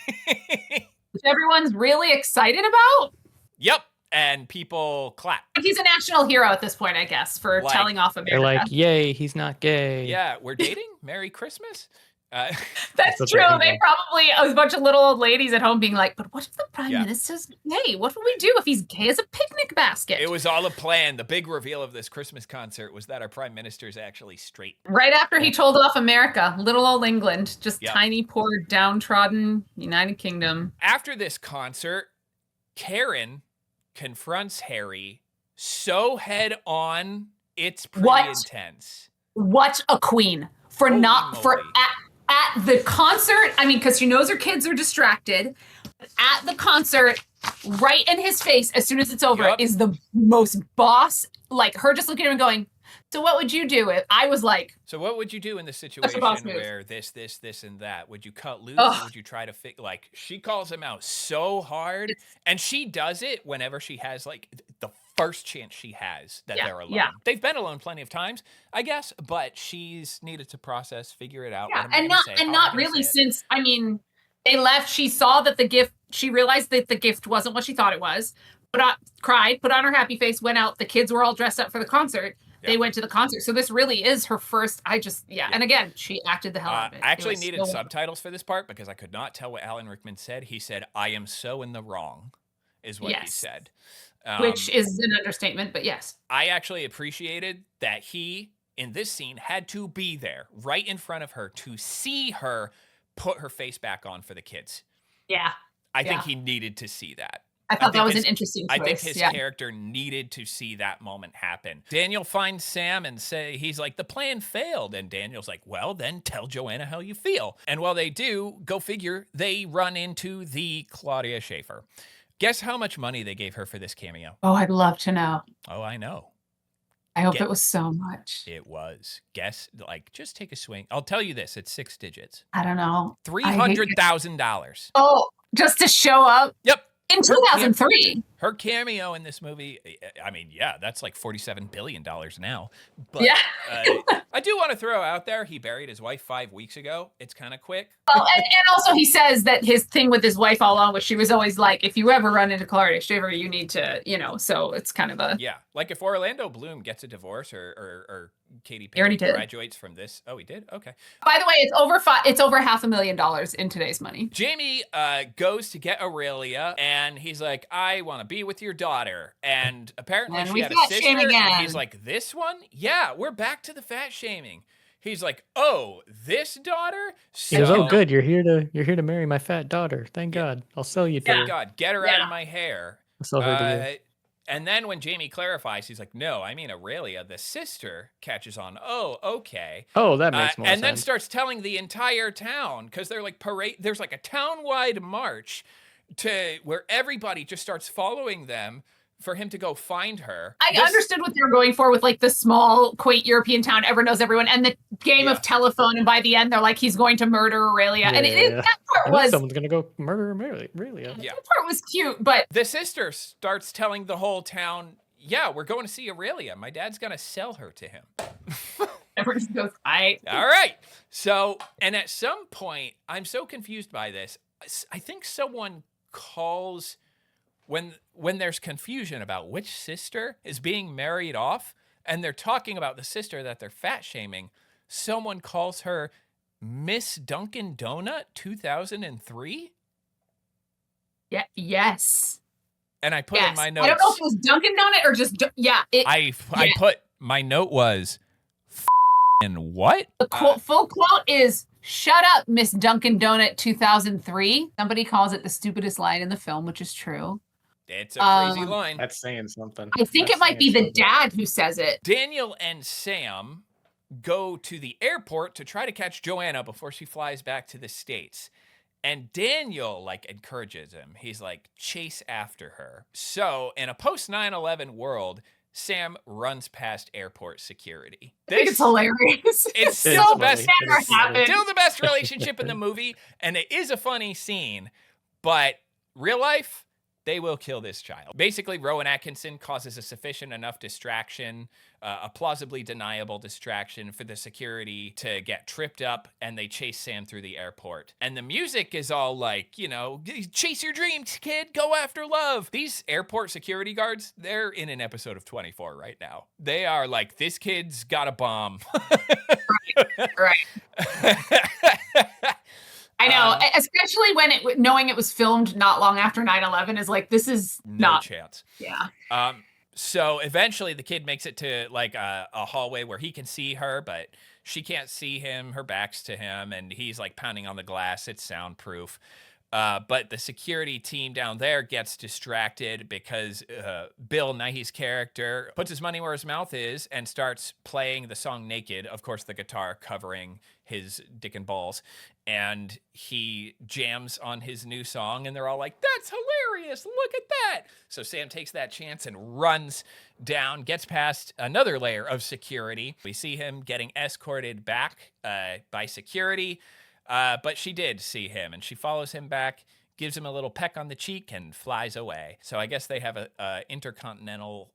Which everyone's really excited about. Yep. And people clap. But he's a national hero at this point, I guess, for telling off America. They're like, yay, he's not gay. Yeah, we're dating? Merry Christmas? That's true. They probably, a bunch of little old ladies at home being like, but what if the Prime Minister's gay? What would we do if he's gay as a picnic basket? It was all a plan. The big reveal of this Christmas concert was that our Prime Minister is actually straight. Right after he told off America, little old England, just tiny, poor, downtrodden United Kingdom. After this concert, Karen confronts Harry so head on, it's pretty intense. What a queen for at the concert. I mean, because she knows her kids are distracted. At the concert, right in his face, as soon as it's over, is the most boss. Like her just looking at him and going, so what would you do if I was like, so what would you do in the situation where this, and that? Would you cut loose? Or would you try to like, she calls him out so hard, and she does it whenever she has like the first chance she has that they're alone. They've been alone plenty of times, I guess, but she's needed to process, figure it out. Yeah, and not really since, I mean, they left, she saw that she realized that the gift wasn't what she thought it was, cried, put on her happy face, went out, the kids were all dressed up for the concert. They went to the concert. So this really is her first, and again, she acted the hell out of it. I actually needed subtitles for this part because I could not tell what Alan Rickman said. He said, I am so in the wrong, is what he said. Which is an understatement, but yes. I actually appreciated that he, in this scene, had to be there right in front of her to see her put her face back on for the kids. Yeah. I think he needed to see that. I thought that was an interesting choice. I think his character needed to see that moment happen. Daniel finds Sam and he's like, the plan failed. And Daniel's like, well, then tell Joanna how you feel. And while they do, go figure, they run into the Claudia Schiffer. Guess how much money they gave her for this cameo? Oh, I'd love to know. Oh, I know. I hope it was so much. It was. Guess, like, just take a swing. I'll tell you this. It's 6 digits. I don't know. $300,000. Oh, just to show up? Yep. In 2003. Her cameo in this movie, I mean, yeah, that's like $47 billion now. But yeah. I do want to throw out there, he buried his wife 5 weeks ago. It's kind of quick. Well, and also he says that his thing with his wife all along was she was always like, if you ever run into Claudia Schiffer, you need to, so it's kind of a... Yeah, like if Orlando Bloom gets a divorce or Katy Perry graduates from this. Oh, he did? Okay. By the way, it's over $500,000 in today's money. Jamie goes to get Aurelia, and he's like, I want to be with your daughter. And apparently she had a sister, and he's like, this one? Yeah, we're back to the fat shaming. He's like, oh, this daughter? So, he goes, oh, good, you're here to marry my fat daughter. Thank God. I'll sell you to her. Thank God. Get her out of my hair. I'll sell her to you. And then when Jamie clarifies, he's like, no, I mean Aurelia, the sister, catches on. Oh, okay. Oh, that makes more sense. And then starts telling the entire town, because they're like there's like a town-wide march to where everybody just starts following them for him to go find her. I understood what they were going for with like the small, quaint European town, everyone knows everyone, and the game of telephone, and by the end, they're like, he's going to murder Aurelia. And that part was... Someone's going to go murder Aurelia. Yeah. That part was cute, but... The sister starts telling the whole town, yeah, we're going to see Aurelia. My dad's going to sell her to him. Everyone just goes, all right. So, and at some point, I'm so confused by this. I think someone calls... When there's confusion about which sister is being married off, and they're talking about the sister that they're fat shaming, someone calls her Miss Dunkin' Donut 2003? Yeah. Yes. And I put in my notes. I don't know if it was Dunkin' Donut or just I put my note was and what? The full quote is, shut up, Miss Dunkin' Donut 2003. Somebody calls it the stupidest line in the film, which is true. It's a crazy line. That's saying something. I think it might be the dad who says it. Daniel and Sam go to the airport to try to catch Joanna before she flies back to the States. And Daniel, encourages him. He's like, chase after her. So, in a post-9/11 world, Sam runs past airport security. I think it's hilarious. It's still the best relationship in the movie, and it is a funny scene, but real life, they will kill this child. Basically, Rowan Atkinson causes a sufficient enough distraction, a plausibly deniable distraction for the security to get tripped up, and they chase Sam through the airport. And the music is all like, chase your dreams, kid, go after love. These airport security guards, they're in an episode of 24 right now. They are like, this kid's got a bomb. Right. I know, especially when knowing it was filmed not long after 9/11 is like, this is no chance. Yeah. So eventually the kid makes it to a hallway where he can see her, but she can't see him. Her back's to him, and he's pounding on the glass. It's soundproof. But the security team down there gets distracted because Bill Nighy's character puts his money where his mouth is and starts playing the song Naked, of course, the guitar covering his dick and balls. And he jams on his new song, and they're all like, that's hilarious. Look at that. So Sam takes that chance and runs down, gets past another layer of security. We see him getting escorted back by security. But she did see him, and she follows him back, gives him a little peck on the cheek, and flies away. So I guess they have a intercontinental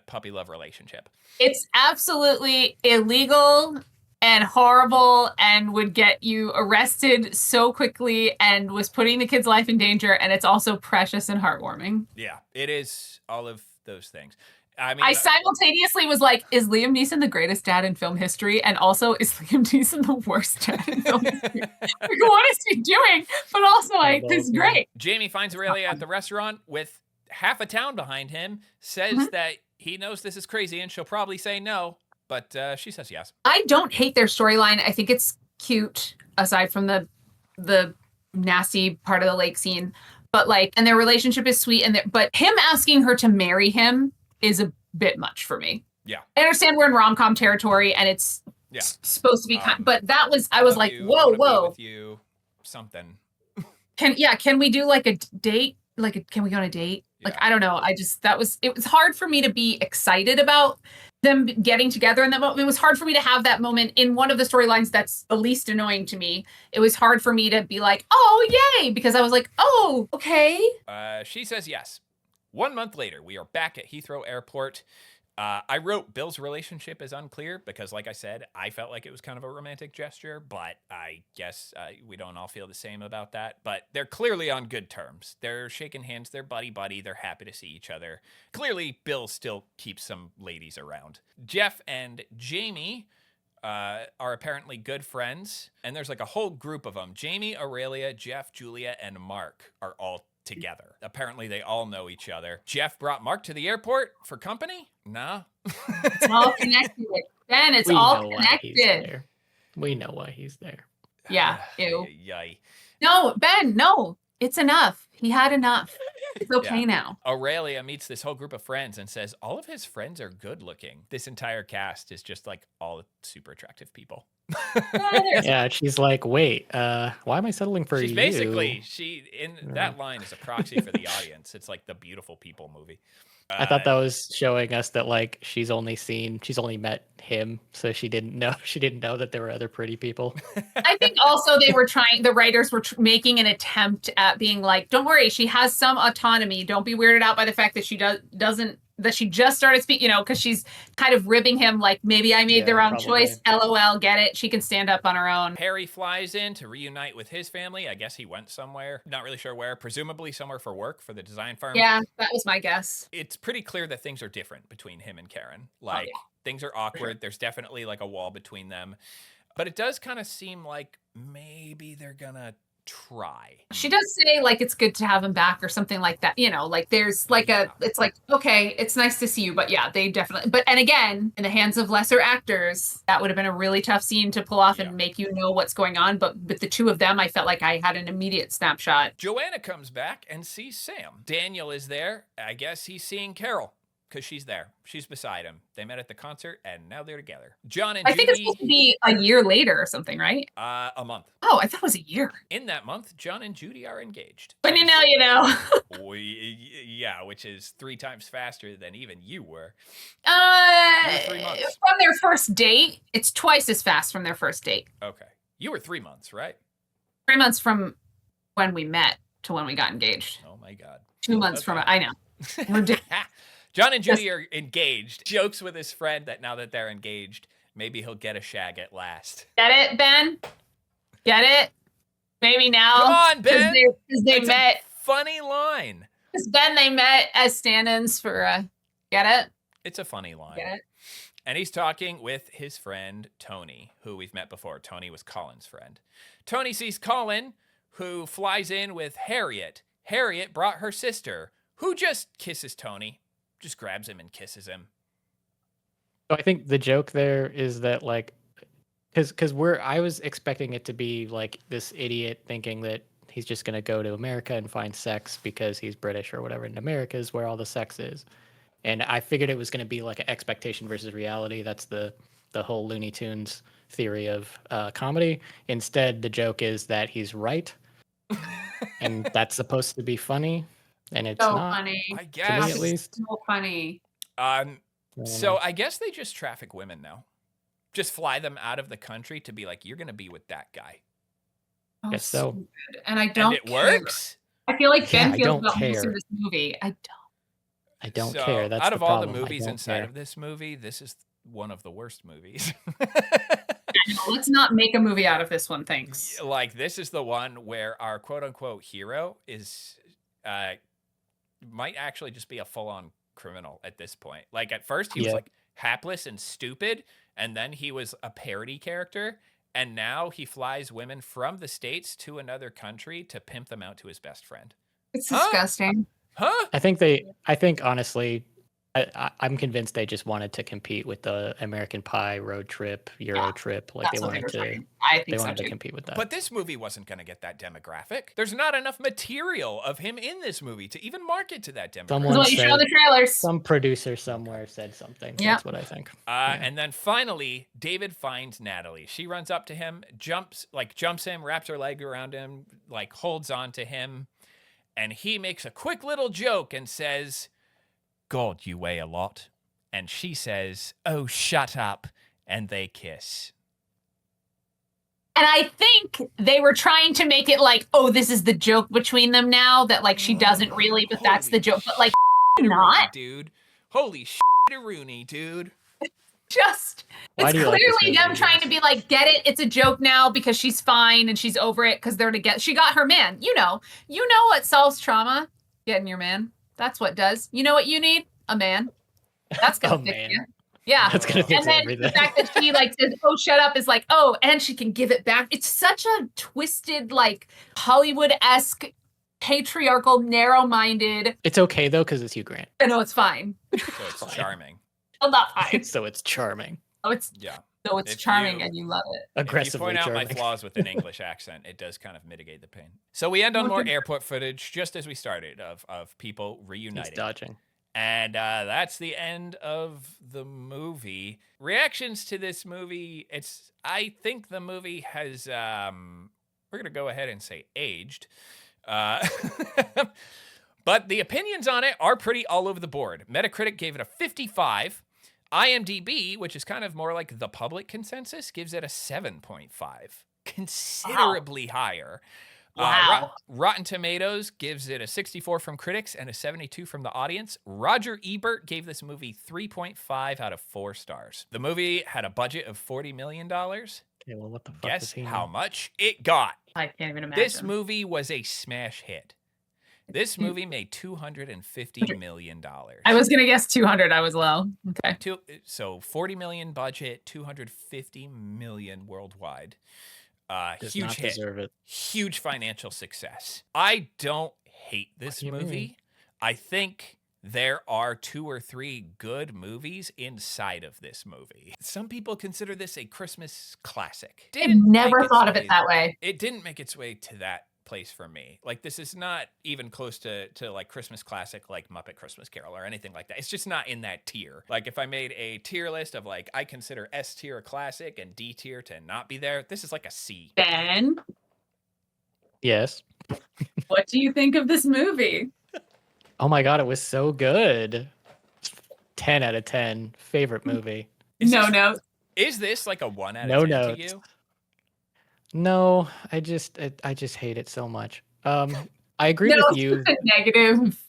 puppy love relationship. It's absolutely illegal and horrible and would get you arrested so quickly and was putting the kid's life in danger. And it's also precious and heartwarming. Yeah, it is all of those things. I simultaneously was like, is Liam Neeson the greatest dad in film history? And also, is Liam Neeson the worst dad in film history? What is he doing? But also, this is great. Jamie finds Aurelia at the restaurant with half a town behind him, says that he knows this is crazy and she'll probably say no, but she says yes. I don't hate their storyline. I think it's cute, aside from the nasty part of the lake scene. but like, and their relationship is sweet. But him asking her to marry him is a bit much for me. Yeah. I understand we're in rom-com territory and it's supposed to be but I was like, whoa. With you, something. Can we do like a date? Can we go on a date? Yeah. Like, I don't know. It was hard for me to be excited about them getting together in that moment. It was hard for me to have that moment in one of the storylines that's the least annoying to me. It was hard for me to be like, oh, yay, because I was like, oh, okay. She says yes. 1 month later, we are back at Heathrow Airport. I wrote Bill's relationship is unclear because, like I said, I felt like it was kind of a romantic gesture, but I guess we don't all feel the same about that. But they're clearly on good terms. They're shaking hands. They're buddy-buddy. They're happy to see each other. Clearly, Bill still keeps some ladies around. Jeff and Jamie are apparently good friends, and there's like a whole group of them. Jamie, Aurelia, Jeff, Julia, and Mark are all together. Apparently, they all know each other. Jeff brought Mark to the airport for company? Nah. It's all connected. Ben, it's all connected. We know why he's there. Yeah. Ew. Yay. No, Ben, no. It's enough. He had enough. It's okay now. Aurelia meets this whole group of friends and says all of his friends are good looking. This entire cast is just like all super attractive people. Yeah, she's like, wait, why am I settling for you? She's basically, that line is a proxy for the audience. It's like the beautiful people movie. I thought that was showing us that like she's only met him, so she didn't know that there were other pretty people. I think also the writers were making an attempt at being like, don't worry, she has some autonomy. Don't be weirded out by the fact that she doesn't that she just started speaking, because she's kind of ribbing him like, maybe I made the wrong choice. LOL, get it. She can stand up on her own. Harry flies in to reunite with his family. I guess he went somewhere. Not really sure where. Presumably somewhere for work for the design firm. Yeah, that was my guess. It's pretty clear that things are different between him and Karen. Things are awkward. Sure. There's definitely like a wall between them. But it does kind of seem like maybe they're gonna try. She does say like it's good to have him back or something like that, like there's like it's like, okay, it's nice to see you, but yeah, they definitely, and again, in the hands of lesser actors, that would have been a really tough scene to pull off and make what's going on. But with the two of them, I felt like I had an immediate snapshot. Joanna comes back and sees Sam. Daniel is there. I guess he's seeing Carol because she's there. She's beside him. They met at the concert and now they're together. John and Judy. I think it's supposed to be a year later or something, right? A month. Oh, I thought it was a year. In that month, John and Judy are engaged. When you know. Yeah, which is 3 times faster than even you were. 3 months. From their first date, it's twice as fast from their first date. Okay. You were 3 months, right? 3 months from when we met to when we got engaged. Oh my God. 2 months from it. I know. John and Judy are engaged. Jokes with his friend that now that they're engaged, maybe he'll get a shag at last. Get it, Ben? Get it? Maybe now. Come on, Ben. Because they met. Funny line. Because Ben, they met as stand-ins for. Get it? It's a funny line. Get it? And he's talking with his friend Tony, who we've met before. Tony was Colin's friend. Tony sees Colin, who flies in with Harriet. Harriet brought her sister, who just kisses Tony. Just grabs him and kisses him. So I think the joke there is that like, because I was expecting it to be like this idiot thinking that he's just gonna go to America and find sex because he's British or whatever, and America is where all the sex is. And I figured it was gonna be like an expectation versus reality. That's the whole Looney Tunes theory of comedy. Instead, the joke is that he's right, and that's supposed to be funny. And it's so not funny. I guess. At least. So funny. So I guess they just traffic women now. Just fly them out of the country to be like, you're going to be with that guy. Oh, Guess so. Good. And I don't. And it works. I feel like Ben feels about care. most of this movie. I don't care. That's out the of all the problem. movies inside of this movie, this is one of the worst movies. Let's not make a movie out of this one, thanks. Like, this is the one where our quote-unquote hero is might actually just be a full-on criminal at this point. Like, at first he was like hapless and stupid, and then he was a parody character, and now he flies women from the States to another country to pimp them out to his best friend. It's disgusting. Huh? I think honestly, I'm convinced they just wanted to compete with the American Pie, Road Trip, Euro Trip. Like That's they what they wanted were to, trying. I think they so wanted to too. compete with that. But this movie wasn't going to get that demographic. There's not enough material of him in this movie to even market to that demographic. Someone That's what you show said, the trailers. some producer somewhere said something. Yeah. That's what I think. Yeah. And then finally, David finds Natalie. She runs up to him, jumps him, wraps her leg around him, like holds on to him. And he makes a quick little joke and says, "God, you weigh a lot." And she says, "Oh, shut up." And they kiss. And I think they were trying to make it like, oh, this is the joke between them now, that like she doesn't really, but that's the joke. But like, not. Dude. Holy Rooney, dude. Just, Why it's do you like this clearly them movie? trying to be like, get it, it's a joke now because she's fine and she's over it because they're together. She got her man. You know what solves trauma? Getting your man. That's what does. You know what you need? A man. That's gonna fix man. you. Yeah. That's gonna fix And then everything. the fact that she like says, "Oh, shut up," is like, oh, and she can give it back. It's such a twisted, like Hollywood-esque, patriarchal, narrow-minded. It's okay though because it's Hugh Grant. I know it's fine. So it's charming. Well, not fine. So it's charming. Oh, it's Yeah. so it's If charming you- and you love it. Aggressively If you point charming. out my flaws with an English accent, it does kind of mitigate the pain. So we end on more airport footage, just as we started, of people He's reuniting. dodging. And that's the end of the movie. Reactions to this movie, I think the movie has, we're going to go ahead and say aged. But the opinions on it are pretty all over the board. Metacritic gave it a 55. IMDb, which is kind of more like the public consensus, gives it a 7.5. Considerably higher. Wow. Rotten Tomatoes gives it a 64 from critics and a 72 from the audience. Roger Ebert gave this movie 3.5 out of 4 stars. The movie had a budget of $40 million. Okay, well, what the fuck Guess does he how know? much it got? I can't even imagine. This movie was a smash hit. This movie made $250 million. I was gonna guess 200. I was low. Okay. So 40 million budget, 250 million worldwide. Does Huge not hit. deserve it. Huge financial success. I don't hate this do you movie. mean? I think there are 2 or 3 good movies inside of this movie. Some people consider this a Christmas classic. I never make thought of way- it that way. It didn't make its way to that place for me. Like, this is not even close to like Christmas classic, like Muppet Christmas Carol or anything like that. It's just not in that tier. Like, if I made a tier list of like, I consider S tier a classic and D tier to not be there, this is like a C. Ben, Yes. what do you think of this movie? Oh my god, it was so good. 10 out of 10. Favorite movie. Is No this- notes. Is this like a 1 out No of 10 to notes. you? No, I just hate it so much. I agree No, with you. it's a negative.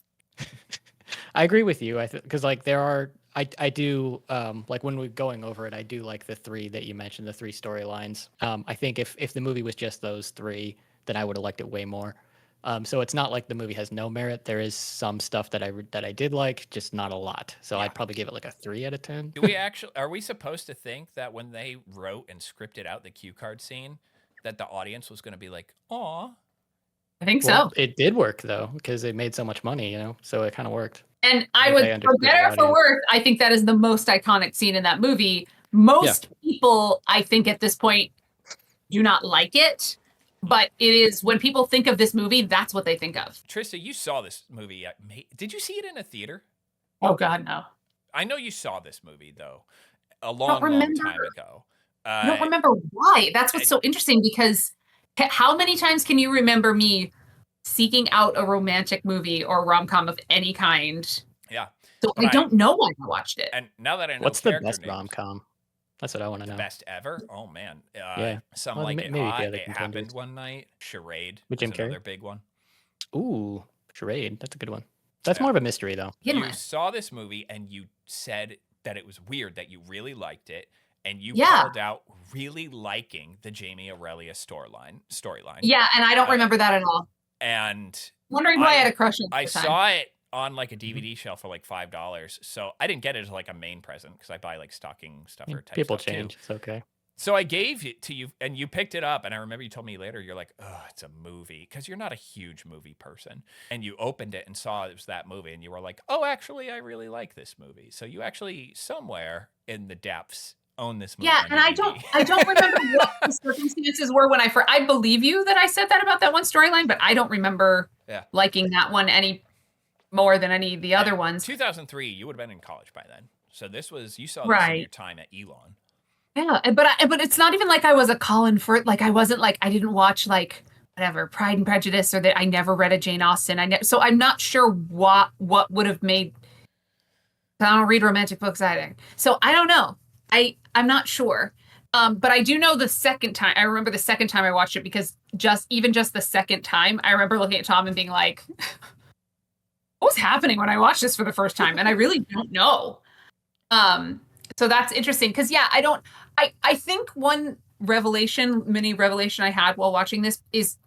I agree with you. Because like there are, I do like when we're going over it, I do like the 3 that you mentioned, the 3 storylines. I think if the movie was just those 3, then I would have liked it way more. So it's not like the movie has no merit. There is some stuff that I did like, just not a lot. So Yeah. I'd probably give it like a 3 out of 10. Are we supposed to think that when they wrote and scripted out the cue card scene, that the audience was going to be like, "Aw"? I think Well, so. it did work though, because it made so much money, so it kind of worked. And I They would, for understood the better or for audience. worse, I think that is the most iconic scene in that movie. Most people, I think, at this point, do not like it, but it is when people think of this movie, that's what they think of. Trista, you saw this movie. Did you see it in a theater? Oh God, no! I know you saw this movie though, a don't long remember. time ago. I don't remember why. That's what's so interesting because how many times can you remember me seeking out a romantic movie or rom-com of any kind? Yeah. So But I don't know why I watched it. And now that I know What's the character best names, rom-com? That's what I want to the know. best ever? Oh man. Yeah. Some Well, Like maybe It the Hot. other It contenders. Happened One Night. Charade. With was Jim Carrey? another big one. Ooh, Charade. That's a good one. That's Yeah. more of a mystery though. Begin You with. saw this movie and you said that it was weird that you really liked it, and you Yeah. called out really liking the Jamie Aurelia storyline. Yeah, and I don't Uh, remember that at all. And Wondering why I had a crush on it I at the time. saw it on like a DVD shelf for like $5, so I didn't get it as like a main present because I buy like stocking stuffer type People stuff too. change. It's okay. So I gave it to you, and you picked it up, and I remember you told me later, you're like, oh, it's a movie, because you're not a huge movie person. And you opened it and saw it was that movie, and you were like, oh, actually, I really like this movie. So you actually, somewhere in the depths, own this movie. Yeah, and I don't remember what the circumstances were when I believe you that I said that about that one storyline, but I don't remember liking that one any more than any of the other ones. 2003, you would have been in college by then. So this was, you saw this in your time at Elon. Yeah, but it's not even like I was a Colin Firth. Like I wasn't like I didn't watch like whatever Pride and Prejudice, or that I never read a Jane Austen. So I'm not sure what would have made. I don't read romantic books either, so I don't know. I'm not sure. But I do know the second time. I remember the second time I watched it, because just the second time, I remember looking at Tom and being like, "What was happening when I watched this for the first time?" And I really don't know. So that's interesting, because I think one mini revelation I had while watching this is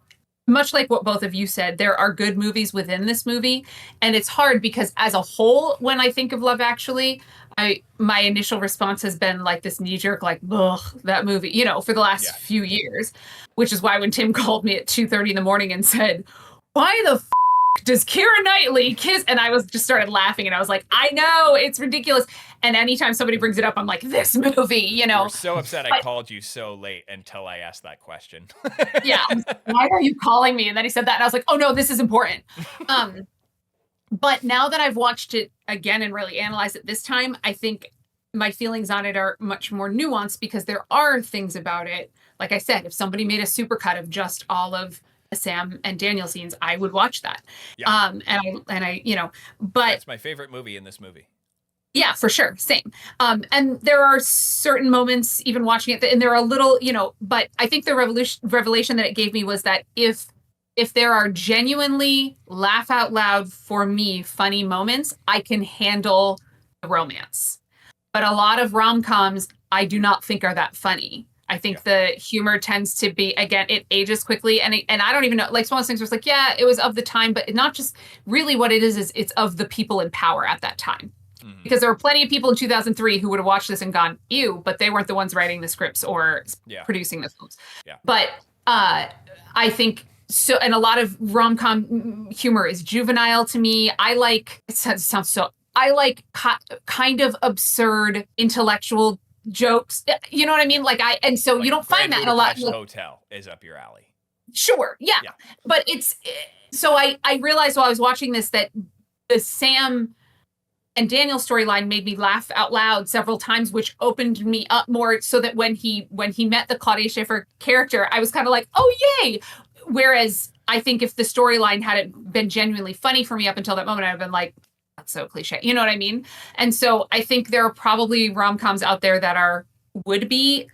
much like what both of you said. There are good movies within this movie, and it's hard because as a whole, when I think of Love Actually, my initial response has been like this knee-jerk, like, ugh, that movie, for the last few years, which is why when Tim called me at 2:30 in the morning and said, why the does Keira Knightley kiss? And I was just started laughing, and I was like, I know, it's ridiculous. And anytime somebody brings it up, I'm like, this movie, You're so upset I called you so late until I asked that question. Yeah. Why are you calling me? And then he said that, and I was like, oh no, this is important. But now that I've watched it again and really analyzed it this time, I think my feelings on it are much more nuanced, because there are things about it. Like I said, if somebody made a supercut of just all of Sam and Daniel scenes, I would watch that. Yeah. And I but that's my favorite movie in this movie. Yeah, for sure. Same. And there are certain moments, even watching it, and there are a little, but I think the revelation that it gave me was that if there are genuinely laugh out loud for me funny moments, I can handle the romance. But a lot of rom-coms I do not think are that funny. I think the humor tends to be, again, it ages quickly. And I don't even know, like, some of those things was like, yeah, it was of the time, but not just really what it is it's of the people in power at that time. Mm-hmm. Because there were plenty of people in 2003 who would have watched this and gone, ew, but they weren't the ones writing the scripts or producing the films. Yeah. But I think so, and a lot of rom-com humor is juvenile to me. I like, kind of absurd intellectual jokes, you know what I mean? So you don't find that in a lot. Hotel is up your alley. Sure, yeah. But it's so I realized while I was watching this that the Sam and Daniel storyline made me laugh out loud several times, which opened me up more, so that when he met the Claudia Schiffer character, I was kind of like, oh yay. Whereas I think if the storyline hadn't been genuinely funny for me up until that moment, I'd have been like, that's so cliche. You know what I mean? And so I think there are probably rom-coms out there that would be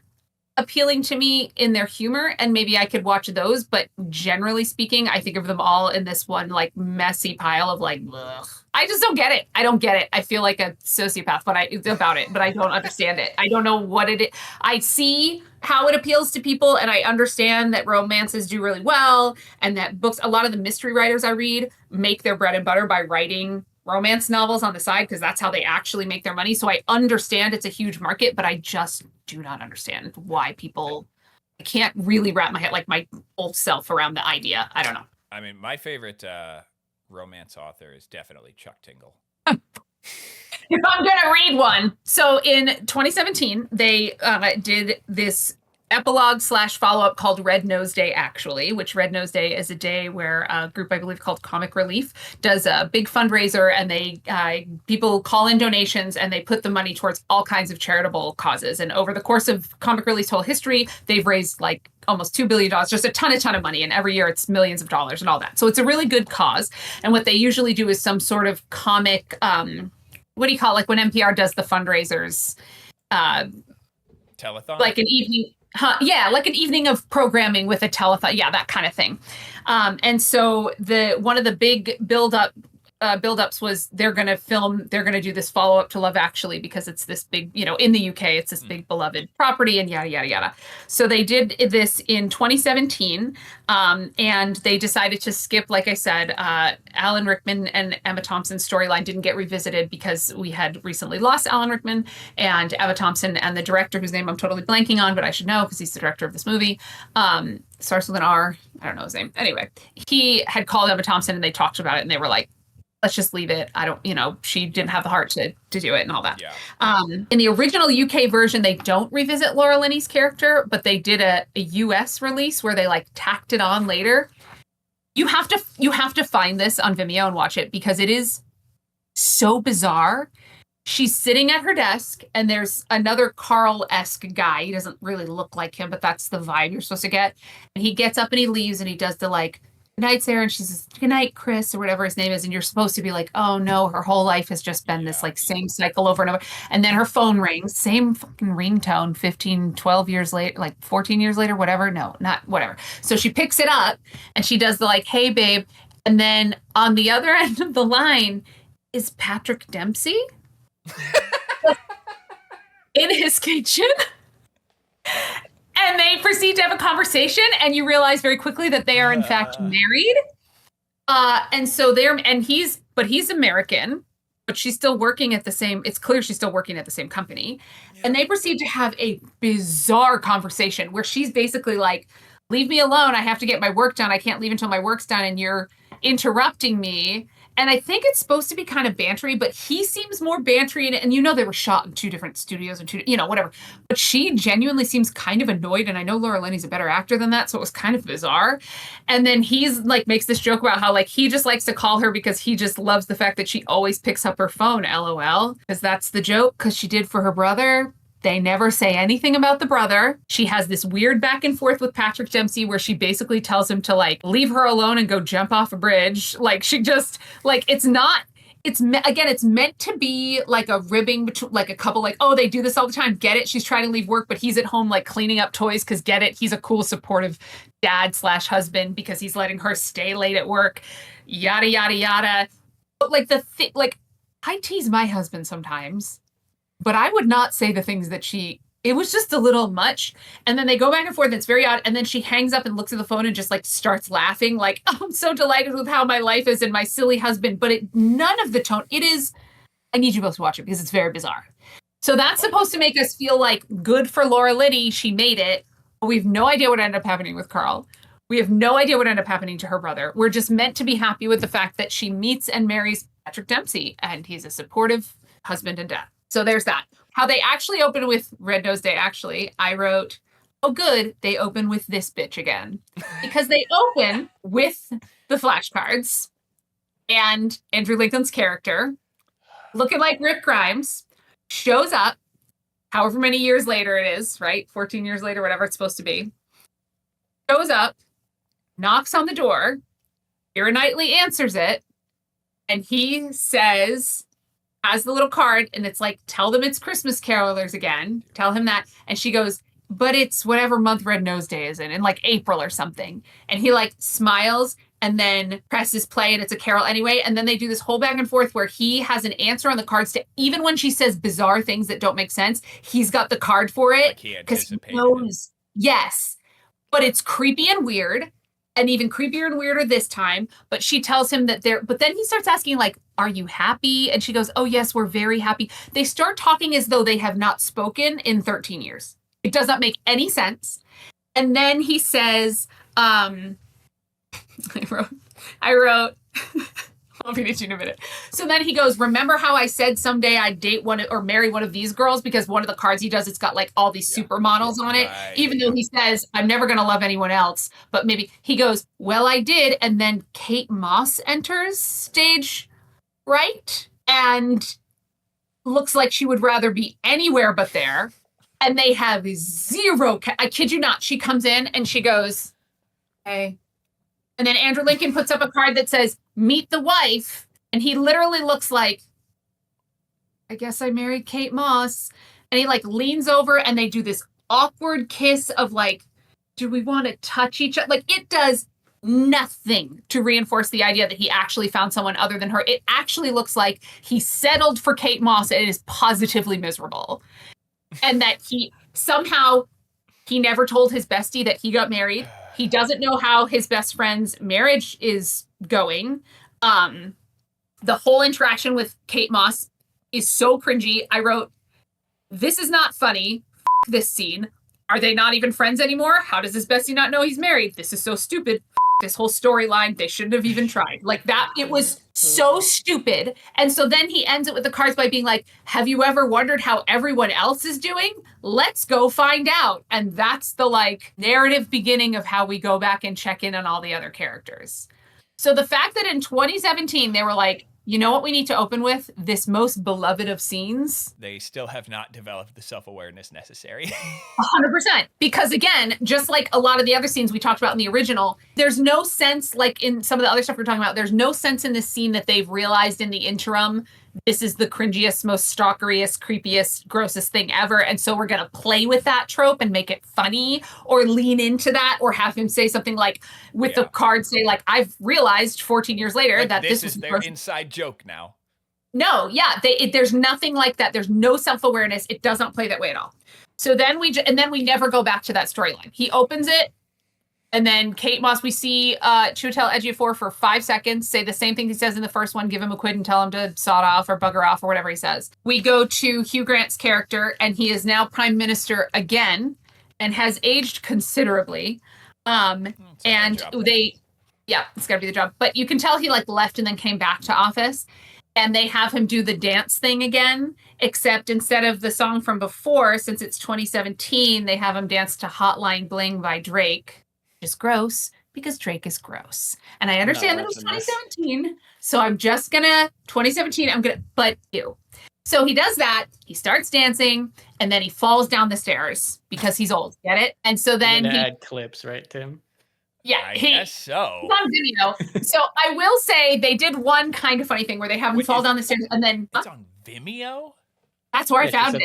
appealing to me in their humor, and maybe I could watch those. But generally speaking, I think of them all in this one like messy pile of like, ugh. I just don't get it. I don't get it. I feel like a sociopath, but I don't understand it. I don't know what it is. I see how it appeals to people, and I understand that romances do really well, and that books, a lot of the mystery writers I read make their bread and butter by writing romance novels on the side, because that's how they actually make their money. So I understand it's a huge market, but I just do not understand why people, I can't really wrap my head, like my old self, around the idea. I don't know. I mean, my favorite romance author is definitely Chuck Tingle. If I'm going to read one. So in 2017, they did this epilogue / follow-up called Red Nose Day, actually, which Red Nose Day is a day where a group, I believe, called Comic Relief does a big fundraiser, and they people call in donations, and they put the money towards all kinds of charitable causes. And over the course of Comic Relief's whole history, they've raised like almost $2 billion, just a ton of money. And every year it's millions of dollars and all that. So it's a really good cause. And what they usually do is some sort of comic, what do you call it? Like when NPR does the fundraisers, telethon, like an evening. Like an evening of programming with a telethon. Yeah, that kind of thing. And so one of the big build-up buildups was they're going to do this follow-up to Love Actually because it's this big, in the UK, it's this big beloved property and yada, yada, yada. So they did this in 2017, and they decided to skip, like I said, Alan Rickman and Emma Thompson's storyline didn't get revisited because we had recently lost Alan Rickman, and Emma Thompson and the director, whose name I'm totally blanking on, but I should know because he's the director of this movie, starts with an R. I don't know his name. Anyway, he had called Emma Thompson and they talked about it and they were like, let's just leave it. I don't, she didn't have the heart to do it and all that. Yeah. In the original UK version, they don't revisit Laura Linney's character, but they did a US release where they like tacked it on later. You have to find this on Vimeo and watch it because it is so bizarre. She's sitting at her desk and there's another Carl-esque guy. He doesn't really look like him, but that's the vibe you're supposed to get. And he gets up and he leaves and he does the like, good night, Sarah. And she says, good night, Chris, or whatever his name is. And you're supposed to be like, oh no, her whole life has just been this like same cycle over and over. And then her phone rings, same fucking ringtone 15, 12 years later, like 14 years later, whatever. No, not whatever. So she picks it up and she does the like, hey, babe. And then on the other end of the line is Patrick Dempsey in his kitchen. And they proceed to have a conversation, and you realize very quickly that they are in fact married. And so he's American, but she's still working at the same. It's clear she's still working at the same company. Yeah. And they proceed to have a bizarre conversation where she's basically like, "Leave me alone. I have to get my work done. I can't leave until my work's done, and you're interrupting me." And I think it's supposed to be kind of bantery, but he seems more bantery in it. And they were shot in two different studios and whatever. But she genuinely seems kind of annoyed. And I know Laura Linney's a better actor than that. So it was kind of bizarre. And then he's like, makes this joke about how like, he just likes to call her because he just loves the fact that she always picks up her phone, LOL. Because that's the joke, because she did for her brother. They never say anything about the brother. She has this weird back and forth with Patrick Dempsey where she basically tells him to like leave her alone and go jump off a bridge. Like she just like, it's meant to be like a ribbing between like a couple, like, oh, they do this all the time. Get it? She's trying to leave work, but he's at home like cleaning up toys because get it? He's a cool, supportive dad/husband because he's letting her stay late at work. Yada, yada, yada. But like I tease my husband sometimes. But I would not say the things that it was just a little much. And then they go back and forth and it's very odd. And then she hangs up and looks at the phone and just like starts laughing like, oh, I'm so delighted with how my life is and my silly husband. But none of the tone, I need you both to watch it because it's very bizarre. So that's supposed to make us feel like good for Laura Linney. She made it. But we have no idea what ended up happening with Carl. We have no idea what ended up happening to her brother. We're just meant to be happy with the fact that she meets and marries Patrick Dempsey and he's a supportive husband and dad. So there's that. How they actually open with Red Nose Day, actually, I wrote, oh, good, they open with this bitch again. Because they open with the flashcards and Andrew Lincoln's character, looking like Rick Grimes, shows up, however many years later it is, right? 14 years later, whatever it's supposed to be. Shows up, knocks on the door, Keira Knightley answers it, and he says, has the little card, and it's like, tell them it's Christmas carolers again. Tell him that. And she goes, but it's whatever month Red Nose Day is in like April or something. And he like smiles and then presses play and it's a carol anyway. And then they do this whole back and forth where he has an answer on the cards to, even when she says bizarre things that don't make sense, he's got the card for it. Because he knows. Yes. But it's creepy and weird. And even creepier and weirder this time. But she tells him that but then he starts asking like, are you happy? And she goes, oh yes, we're very happy. They start talking as though they have not spoken in 13 years. It does not make any sense. And then he says, I wrote, I'll read it to you in a minute. So then he goes, remember how I said someday I'd date one or marry one of these girls? Because one of the cards he does, it's got like all these supermodels on it. Right. Even though he says, I'm never going to love anyone else. But maybe he goes, well, I did. And then Kate Moss enters stage right. And looks like she would rather be anywhere but there. And they have zero, I kid you not. She comes in and she goes, hey. And then Andrew Lincoln puts up a card that says, meet the wife. And he literally looks like, I guess I married Kate Moss. And he like leans over and they do this awkward kiss of like, do we want to touch each other? Like it does nothing to reinforce the idea that he actually found someone other than her. It actually looks like he settled for Kate Moss and is positively miserable. And that he never told his bestie that he got married. He doesn't know how his best friend's marriage is going. The whole interaction with Kate Moss is so cringy. I wrote, this is not funny. F this scene. Are they not even friends anymore? How does his bestie not know he's married? This is so stupid. This whole storyline, they shouldn't have even tried. Like that, it was so stupid. And so then he ends it with the cards by being like, have you ever wondered how everyone else is doing? Let's go find out. And that's the like narrative beginning of how we go back and check in on all the other characters. So the fact that in 2017, they were like, you know what we need to open with? This most beloved of scenes. They still have not developed the self-awareness necessary. 100%. Because again, just like a lot of the other scenes we talked about in the original, there's no sense, like in some of the other stuff we're talking about, there's no sense in this scene that they've realized in the interim, this is the cringiest, most stalkeriest, creepiest, grossest thing ever. And so we're going to play with that trope and make it funny or lean into that or have him say something like with the card say like, I've realized 14 years later like that this is their inside joke now. No, yeah, there's nothing like that. There's no self-awareness. It doesn't play that way at all. So then we never go back to that storyline. He opens it. And then Kate Moss, we see Chiwetel Ejiofor for 5 seconds, say the same thing he says in the first one, give him a quid and tell him to sod off or bugger off or whatever he says. We go to Hugh Grant's character, and he is now prime minister again and has aged considerably. And it's got to be the job. But you can tell he like left and then came back to office. And they have him do the dance thing again, except instead of the song from before, since it's 2017, they have him dance to Hotline Bling by Drake. Is gross because Drake is gross. And I understand that it was 2017. So I'm just gonna, 2017, but you. So he does that. He starts dancing and then he falls down the stairs because he's old. Get it? And so then he add clips, right, Tim? Yeah, I guess so. He's on video. So I will say they did one kind of funny thing where they have him fall down the stairs and then it's on Vimeo? That's where I found it.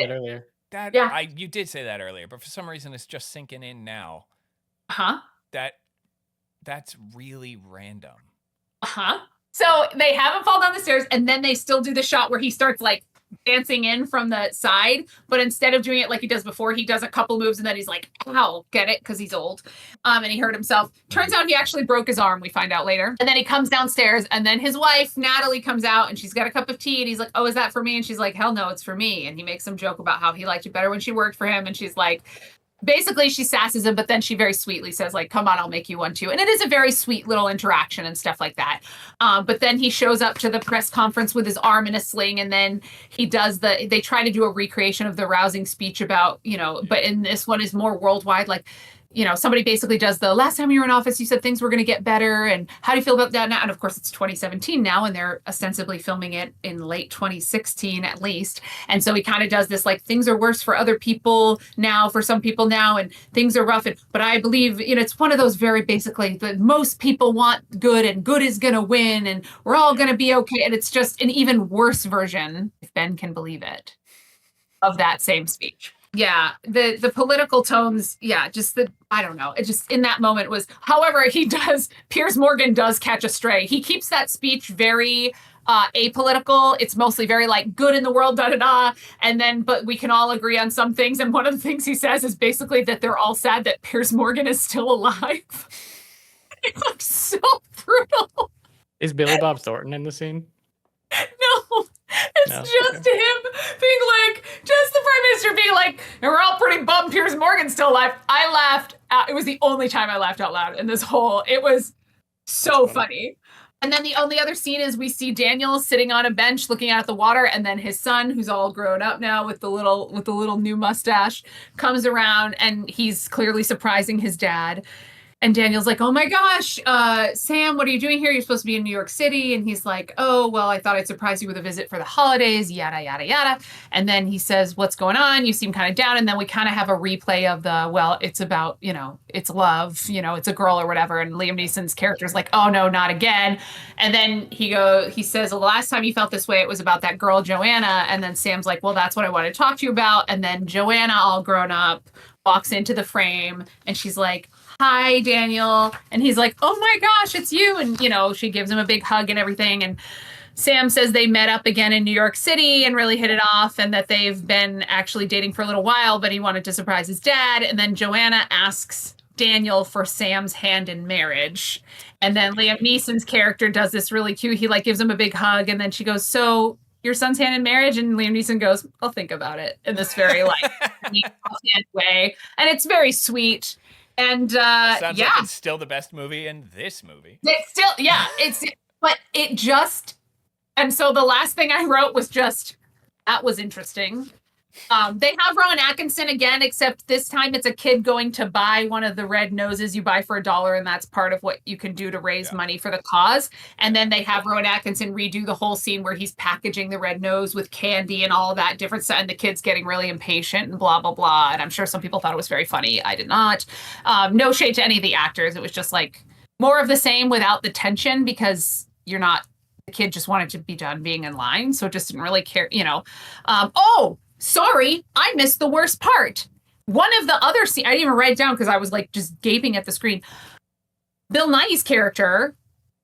That earlier. You did say that earlier, but for some reason it's just sinking in now. Uh-huh. That's really random. Uh-huh. So they have him fall down the stairs and then they still do the shot where he starts like dancing in from the side, but instead of doing it like he does before, he does a couple moves and then he's like, ow, get it? Because he's old. And he hurt himself. Turns out he actually broke his arm, we find out later. And then he comes downstairs and then his wife, Natalie, comes out and she's got a cup of tea and he's like, oh, is that for me? And she's like, hell no, it's for me. And he makes some joke about how he liked it better when she worked for him. And she's like, basically she sasses him, but then she very sweetly says like, come on, I'll make you one too. And it is a very sweet little interaction and stuff like that. But then he shows up to the press conference with his arm in a sling. And then he does they try to do a recreation of the rousing speech about, but in this one is more worldwide. Like, somebody basically does the last time you were in office, you said things were going to get better. And how do you feel about that now? And of course, it's 2017 now, and they're ostensibly filming it in late 2016 at least. And so he kind of does this like things are worse for other people now, for some people now, and things are rough. But I believe, it's one of those very basically that most people want good and good is going to win and we're all going to be okay. And it's just an even worse version, if Ben can believe it, of that same speech. Yeah, the political tones, I don't know. It just, in that moment was, however, Piers Morgan does catch a stray. He keeps that speech very apolitical. It's mostly very like good in the world, da-da-da. And then, but we can all agree on some things. And one of the things he says is basically that they're all sad that Piers Morgan is still alive. It's like so brutal. Is Billy Bob Thornton in the scene? No, it's just him being like, just the prime minister being like, and we're all pretty bummed Piers Morgan's still alive. I laughed. It was the only time I laughed out loud in this whole, it was so funny. And then the only other scene is we see Daniel sitting on a bench looking out at the water, and then his son, who's all grown up now with the little new mustache, comes around and he's clearly surprising his dad. And Daniel's like, oh my gosh, Sam, what are you doing here? You're supposed to be in New York City. And he's like, oh, well, I thought I'd surprise you with a visit for the holidays, yada, yada, yada. And then he says, what's going on? You seem kind of down. And then we kind of have a replay of it's about, it's love, it's a girl or whatever. And Liam Neeson's character's like, oh no, not again. And then he says, the last time you felt this way, it was about that girl, Joanna. And then Sam's like, well, that's what I want to talk to you about. And then Joanna, all grown up, walks into the frame and she's like, hi, Daniel. And he's like, oh my gosh, it's you. And, she gives him a big hug and everything. And Sam says they met up again in New York City and really hit it off, and that they've been actually dating for a little while, but he wanted to surprise his dad. And then Joanna asks Daniel for Sam's hand in marriage. And then Liam Neeson's character does this really cute. He gives him a big hug, and then she goes, so your son's hand in marriage? And Liam Neeson goes, I'll think about it, in this very offhand way. And it's very sweet. And sounds like it's still the best movie in this movie. It's still, but it just, and so the last thing I wrote was just, that was interesting. They have Rowan Atkinson again, except this time it's a kid going to buy one of the red noses you buy for $1, and that's part of what you can do to raise money for the cause. And then they have Rowan Atkinson redo the whole scene where he's packaging the red nose with candy and all that different stuff, and the kid's getting really impatient and blah, blah, blah. And I'm sure some people thought it was very funny. I did not. No shade to any of the actors. It was just more of the same without the tension, because the kid just wanted to be done being in line, so it just didn't really care, Sorry, I missed the worst part. One of the other scenes, I didn't even write it down because I was just gaping at the screen. Bill Nighy's character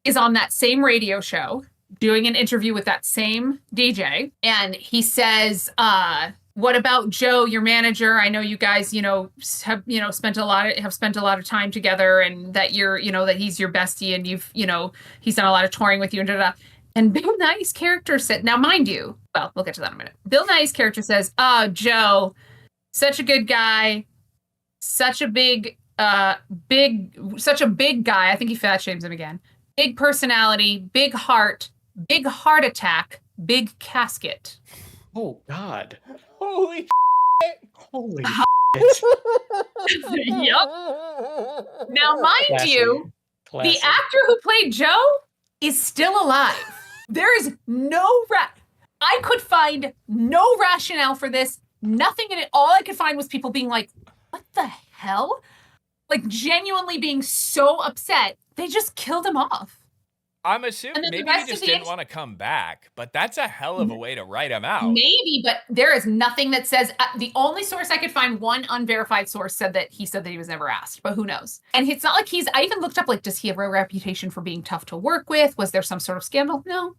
is on that same radio show doing an interview with that same DJ. And he says, what about Joe, your manager? I know you guys, have, spent a lot of time together, and that that he's your bestie, and he's done a lot of touring with you, and da-da-da. And Bill Nighy's character said, now mind you, well, we'll get to that in a minute. Bill Nighy's character says, oh, Joe, such a good guy, such a big guy. I think he fat shames him again. Big personality, big heart attack, big casket. Oh, God. Holy Holy Yep. Now, mind you, the actor who played Joe is still alive. There is I could find no rationale for this. Nothing in it. All I could find was people being like, what the hell? Genuinely being so upset. They just killed him off. I'm assuming maybe he just didn't want to come back, but that's a hell of a way to write him out. Maybe, but there is nothing that says, the only source I could find, one unverified source said that he was never asked, but who knows? And it's not like I even looked up, does he have a reputation for being tough to work with? Was there some sort of scandal? No.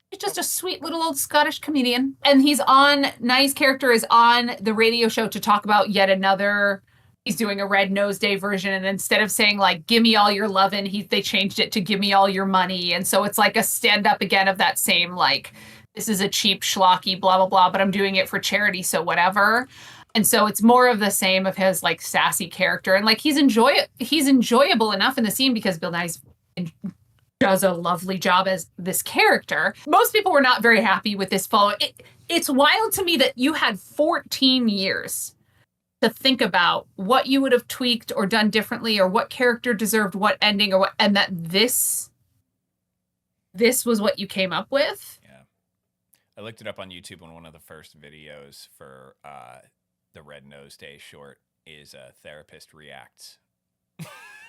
He's just a sweet little old Scottish comedian. And Nighy's character is on the radio show to talk about yet another. He's doing a Red Nose Day version, and instead of saying give me all your lovin', they changed it to give me all your money. And so it's a stand up again of that same this is a cheap schlocky blah blah blah, but I'm doing it for charity, so whatever. And so it's more of the same of his sassy character, and he's enjoyable enough in the scene because Bill Nighy does a lovely job as this character. Most people were not very happy with this follow. It's wild to me that you had 14 years to think about what you would have tweaked or done differently, or what character deserved what ending, and that this was what you came up with. Yeah. I looked it up on YouTube, and one of the first videos for the Red Nose Day short is a therapist reacts.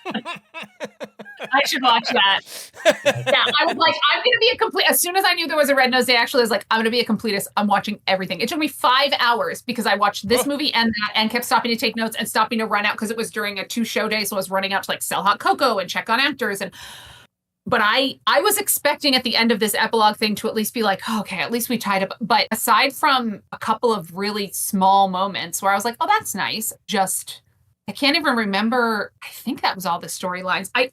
I should watch that. Yeah, I was I'm going to be a complete. As soon as I knew there was a Red Nose Day, actually, I was I'm going to be a completist. I'm watching everything. It took me 5 hours because I watched this movie and that, and kept stopping to take notes and stopping to run out because it was during a 2-show day, so I was running out to sell hot cocoa and check on actors. But I was expecting at the end of this epilogue thing to at least be okay, at least we tied up. But aside from a couple of really small moments where I was oh, that's nice, I can't even remember. I think that was all the storylines. I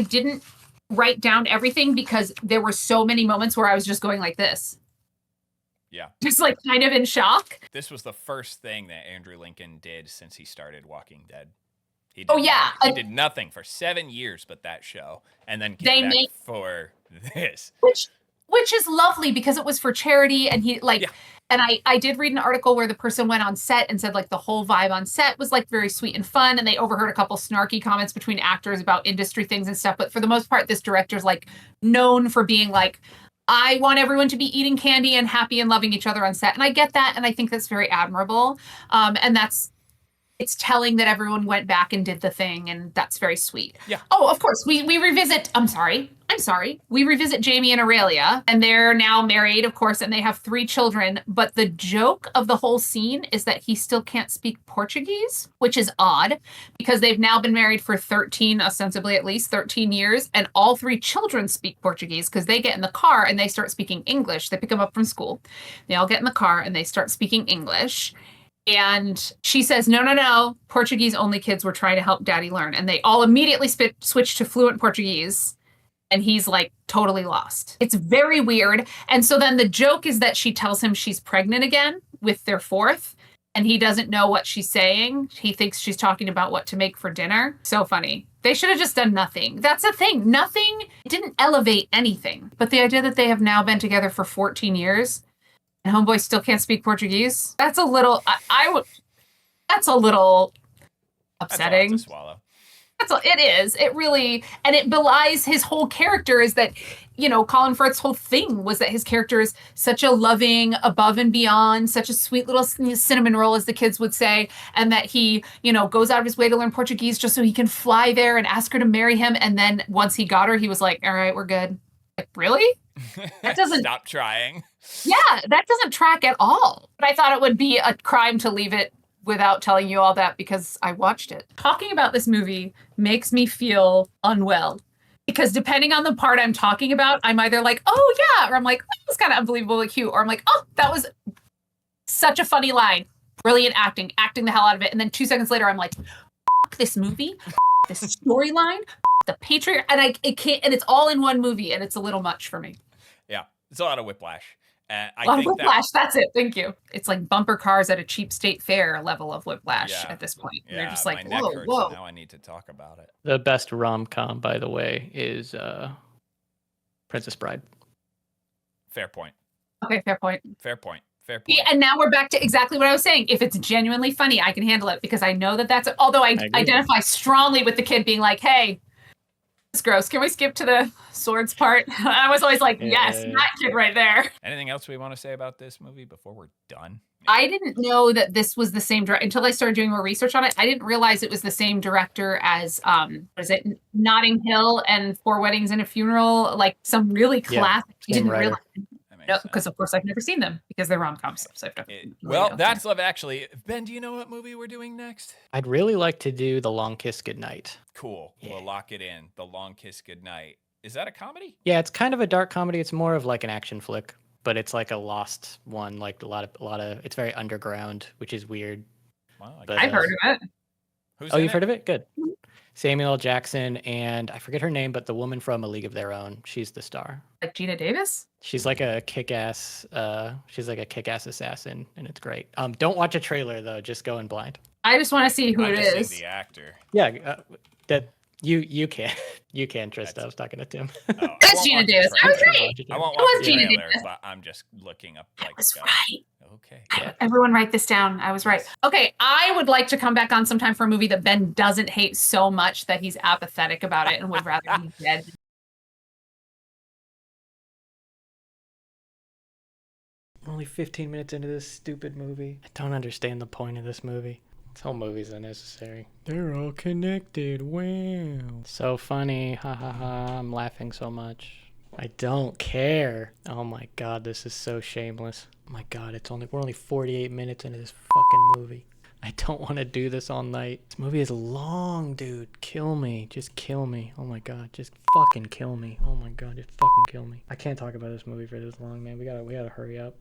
didn't write down everything because there were so many moments where I was just going like this. Yeah. Just kind of in shock. This was the first thing that Andrew Lincoln did since he started Walking Dead. He did nothing for 7 years but that show, and then came back for this. Which is lovely because it was for charity, and he and I did read an article where the person went on set and said the whole vibe on set was very sweet and fun, and they overheard a couple snarky comments between actors about industry things and stuff, but for the most part this director's known for being I want everyone to be eating candy and happy and loving each other on set, and I get that, and I think that's very admirable, and it's telling that everyone went back and did the thing, and that's very sweet. Yeah. Oh, of course, we revisit. I'm sorry. I'm sorry. We revisit Jamie and Aurelia, and they're now married, of course, and they have 3 children. But the joke of the whole scene is that he still can't speak Portuguese, which is odd because they've now been married for 13, ostensibly at least 13 years, and all 3 children speak Portuguese because they get in the car and they start speaking English. They pick them up from school. They all get in the car and they start speaking English. And she says, no, no, no, Portuguese only kids were trying to help daddy learn. And they all immediately switch to fluent Portuguese. And he's like totally lost. It's very weird. And so then the joke is that she tells him she's pregnant again with their 4th, and he doesn't know what she's saying. He thinks she's talking about what to make for dinner. So funny. They should have just done nothing. That's the thing. Nothing didn't elevate anything. But the idea that they have now been together for 14 years and homeboy still can't speak Portuguese, that's a little, that's a little upsetting. That's a lot to swallow. It is. It really, and it belies his whole character is that, Colin Firth's whole thing was that his character is such a loving, above and beyond, such a sweet little cinnamon roll, as the kids would say, and that he, goes out of his way to learn Portuguese just so he can fly there and ask her to marry him. And then once he got her, he was like, all right, we're good. Like, really? That doesn't stop trying. Yeah, that doesn't track at all. But I thought it would be a crime to leave it without telling you all that because I watched it. Talking about this movie makes me feel unwell because depending on the part I'm talking about, I'm either like, oh yeah, or I'm like, that was kind of unbelievably cute, or I'm like, oh, that was such a funny line. Brilliant acting the hell out of it. And then 2 seconds later, I'm like, fuck this movie, this storyline, the Patriot, and it can't, and it's all in one movie, and it's a little much for me. Yeah, it's a lot of whiplash. A lot of whiplash. That's it. Thank you. It's like bumper cars at a cheap state fair level of whiplash at this point. Yeah, you're just like, my whoa, neck hurts, whoa. and now I need to talk about it. The best rom-com, by the way, is Princess Bride. Fair point. Okay, fair point. Fair point. Yeah, and now we're back to exactly what I was saying. If it's genuinely funny, I can handle it because I know that that's. Although I identify strongly with the kid being like, "Hey, it's gross. Can we skip to the swords part?" I was always like, "Yes, that kid right there." Anything else we want to say about this movie before we're done? I didn't know that this was the same director until I started doing more research on it. I didn't realize it was the same director as what is it, Notting Hill and 4 Weddings and a Funeral, like some really classic. I didn't realize. No, because of course I've never seen them because they're rom-coms. So that's Love Actually. Ben, do you know what movie we're doing next? I'd really like to do The Long Kiss Goodnight. Cool. Yeah. We'll lock it in. The Long Kiss Goodnight. Is that a comedy? Yeah, it's kind of a dark comedy. It's more of like an action flick, but it's like a lost one. Like a lot of. It's very underground, which is weird. Wow, but, I've heard of it. You've heard of it? Good. Samuel L. Jackson and I forget her name, but the woman from A League of Their Own. She's the star. Like Gina Davis? She's like a kick-ass. She's like a kick-ass assassin, and it's great. Don't watch a trailer though. Just go in blind. I just want to see who it is. The actor. Yeah, that you can Trista. I was talking to Tim. Oh, that's Gina Davis. I was right. I won't watch the trailer, but I'm just looking up. Like, I was right. Okay. Yeah. Everyone write this down. I was right. Okay, I would like to come back on sometime for a movie that Ben doesn't hate so much that he's apathetic about it and would rather be dead. Only 15 minutes into this stupid movie. I don't understand the point of this movie. This whole movie's unnecessary. They're all connected. Wow. So funny. Ha ha ha. I'm laughing so much. I don't care. Oh my god, this is so shameless. Oh my god, we're only 48 minutes into this fucking movie. I don't want to do this all night. This movie is long, dude. Kill me. Just kill me. Oh my god, just fucking kill me. Oh my god, just fucking kill me. I can't talk about this movie for this long, man. We gotta hurry up.